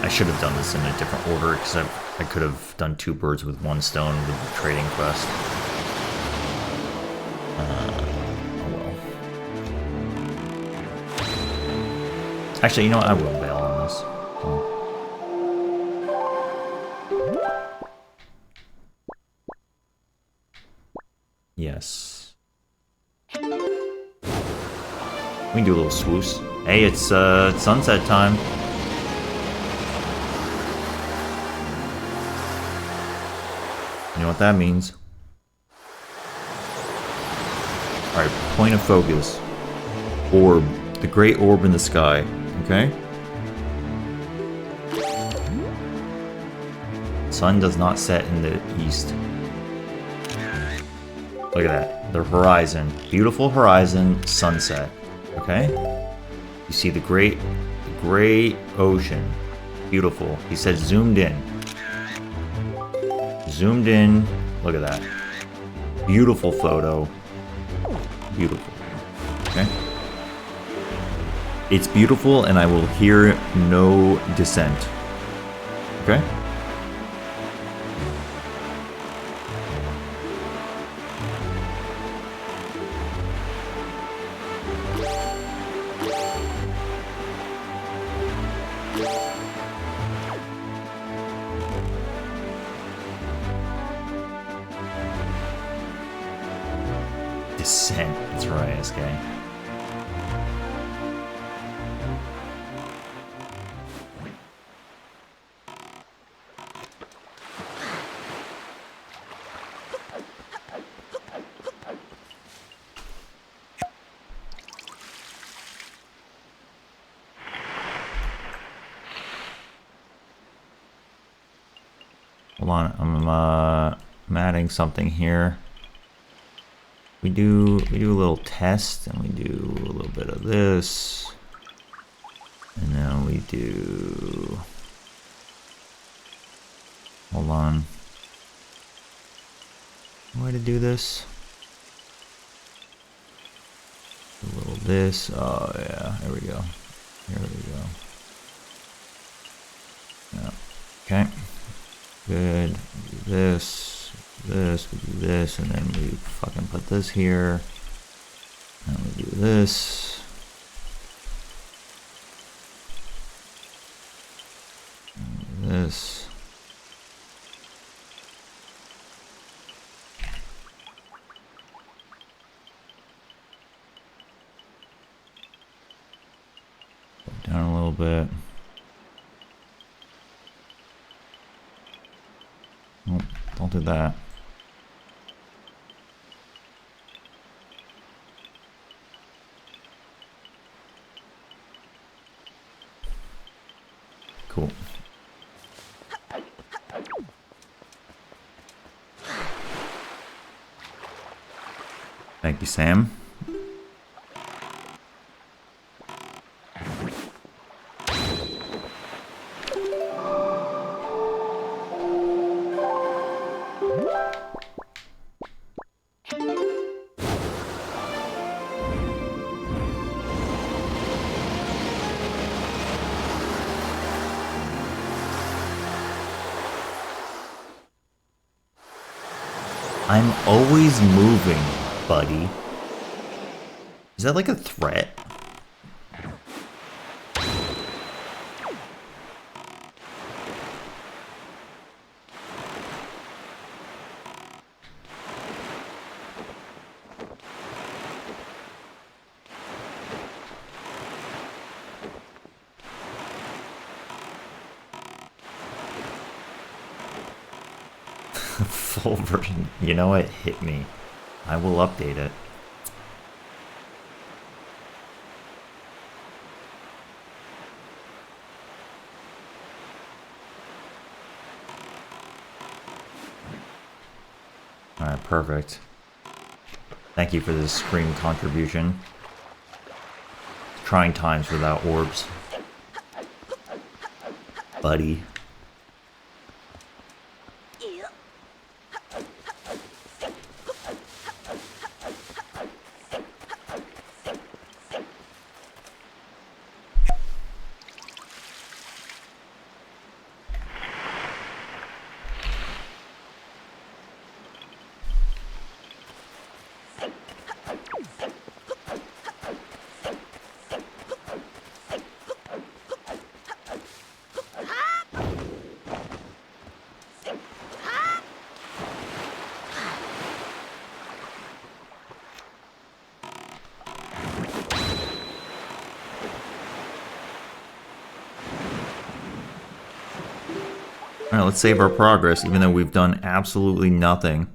I should have done this in a different order because I could have done 2 birds with 1 stone with the trading quest. Oh well. Actually, you know what? I will bail on this. Yes. We can do a little swoosh. Hey, it's sunset time. You know what that means? Alright, point of focus. Orb. The great orb in the sky. Okay? Sun does not set in the east. Look at that. The horizon. Beautiful horizon, sunset. Okay? You see the great ocean. Beautiful. He said zoomed in. Zoomed in. Look at that. Beautiful photo. Beautiful. Okay? It's beautiful and I will hear no dissent. Okay? Dissent. That's right, SK. Hold on, I'm adding something here. We do a little test, and we do a little bit of this, and then we do. Hold on. Way to do this. A little this. Oh yeah, there we go. Here we go. Yeah. Okay. Good. We do this, we do this, and then we fucking put this here. And we do this. And this. Go down a little bit. Oh, don't do that. cool. Thank you, Sam. I'm always moving, buddy. Is that like a threat? Full version. You know what? Hit me. I will update it. Alright, perfect. Thank you for this screen contribution. Trying times without orbs. Buddy. Alright, let's save our progress, even though we've done absolutely nothing.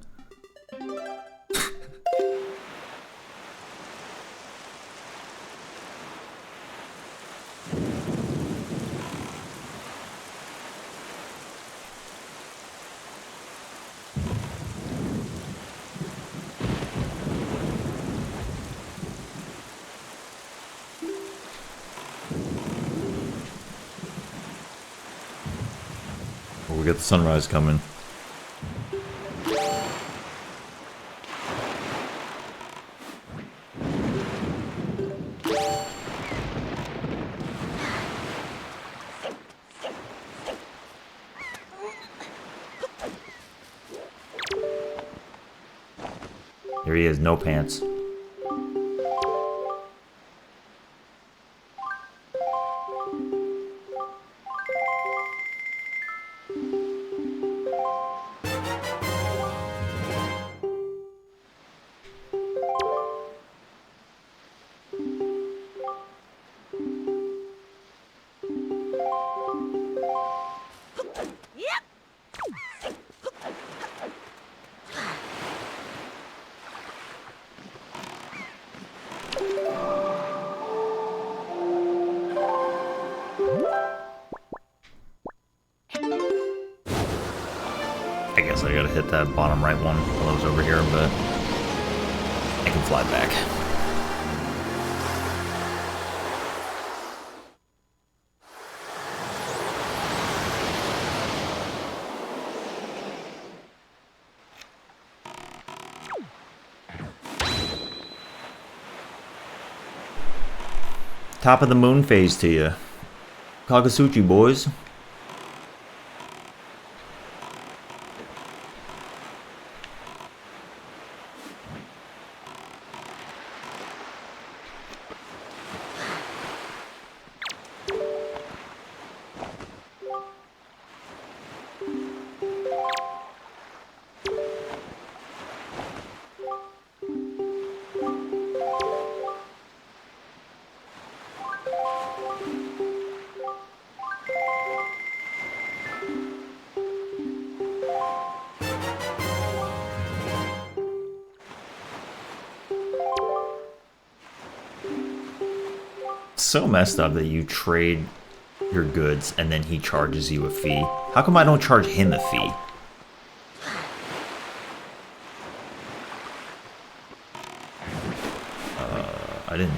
We got the sunrise coming. Here he is, no pants. I guess I gotta hit that bottom right one while I was over here, but I can fly back. Top of the moon phase to you. Kagasuchi, boys. So messed up that you trade your goods and then he charges you a fee? How come I don't charge him a fee? I didn't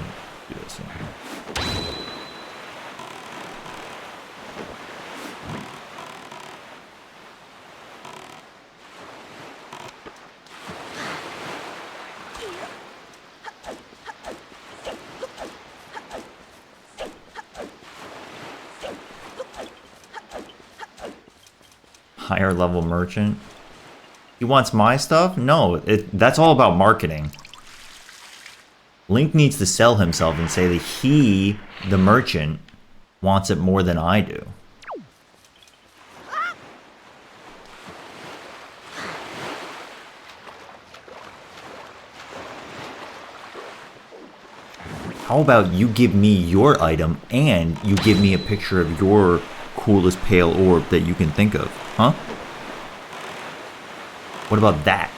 do this one. Higher level merchant. He wants my stuff? No, that's all about marketing. Link needs to sell himself and say that he, the merchant, wants it more than I do. How about you give me your item and you give me a picture of your coolest pale orb that you can think of, huh? What about that?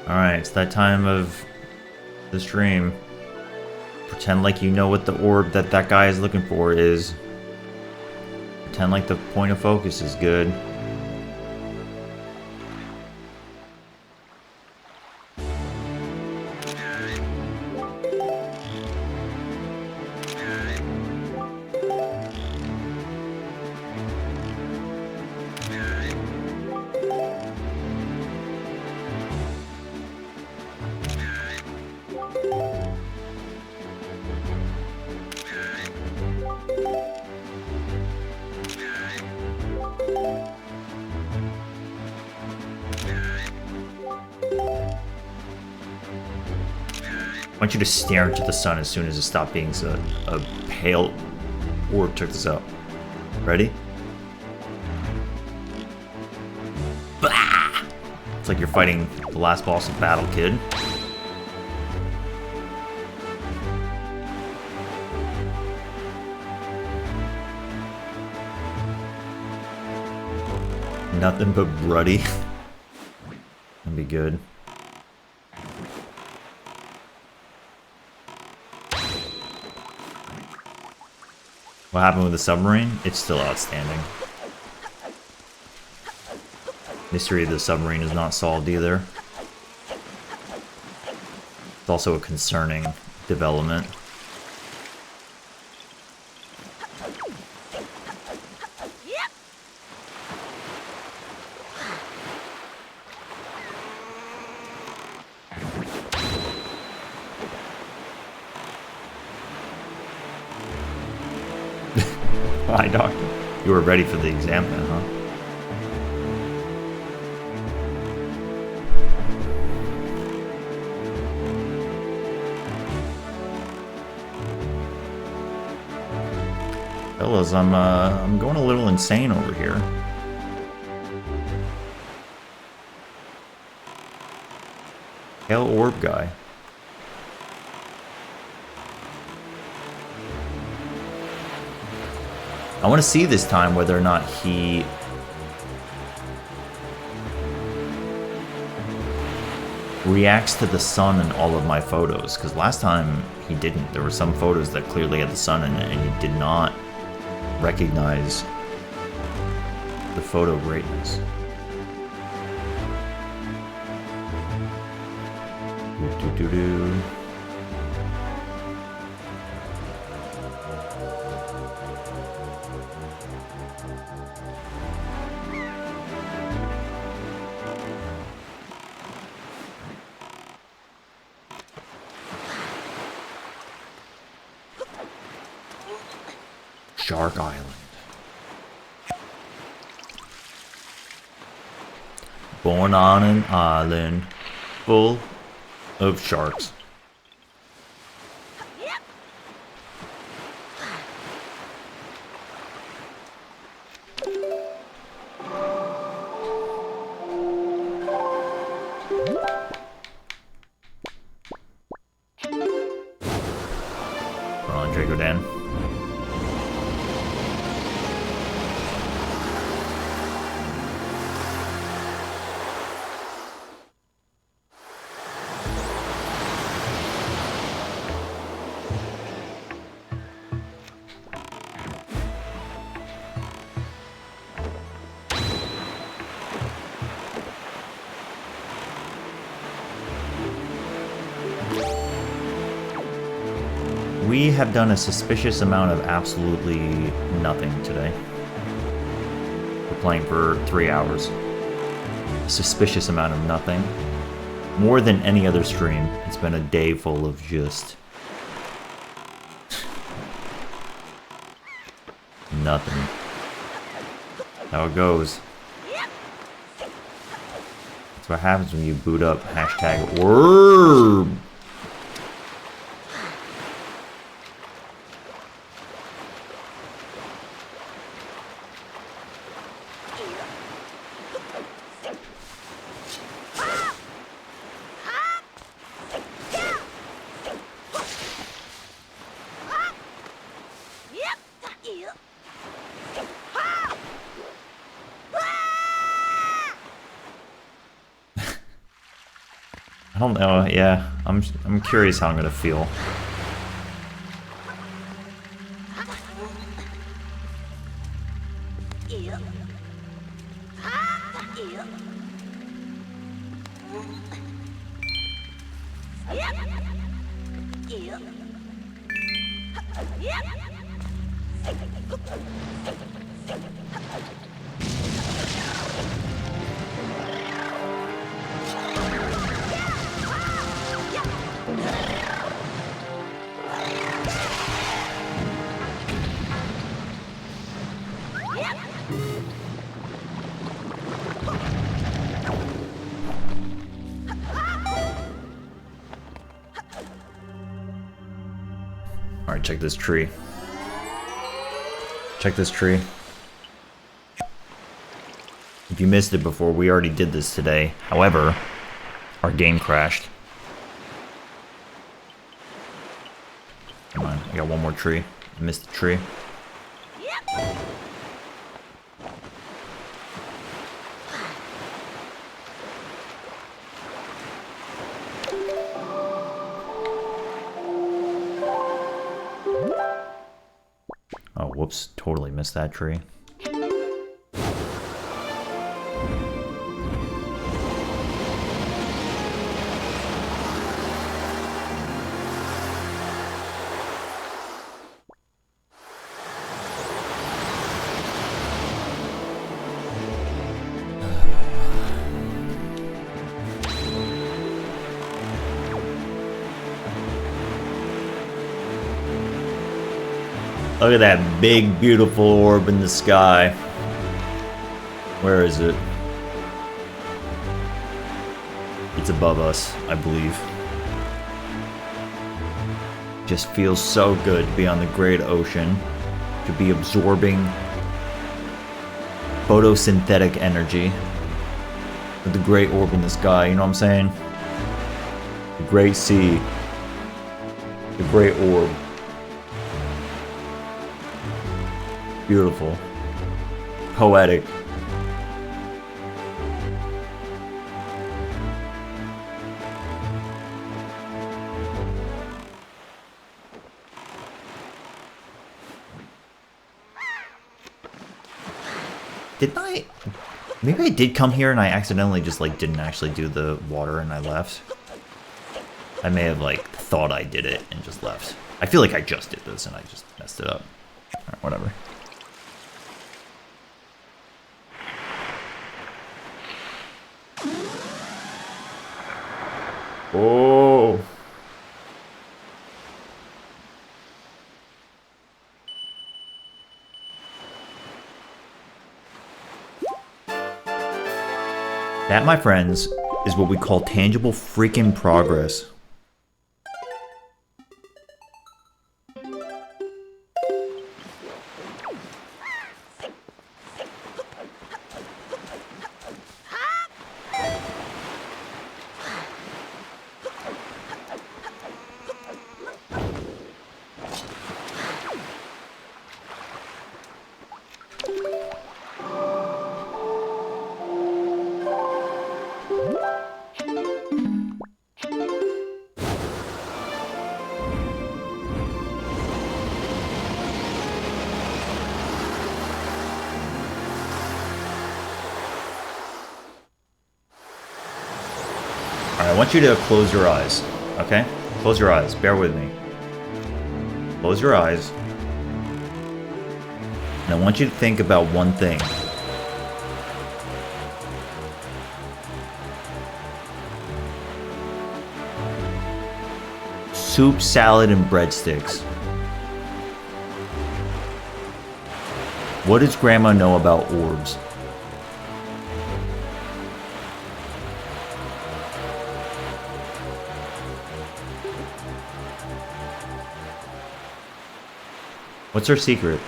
Alright, it's that time of the stream. Pretend like you know what the orb that guy is looking for is. Pretend like the point of focus is good. I want you to stare into the sun as soon as it stopped being a pale orb. Check this out. Ready? Bah! It's like you're fighting the last boss of Battle, kid. Nothing but bloody. That'd be good. What happened with the submarine? It's still outstanding. Mystery of the submarine is not solved either. It's also a concerning development. Hi, Doctor. You were ready for the exam then, huh? Fellas, I'm going a little insane over here. Pale orb guy. I want to see this time whether or not he reacts to the sun in all of my photos, because last time he didn't. There were some photos that clearly had the sun in it and he did not recognize the photo greatness. Do-do-do-do. Shark Island. Born on an island full of sharks. on, Draco Dan. We have done a suspicious amount of absolutely nothing today. We're playing for 3 hours. A suspicious amount of nothing. More than any other stream. It's been a day full of just... nothing. How it goes. That's what happens when you boot up hashtag orb. I don't know, yeah. I'm curious how I'm gonna feel. Alright, check this tree. Check this tree. If you missed it before, we already did this today. However, our game crashed. Come on, I got one more tree. I missed the tree. Oh, whoops, totally missed that tree. Look at that big, beautiful orb in the sky. Where is it? It's above us, I believe. Just feels so good to be on the great ocean, to be absorbing photosynthetic energy with the great orb in the sky, you know what I'm saying? The great sea, the great orb. Beautiful. Poetic. Didn't I? Maybe I did come here and I accidentally just like didn't actually do the water and I left. I may have like thought I did it and just left. I feel like I just did this and I just messed it up. Alright, whatever. Oh. That, my friends, is what we call tangible freaking progress. want you to close your eyes, okay? Close your eyes. Bear with me. Close your eyes. And I want you to think about one thing. Soup, salad, and breadsticks. What does Grandma know about orbs? What's her secret?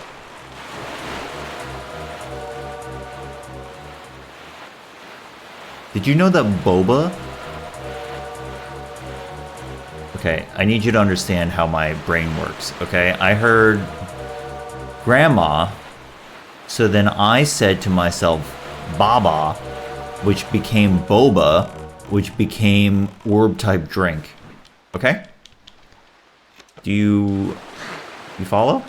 Did you know that boba? Okay, I need you to understand how my brain works, okay? I heard Grandma, so then I said to myself, Baba, which became boba, which became orb-type drink. Okay? Do you follow?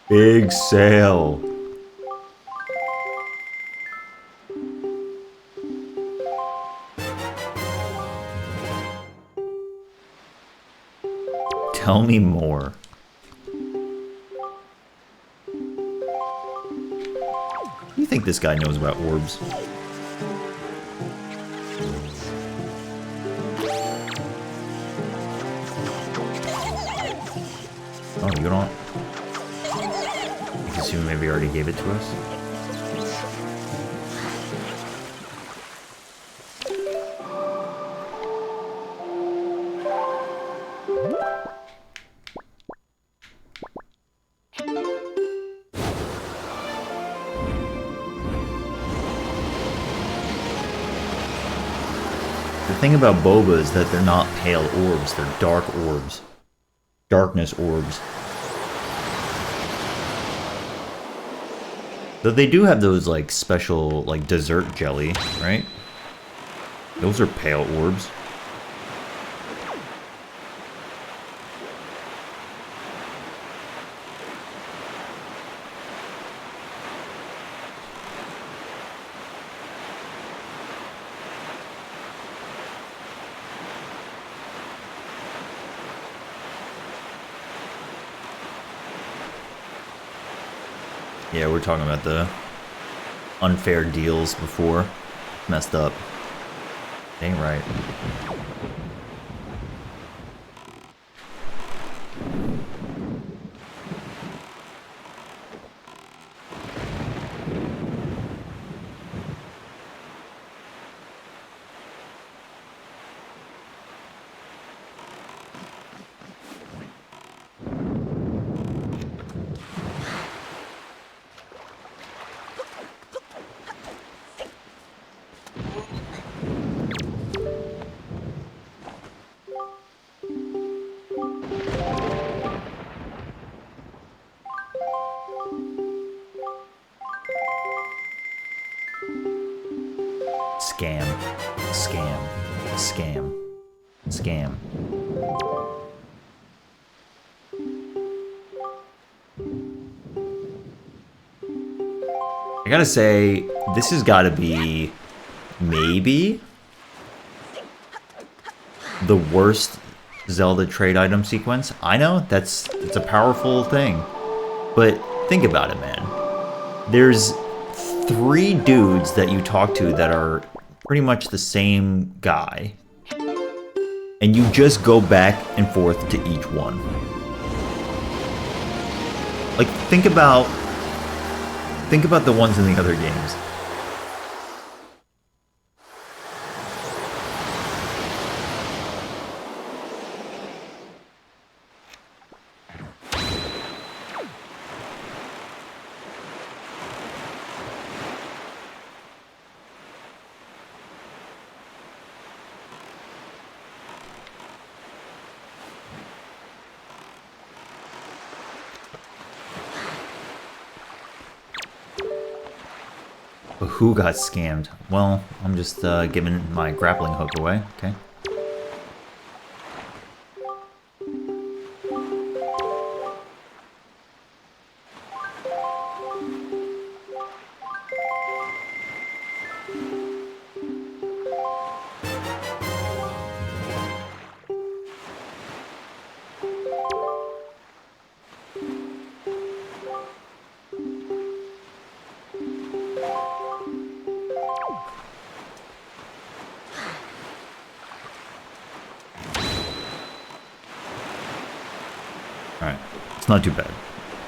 Big sale. Tell me more. What do you think this guy knows about orbs? Oh, you don't? I assume maybe he already gave it to us? The thing about boba is that they're not pale orbs, they're dark orbs. Darkness orbs. Though they do have those, like, special, like, dessert jelly, right? Those are pale orbs. Yeah, we're talking about the unfair deals before. Messed up. Ain't right. Scam. Scam. Scam. Scam. I gotta say, this has gotta be maybe the worst Zelda trade item sequence. I know, it's a powerful thing. But think about it, man. There's 3 dudes that you talk to that are pretty much the same guy. And you just go back and forth to each one. Like, think about the ones in the other games. Who got scammed? Well, I'm just giving my grappling hook away. Okay. Alright, it's not too bad.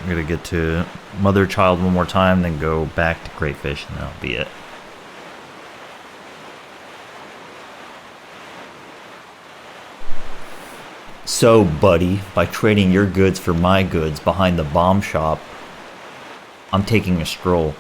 I'm gonna get to Mother Child one more time, then go back to Crayfish, and that'll be it. So, buddy, by trading your goods for my goods behind the bomb shop, I'm taking a stroll.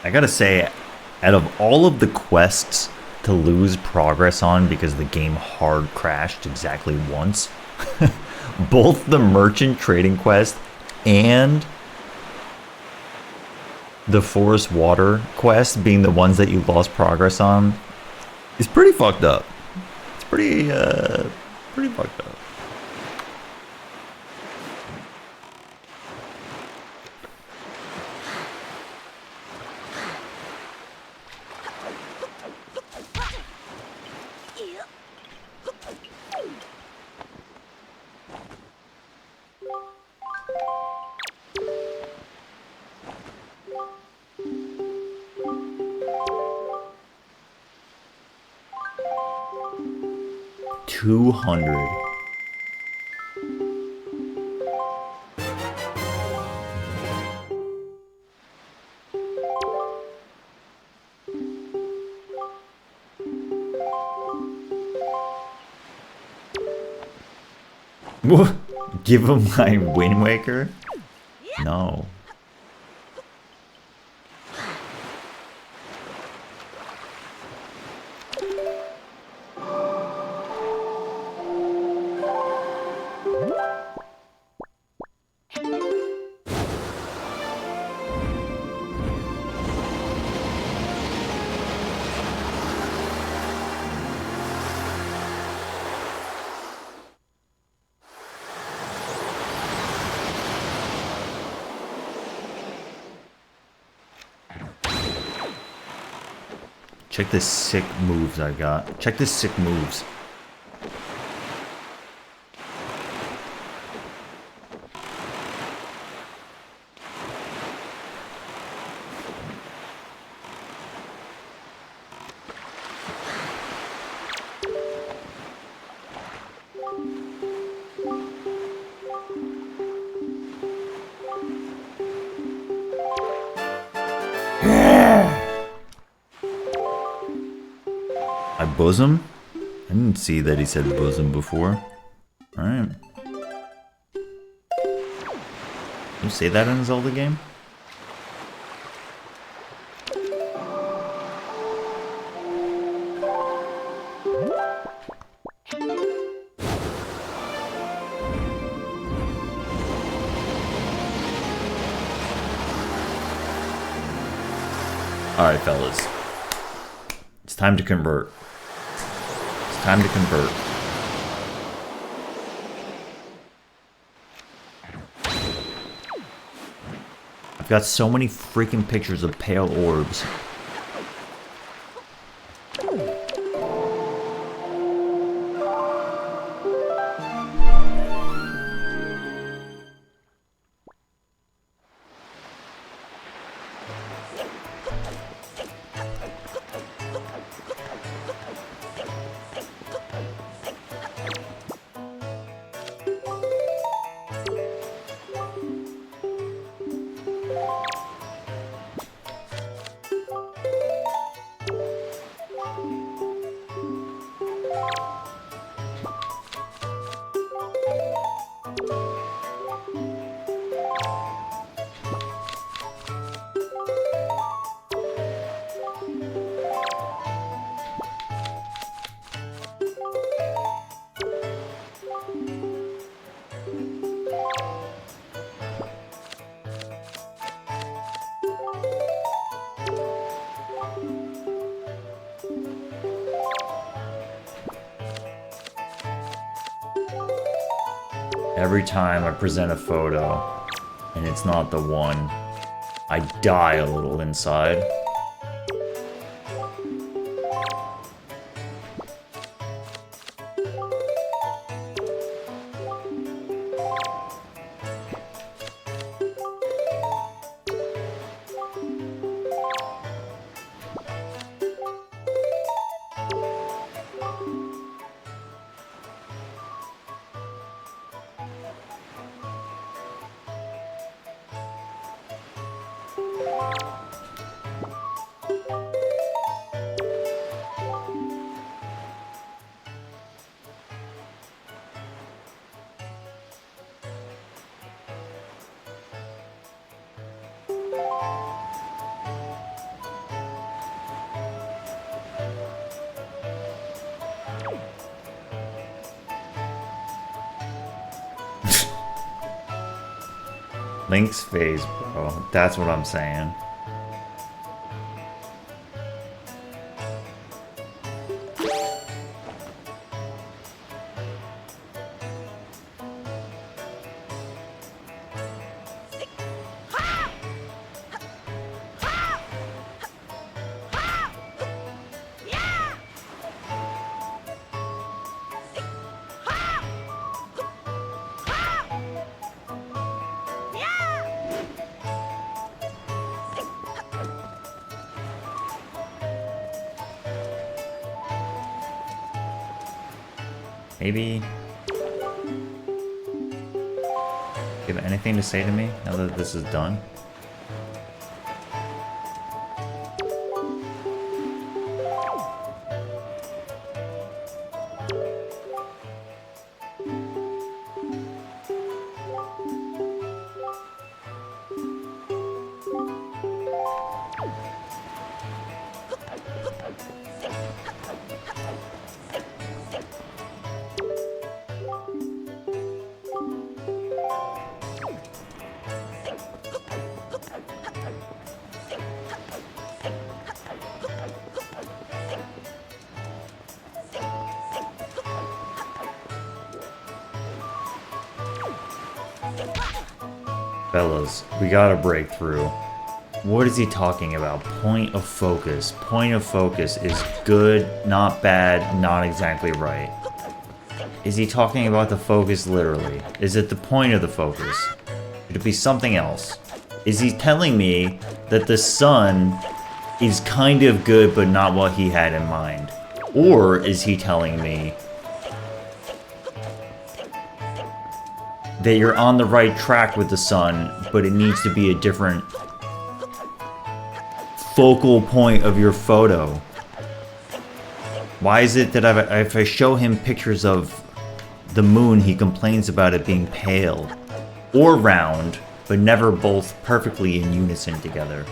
I gotta say, out of all of the quests to lose progress on because the game hard crashed exactly once, both the merchant trading quest and the forest water quest being the ones that you lost progress on is pretty fucked up. It's pretty fucked up. $200. Give him my Wind Waker? No. Check this sick moves I got. Check this sick moves. My bosom? I didn't see that he said bosom before. Alright. You say that in a Zelda game? Alright, fellas. It's time to convert. It's time to convert. I've got so many freaking pictures of pale orbs. Every time I present a photo and it's not the one, I die a little inside. Link's face, bro. That's what I'm saying. Maybe... you have anything to say to me now that this is done? Fellas, we gotta break through. What is he talking about? Point of focus. Point of focus is good, not bad, not exactly right. Is he talking about the focus literally? Is it the point of the focus? Could it be something else? Is he telling me that the sun is kind of good but not what he had in mind? Or is he telling me that you're on the right track with the sun, but it needs to be a different focal point of your photo? Why is it that if I show him pictures of the moon, he complains about it being pale or round, but never both perfectly in unison together?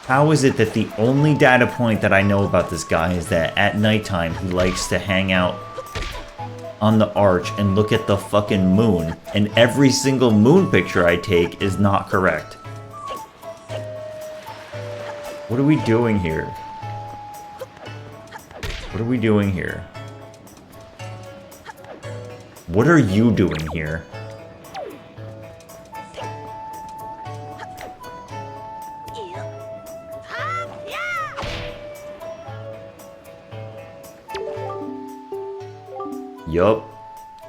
How is it that the only data point that I know about this guy is that at nighttime he likes to hang out on the arch and look at the fucking moon, and every single moon picture I take is not correct? What are we doing here? What are we doing here? What are you doing here? Yup,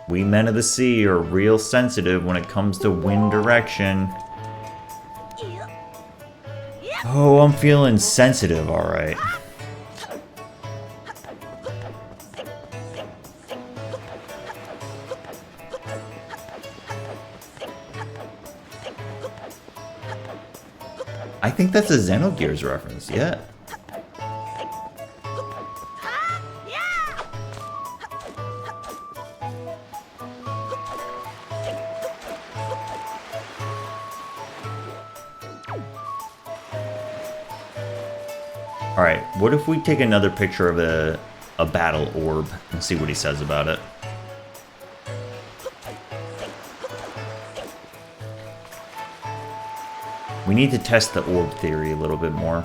we men of the sea are real sensitive when it comes to wind direction. Oh, I'm feeling sensitive, alright. I think that's a Xenogears reference, yeah. Alright, what if we take another picture of a battle orb and see what he says about it? We need to test the orb theory a little bit more.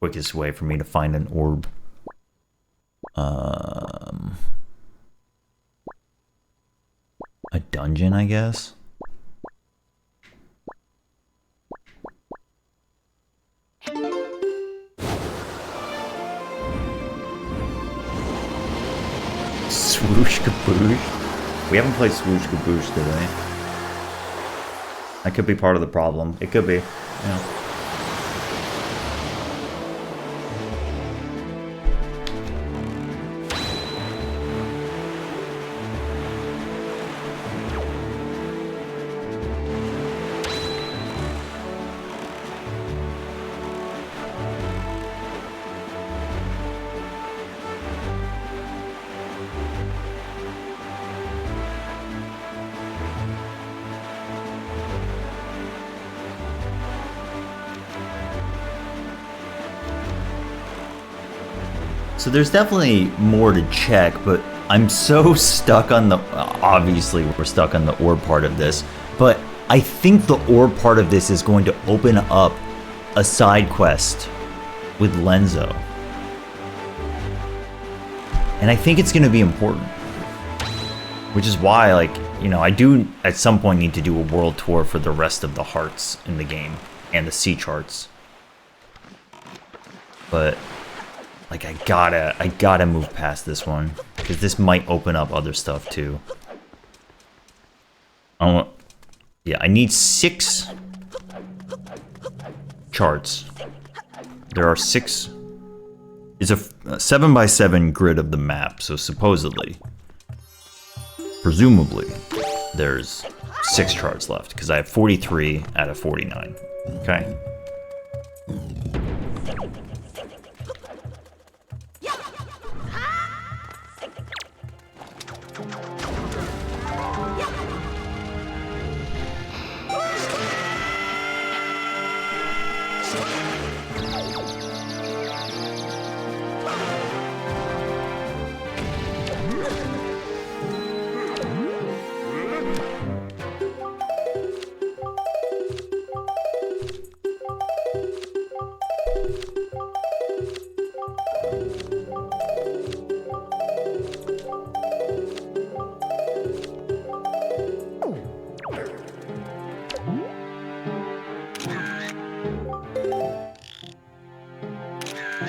quickest way for me to find an orb. A dungeon, I guess. Swoosh Kaboosh? We haven't played Swoosh Kaboosh today. That could be part of the problem. It could be. Yeah. So there's definitely more to check, but I'm so stuck on the... Obviously, we're stuck on the orb part of this, but I think the orb part of this is going to open up a side quest with Lenzo. And I think it's going to be important. Which is why, like, you know, I do at some point need to do a world tour for the rest of the hearts in the game and the sea charts. But... like, I gotta move past this one, because this might open up other stuff, too. Yeah, I need 6 charts. There are 6... It's a 7x7 grid of the map, so supposedly, presumably, there's 6 charts left, because I have 43 out of 49. Okay?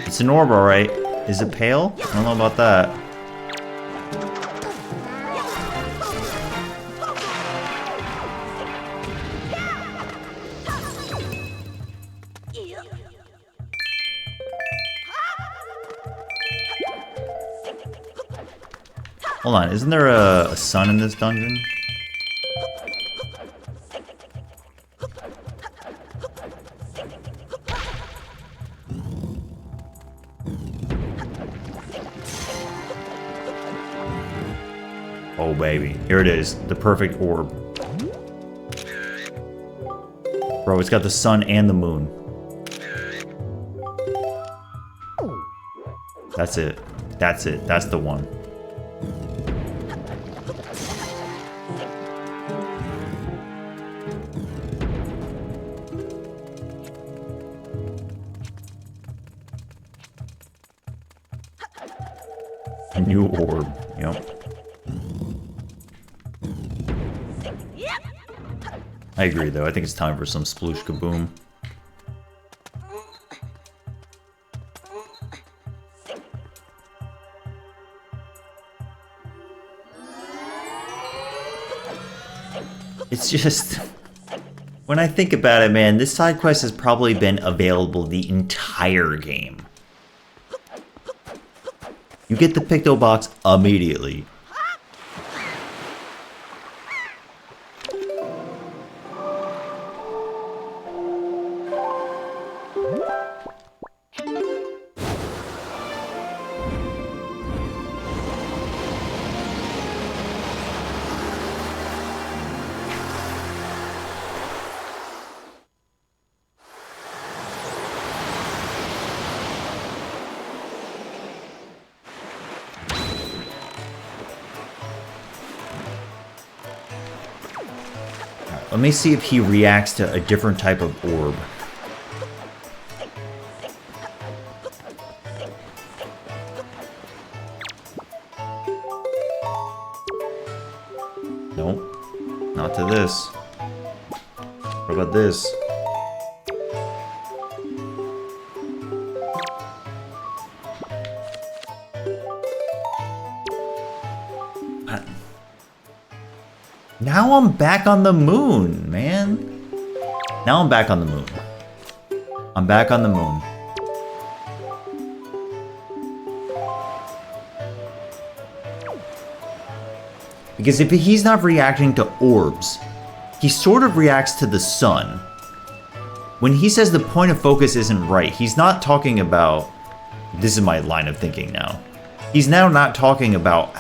It's an orb, alright. Is it pale? I don't know about that. Hold on, isn't there a sun in this dungeon? Oh baby, here it is, the perfect orb. Bro, it's got the sun and the moon. That's it. That's it. That's the one. A new orb. Yep. I agree, though. I think it's time for some sploosh kaboom. It's just... when I think about it, man, this side quest has probably been available the entire game. You get the Picto Box immediately. Let me see if he reacts to a different type of orb. this? What about this? Now I'm back on the moon, man. Now I'm back on the moon. I'm back on the moon. Because if he's not reacting to orbs, he sort of reacts to the sun. When he says the point of focus isn't right, he's not talking about... This is my line of thinking now. He's now not talking about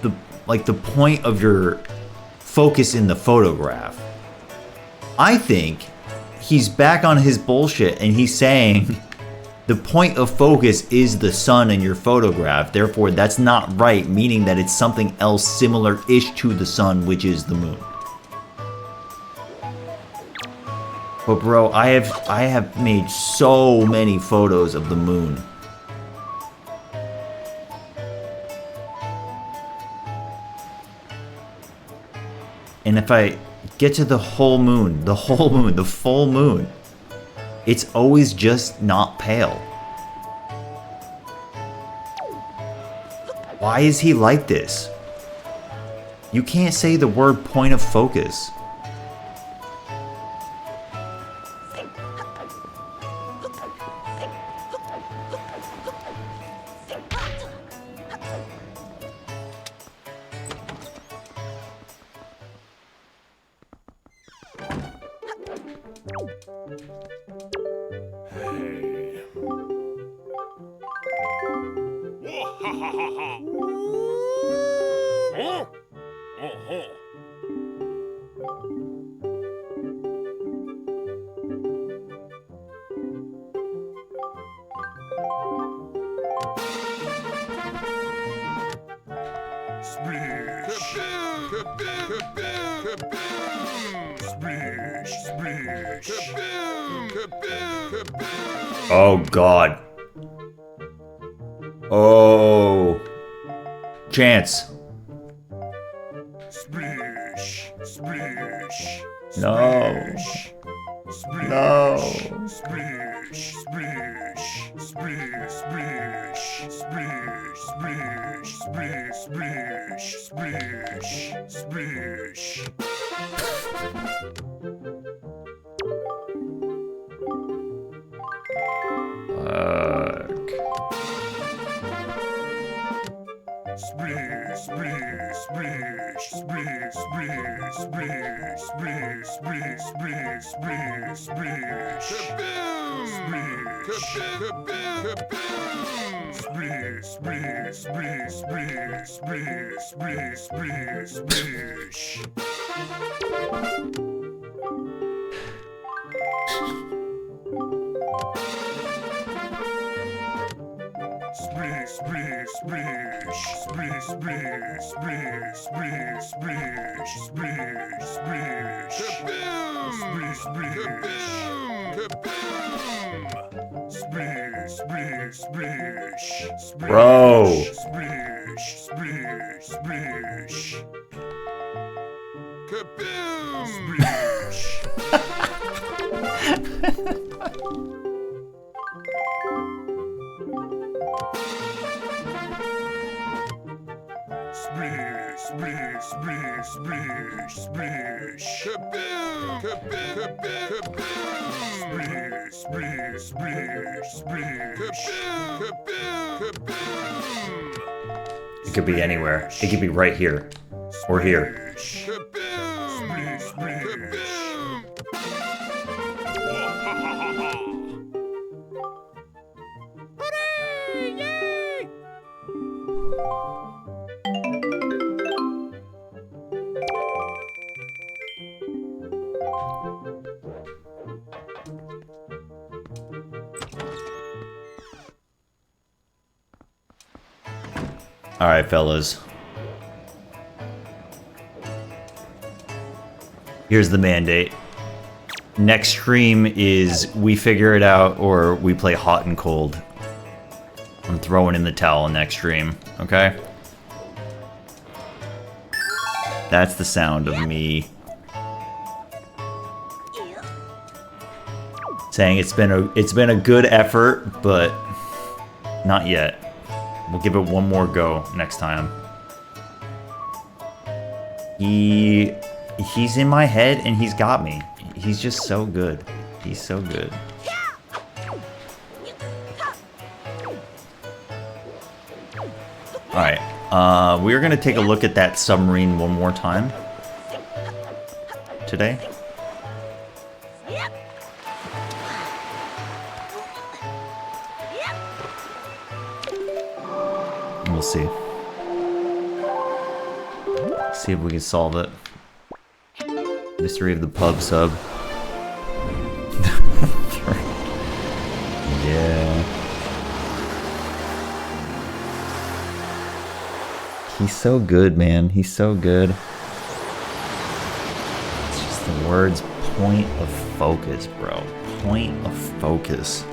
the point of your focus in the photograph. I think he's back on his bullshit and he's saying the point of focus is the sun in your photograph, therefore that's not right, meaning that it's something else similar-ish to the sun, which is the moon. But bro, I have made so many photos of the moon. And if I get to the full moon, the full moon, it's always just not pale. Why is he like this? You can't say the word point of focus. Oh God. Oh. Chance. No. No. Bro. It could be anywhere. It could be right here. Or here. Alright, fellas. Here's the mandate. Next stream is we figure it out or we play hot and cold. I'm throwing in the towel next stream, okay? That's the sound of me saying it's been a good effort, but not yet. We'll give it one more go next time. He's in my head and he's got me. He's just so good. He's so good. Alright, we're gonna take a look at that submarine one more time today. We'll see. See if we can solve it. Mystery of the pub sub. Yeah. He's so good, man. He's so good. It's just the words point of focus, bro. Point of focus.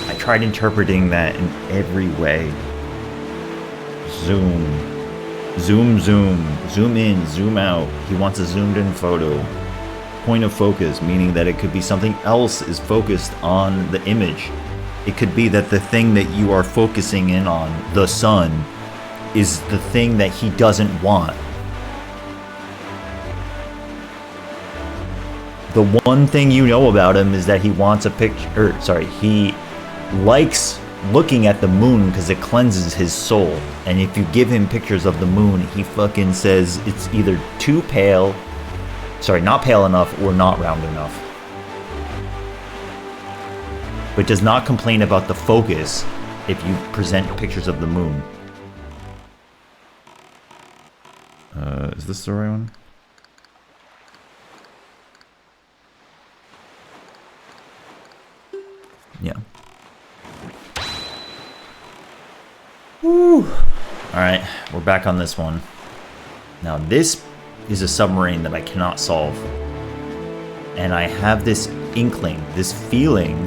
I tried interpreting that in every way. Zoom. Zoom, zoom. Zoom in, zoom out. He wants a zoomed in photo. Point of focus, meaning that it could be something else is focused on the image. It could be that the thing that you are focusing in on, the sun, is the thing that he doesn't want. The one thing you know about him is that he wants a picture, he likes looking at the moon because it cleanses his soul. And if you give him pictures of the moon, he fucking says it's either too pale, not pale enough or not round enough. But does not complain about the focus if you present pictures of the moon. Is this the right one? Yeah. Woo! Alright, we're back on this one. Now this is a submarine that I cannot solve. And I have this inkling, this feeling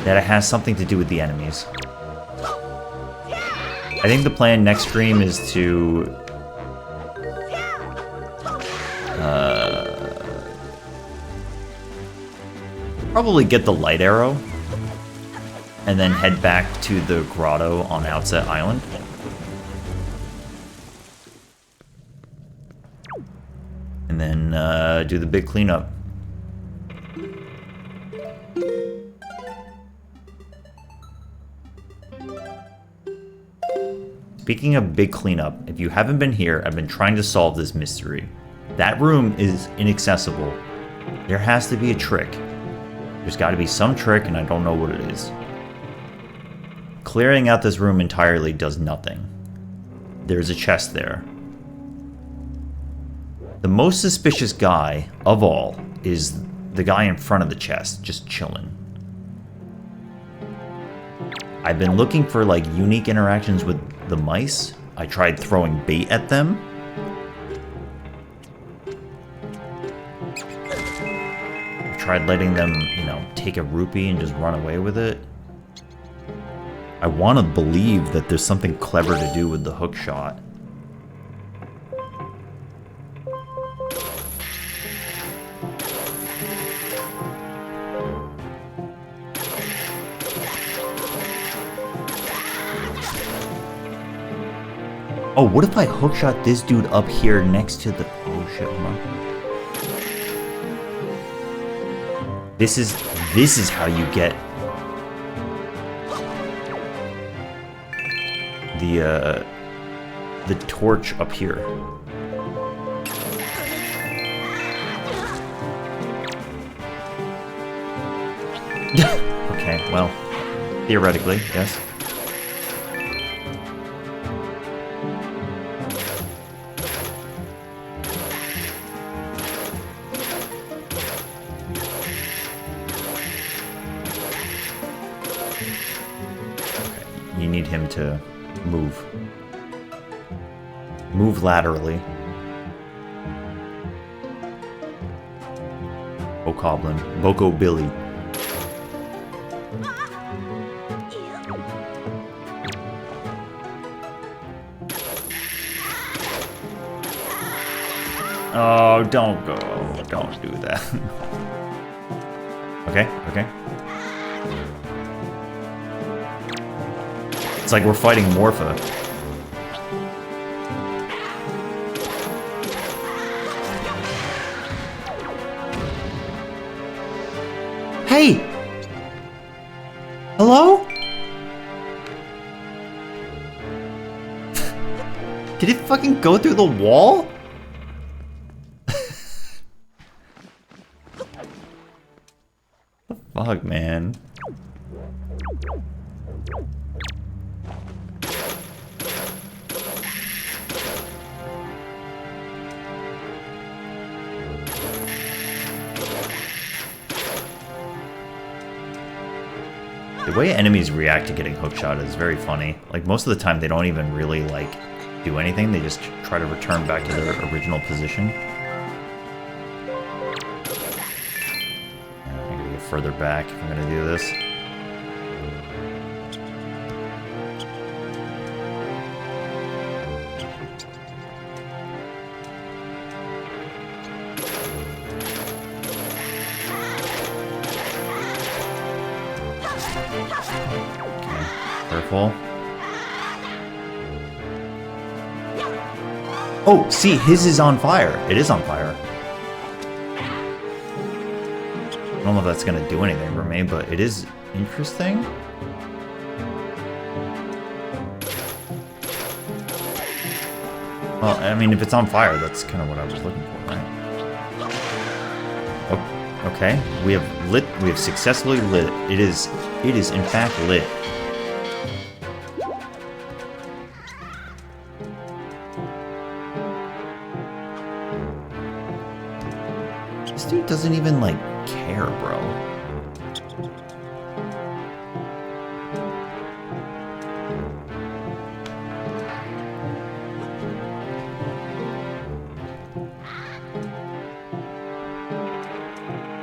that it has something to do with the enemies. I think the plan next stream is to probably get the light arrow and then head back to the grotto on Outset Island. And then do the big cleanup. Speaking of big cleanup, if you haven't been here, I've been trying to solve this mystery. That room is inaccessible. There has to be a trick. There's got to be some trick, and I don't know what it is. Clearing out this room entirely does nothing. There's a chest there. The most suspicious guy of all is the guy in front of the chest, just chilling. I've been looking for like unique interactions with the mice. I tried throwing bait at them. I tried letting them, take a rupee and just run away with it. I want to believe that there's something clever to do with the hook shot. Oh, what if I hookshot this dude up here next to the... Oh shit, hold on. This is how you get the torch up here. Okay, well, theoretically, yes. Him to move laterally. Bokoblin, Boko Billy. Oh, don't go. Don't do that. Okay, okay. It's like we're fighting Morpha. Hey! Hello? Did it fucking go through the wall? The fuck, man? The way enemies react to getting hookshot is very funny. Like, most of the time they don't even really, like, do anything. They just try to return back to their original position. I'm gonna get further back if I'm gonna do this. Careful. Oh, see, his is on fire. It is on fire. I don't know if that's gonna do anything for me, but it is interesting. Well, I mean, if it's on fire, that's kind of what I was looking for, right? Oh, okay. We have successfully lit it. It is in fact lit. This dude doesn't even, like, care, bro.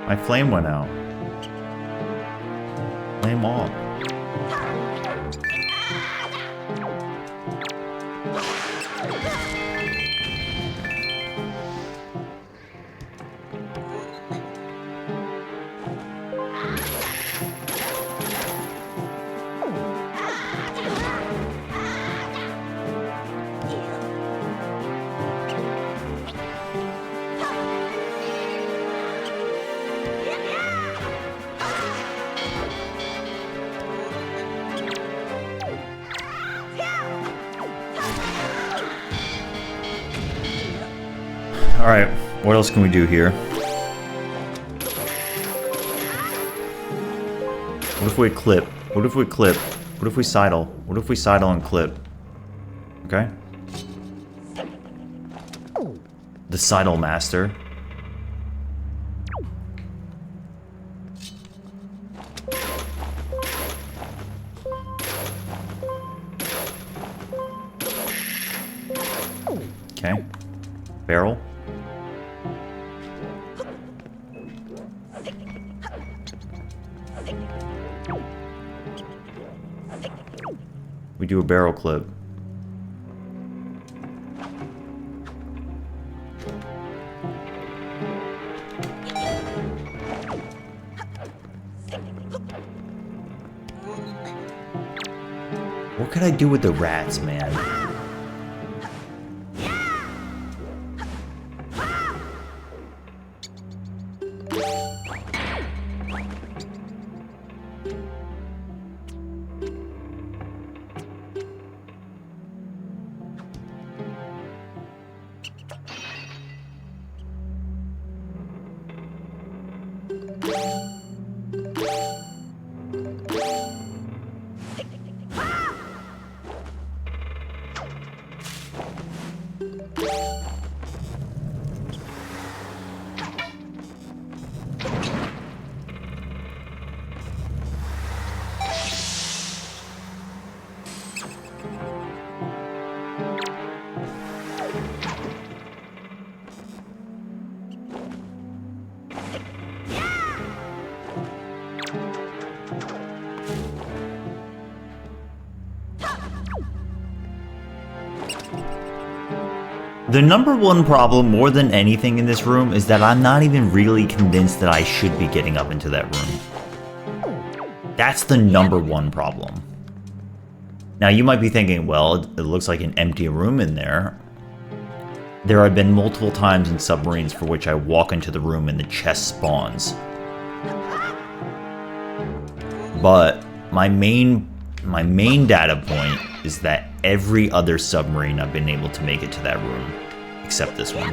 My flame went out. Flame off. Alright, what else can we do here? What if we clip? What if we clip? What if we sidle? What if we sidle and clip? Okay. The sidle master. Okay. Barrel. We do a barrel clip. What could I do with the rats, man? The number one problem, more than anything in this room, is that I'm not even really convinced that I should be getting up into that room. That's the number one problem. Now, you might be thinking, well, it looks like an empty room in there. There have been multiple times in submarines for which I walk into the room and the chest spawns. But my main data point is that every other submarine I've been able to make it to that room, except this one.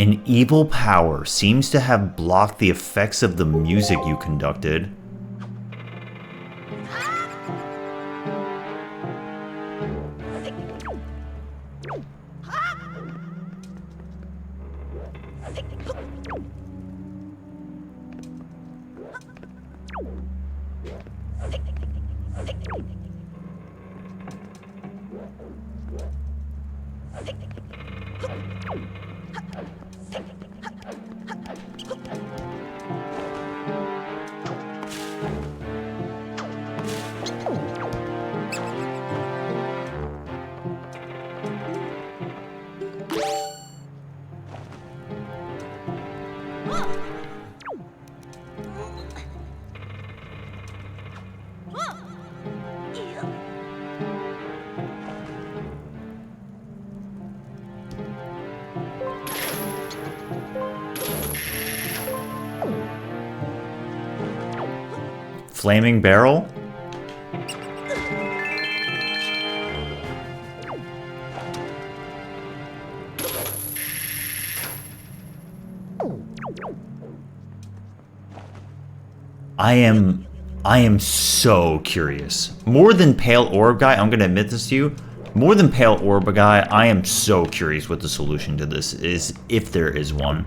An evil power seems to have blocked the effects of the music you conducted. Flaming barrel? I am so curious. More than Pale Orb Guy, I'm gonna admit this to you. More than Pale Orb Guy, I am so curious what the solution to this is, if there is one.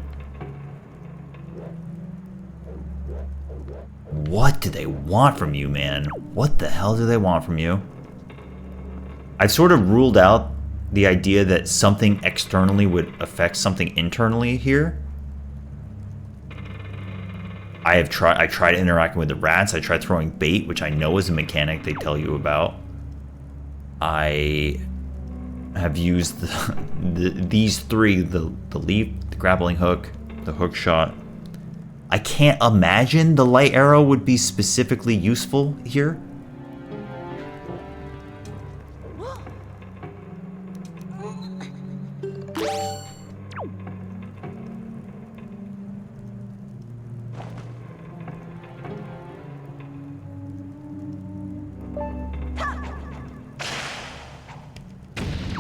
What do they want from you, man? What the hell do they want from you? I've sort of ruled out the idea that something externally would affect something internally here. I tried interacting with the rats. I tried throwing bait, which I know is a mechanic they tell you about. I have used these three, the leap, the grappling hook, the hook shot. I can't imagine the light arrow would be specifically useful here.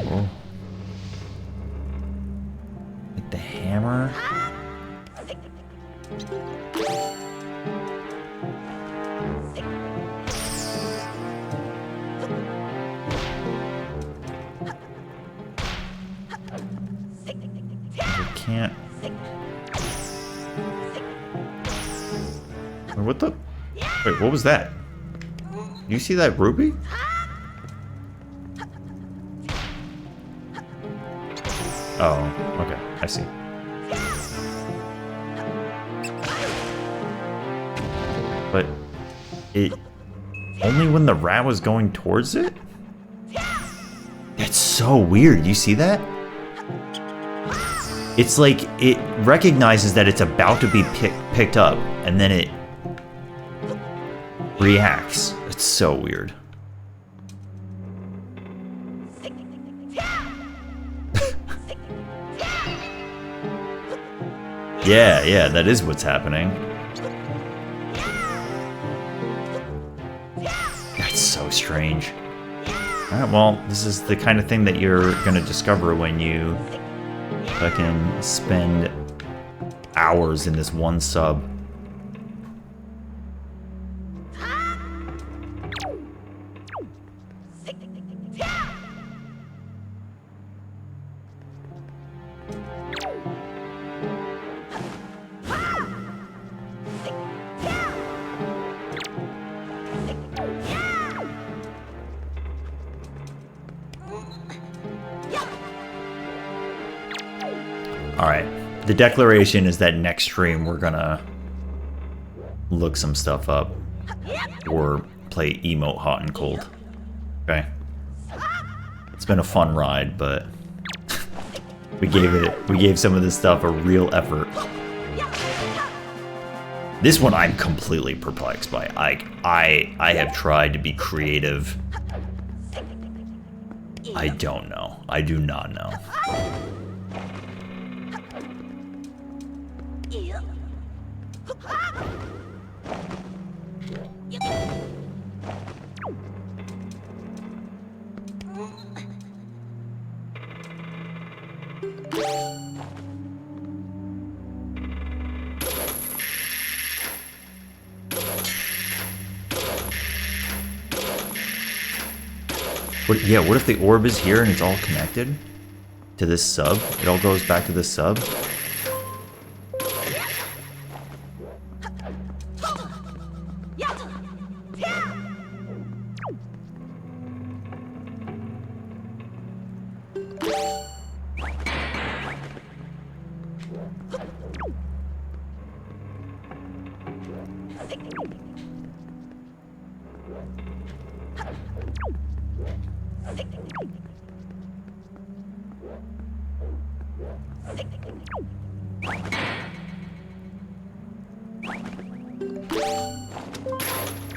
Oh. Like the hammer. Can't. What the? Wait, what was that? You see that ruby? Oh, okay, I see. But it only when the rat was going towards it? That's so weird. You see that? It's like it recognizes that it's about to be picked up, and then it reacts. It's so weird. Yeah, that is what's happening. That's so strange. Alright, well, this is the kind of thing that you're gonna discover when you fucking spend hours in this one sub. Alright, the declaration is that next stream we're gonna look some stuff up or play emote hot and cold. Okay? It's been a fun ride, but we gave some of this stuff a real effort. This one I'm completely perplexed by. I have tried to be creative. I don't know. I do not know. What if the orb is here and it's all connected to this sub? It all goes back to this sub?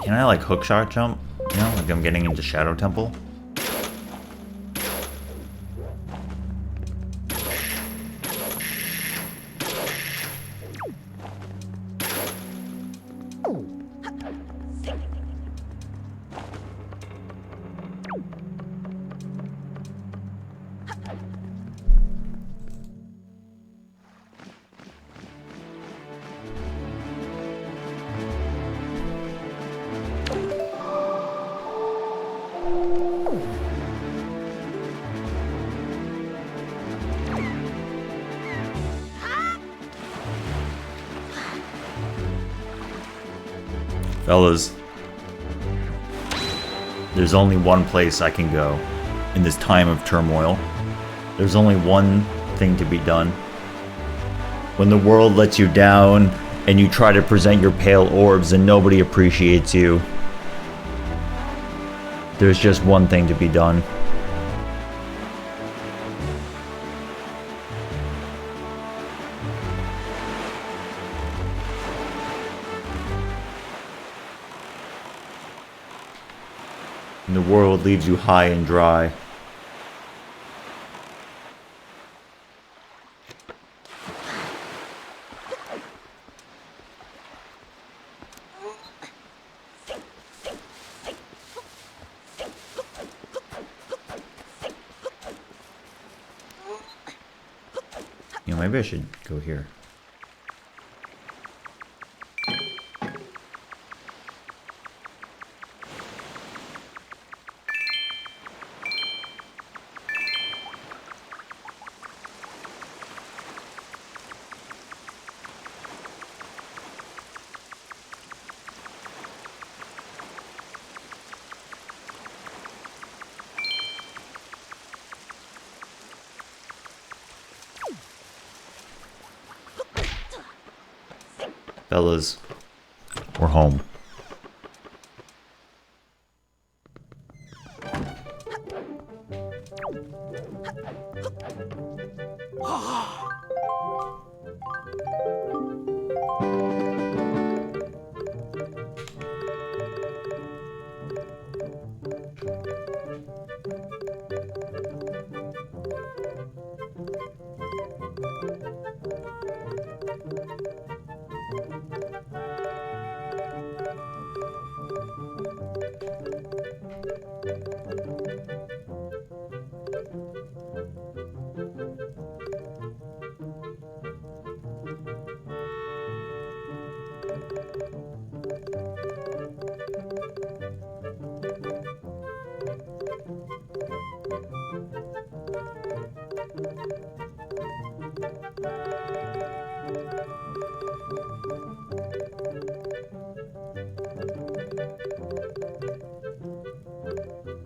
Can I like hookshot jump? You know, like I'm getting into Shadow Temple? Fellas, there's only one place I can go in this time of turmoil. There's only one thing to be done. When the world lets you down and you try to present your pale orbs and nobody appreciates you, there's just one thing to be done. And the world leaves you high and dry. You know, maybe I should go here. Fellas, we're home.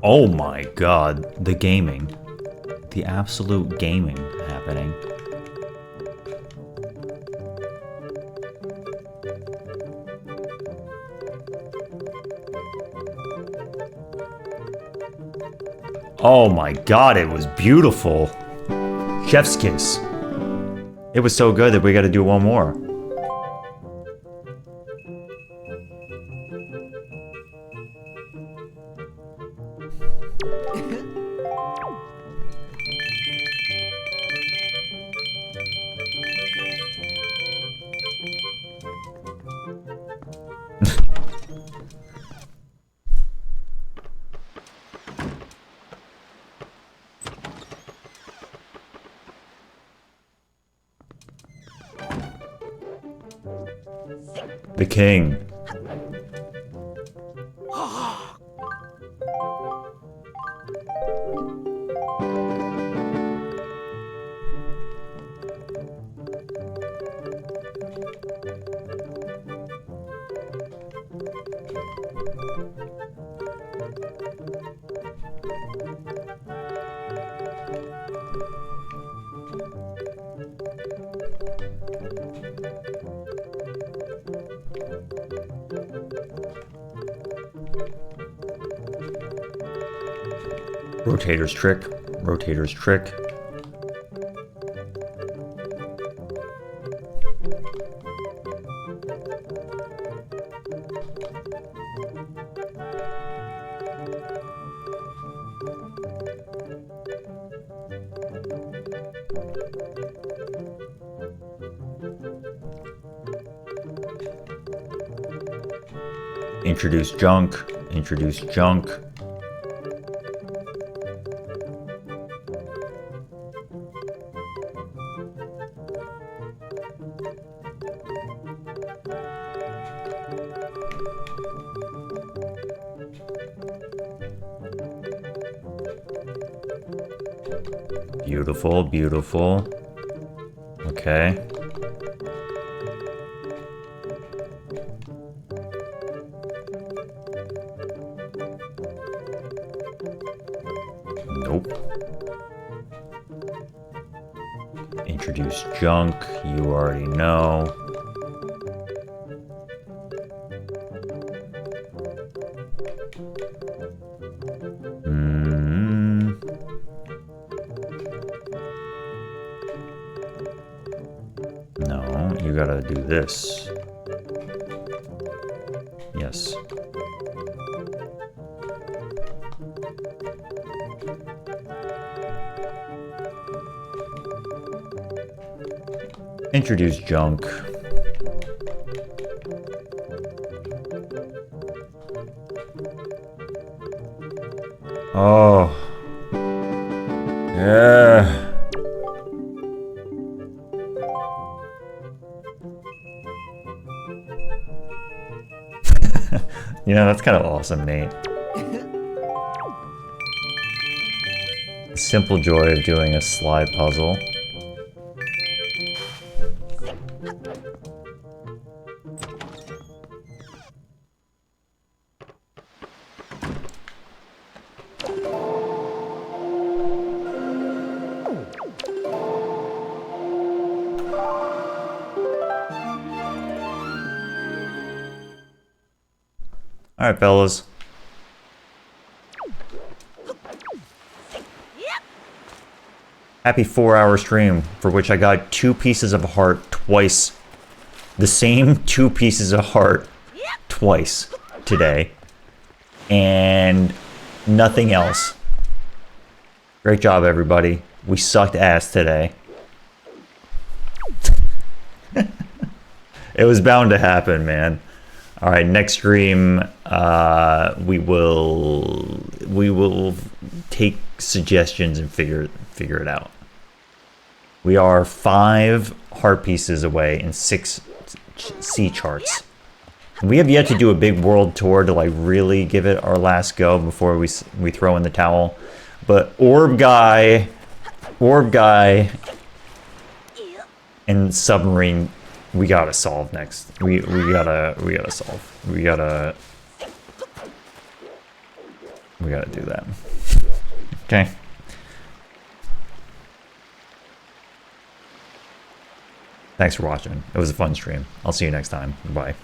Oh my god, the gaming. The absolute gaming happening. Oh my god, it was beautiful. Chef's kiss. It was so good that we gotta do one more. The king. Rotator's trick. Rotator's trick. Introduce junk. Introduce junk. Beautiful, beautiful. Okay. Nope. Introduce junk, you already know. No, you gotta do this. Yes. Introduce junk. Oh. Yeah. Yeah, that's kind of awesome, Nate. The simple joy of doing a slide puzzle. Alright, fellas. Happy 4-hour stream for which I got 2 pieces of heart twice. The same 2 pieces of heart twice today. And nothing else. Great job, everybody. We sucked ass today. It was bound to happen, man. All right, next stream, we will take suggestions and figure it out. We are 5 heart pieces away and 6 sea charts. We have yet to do a big world tour to like really give it our last go before we throw in the towel. But orb guy, and submarine, we gotta solve next. We gotta solve. We gotta do that. Okay. Thanks for watching. It was a fun stream. I'll see you next time. Bye.